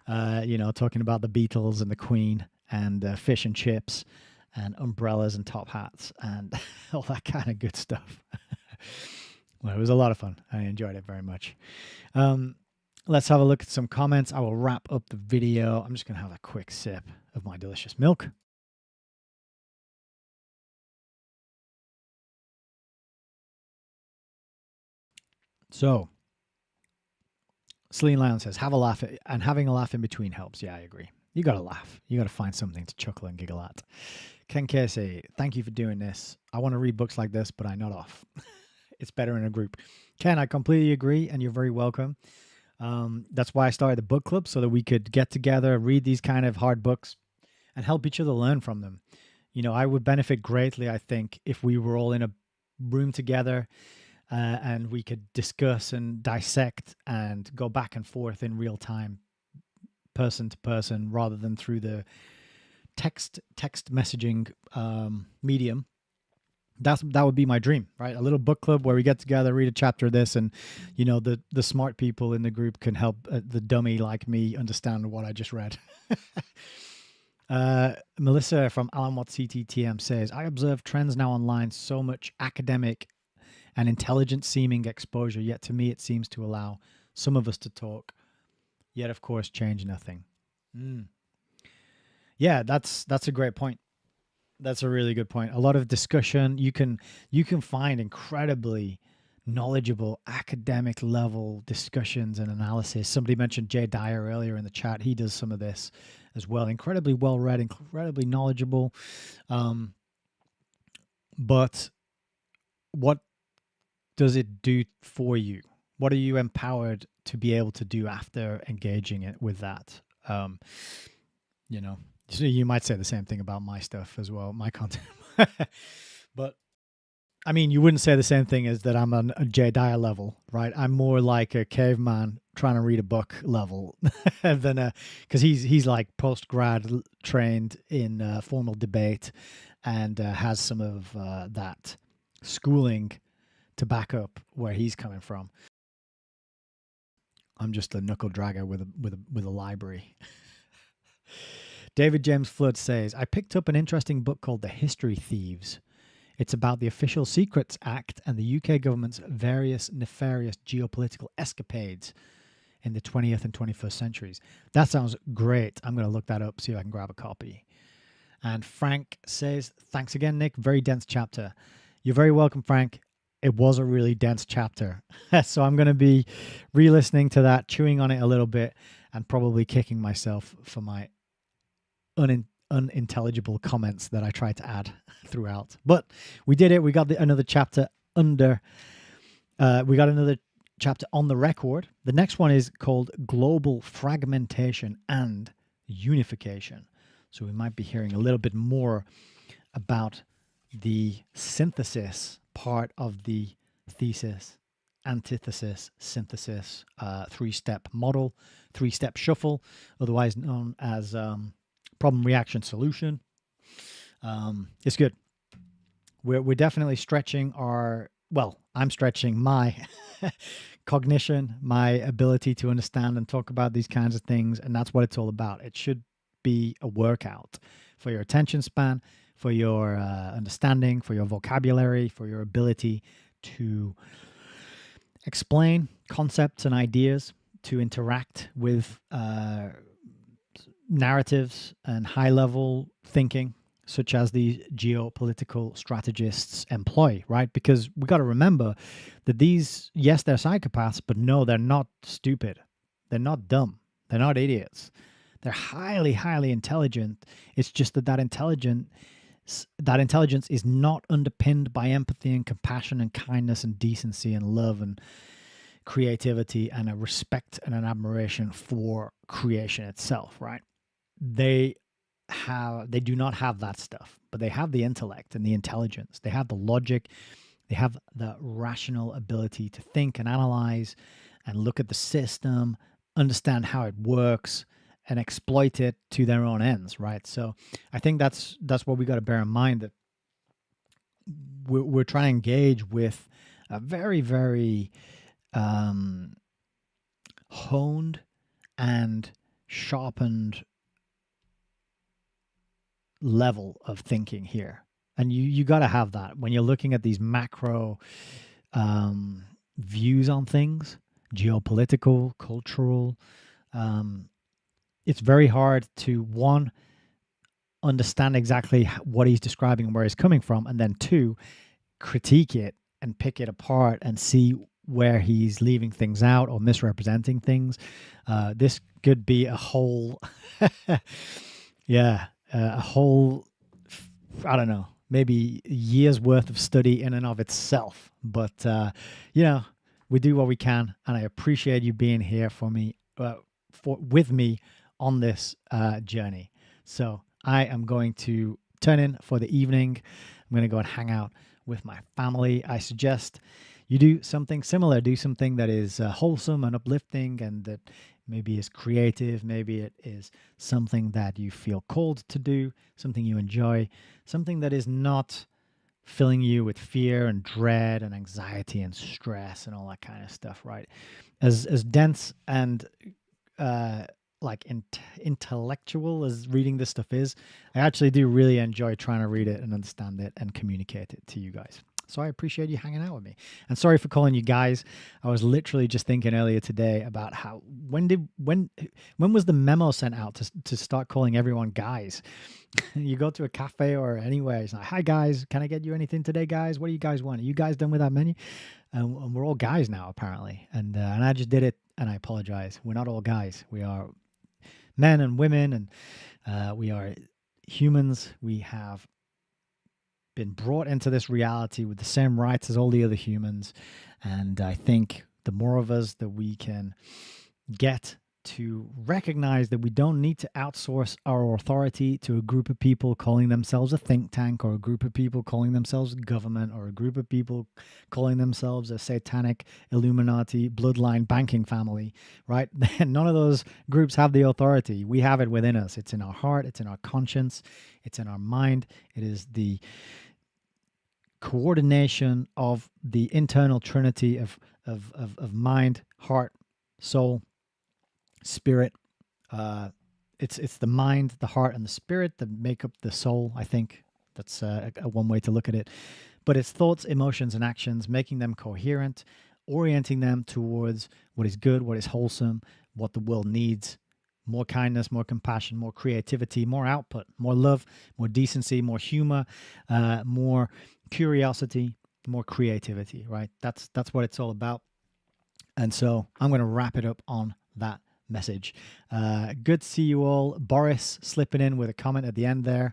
talking about the Beatles and the Queen and fish and chips and umbrellas and top hats and all that kind of good stuff. Well, it was a lot of fun. I enjoyed it very much. Let's have a look at some comments. I will wrap up the video. I'm just going to have a quick sip of my delicious milk. So, Celine Lyon says, have a laugh, and having a laugh in between helps. Yeah, I agree. You got to laugh. You got to find something to chuckle and giggle at. Ken Casey, thank you for doing this. I want to read books like this, but I nod off. It's better in a group. Ken, I completely agree, and you're very welcome. That's why I started the book club, so that we could get together, read these kind of hard books, and help each other learn from them. I would benefit greatly, I think, if we were all in a room together and we could discuss and dissect and go back and forth in real time, person to person, rather than through the text messaging medium. That would be my dream, right? A little book club where we get together, read a chapter of this, and the smart people in the group can help the dummy like me understand what I just read. Melissa from Alan Watts CTTM says, I observe trends now online, so much academic and intelligent seeming exposure, yet to me it seems to allow some of us to talk, yet of course change nothing. Yeah, that's a great point. That's a really good point. A lot of discussion. You can find incredibly knowledgeable academic level discussions and analysis. Somebody mentioned Jay Dyer earlier in the chat. He does some of this as well. Incredibly well read, incredibly knowledgeable. But what does it do for you? What are you empowered to be able to do after engaging it with that? So you might say the same thing about my stuff as well, my content. But I mean, you wouldn't say the same thing as that I'm on a Jay Dyer level, right? I'm more like a caveman trying to read a book level than because he's like post-grad trained in formal debate and has some of that schooling to back up where he's coming from. I'm just a knuckle dragger with a library. David James Flood says, I picked up an interesting book called The History Thieves. It's about the Official Secrets Act and the UK government's various nefarious geopolitical escapades in the 20th and 21st centuries. That sounds great. I'm going to look that up, see if I can grab a copy. And Frank says, thanks again, Nick. Very dense chapter. You're very welcome, Frank. It was a really dense chapter. So I'm going to be re-listening to that, chewing on it a little bit, and probably kicking myself for my unintelligible comments that I tried to add throughout. But we did it. We got another chapter under. We got another chapter on the record. The next one is called Global Fragmentation and Unification. So we might be hearing a little bit more about the synthesis part of the thesis, antithesis, synthesis, three-step model, three-step shuffle, otherwise known as problem, reaction, solution. It's good. We're definitely stretching I'm stretching my cognition, my ability to understand and talk about these kinds of things. And that's what it's all about. It should be a workout for your attention span, for your understanding, for your vocabulary, for your ability to explain concepts and ideas, to interact with narratives and high-level thinking, such as the geopolitical strategists employ, right? Because we got to remember that these, yes, they're psychopaths, but no, they're not stupid. They're not dumb. They're not idiots. They're highly, highly intelligent. It's just that intelligence is not underpinned by empathy and compassion and kindness and decency and love and creativity and a respect and an admiration for creation itself, right? They do not have that stuff, but they have the intellect and the intelligence. They have the logic. They have the rational ability to think and analyze and look at the system, understand how it works, and exploit it to their own ends, right? So I think that's what we got to bear in mind, that we're trying to engage with a very, very honed and sharpened level of thinking here. And you got to have that when you're looking at these macro views on things, geopolitical, cultural. It's very hard to, one, understand exactly what he's describing and where he's coming from, and then two, critique it and pick it apart and see where he's leaving things out or misrepresenting things. This could be a whole, a whole, I don't know, with years worth of study in and of itself. But, we do what we can, and I appreciate you being here with me on this journey. So I am going to turn in for the evening. I'm going to go and hang out with my family. I suggest you do something similar. Do something that is wholesome and uplifting, and that maybe is creative. Maybe it is something that you feel called to do, something you enjoy, something that is not filling you with fear and dread and anxiety and stress and all that kind of stuff, right? As dense and intellectual as reading this stuff is, I actually do really enjoy trying to read it and understand it and communicate it to you guys. So I appreciate you hanging out with me. And sorry for calling you guys. I was literally just thinking earlier today about how when was the memo sent out to start calling everyone guys? You go to a cafe or anywhere, it's like, hi guys, can I get you anything today, guys? What do you guys want? Are you guys done with that menu? And we're all guys now, apparently. And I just did it, and I apologize. We're not all guys. We are men and women, and we are humans. We have been brought into this reality with the same rights as all the other humans. And I think the more of us that we can get to recognize that we don't need to outsource our authority to a group of people calling themselves a think tank, or a group of people calling themselves government, or a group of people calling themselves a satanic Illuminati bloodline banking family, right? None of those groups have the authority. We have it within us. It's in our heart. It's in our conscience. It's in our mind. It is the coordination of the internal trinity of mind, heart, soul, spirit. It's the mind, the heart, and the spirit that make up the soul. I think that's a one way to look at it. But it's thoughts, emotions, and actions, making them coherent, orienting them towards what is good, what is wholesome, what the world needs. More kindness, more compassion, more creativity, more output, more love, more decency, more humor, more curiosity, more creativity, right? That's what it's all about. And so I'm going to wrap it up on that message. Good to see you all. Boris slipping in with a comment at the end there.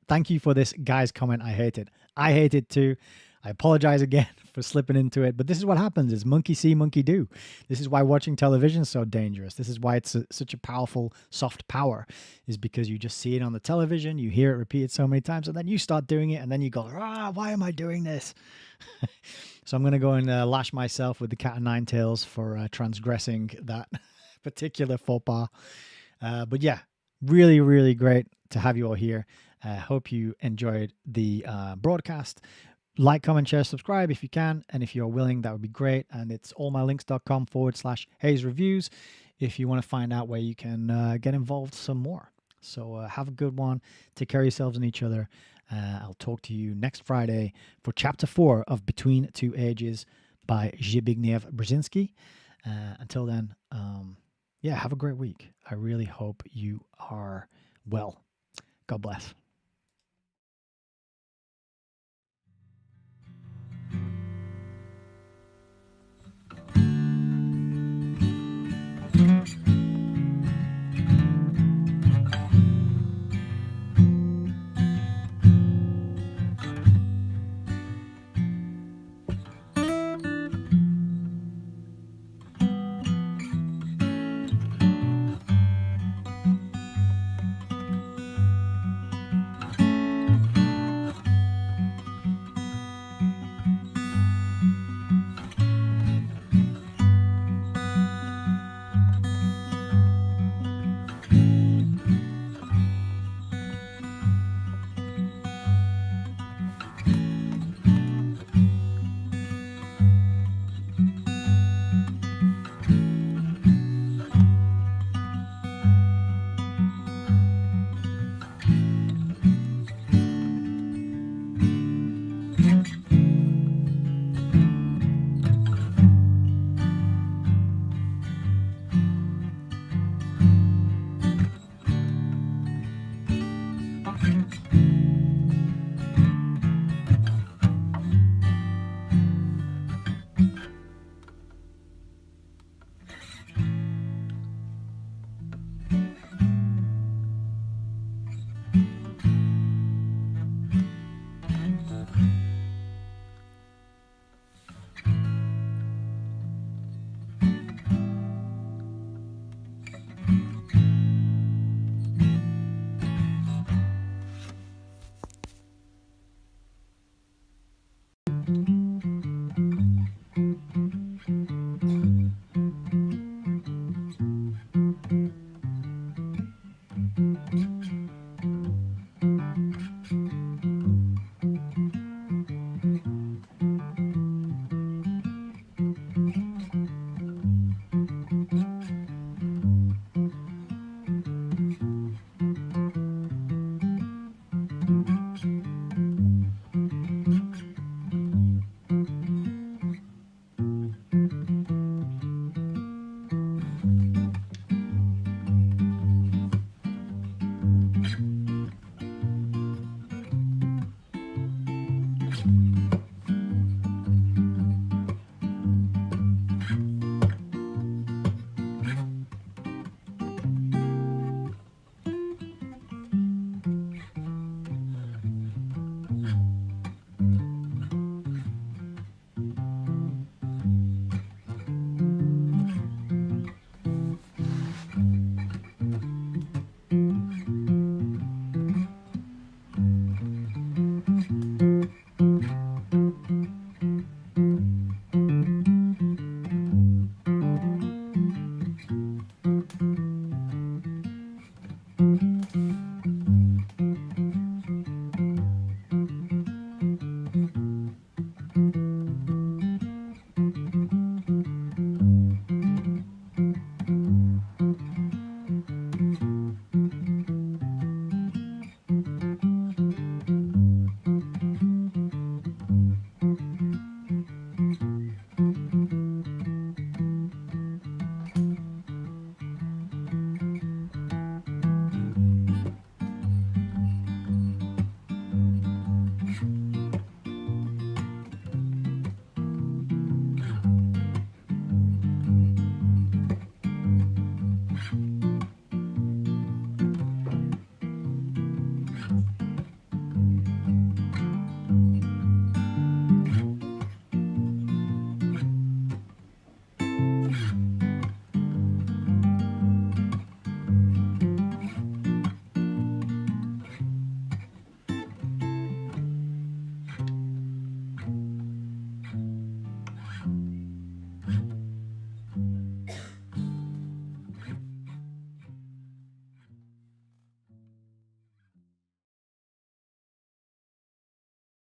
Thank you for this guy's comment. I hate it. I hate it too. I apologize again for slipping into it, but this is what happens: is monkey see, monkey do. This is why watching television is so dangerous. This is why it's such a powerful soft power, is because you just see it on the television, you hear it repeated so many times, and then you start doing it, and then you go, why am I doing this? So I'm going to go and lash myself with the cat of nine tails for transgressing that particular faux pas. But yeah, really, really great to have you all here. Hope you enjoyed the broadcast. Like, comment, share, subscribe if you can. And if you're willing, that would be great. And it's allmylinks.com/Hayes Reviews if you want to find out where you can get involved some more. So have a good one. Take care of yourselves and each other. I'll talk to you next Friday for Chapter 4 of Between Two Ages by Zbigniew Brzezinski. Until then, have a great week. I really hope you are well. God bless.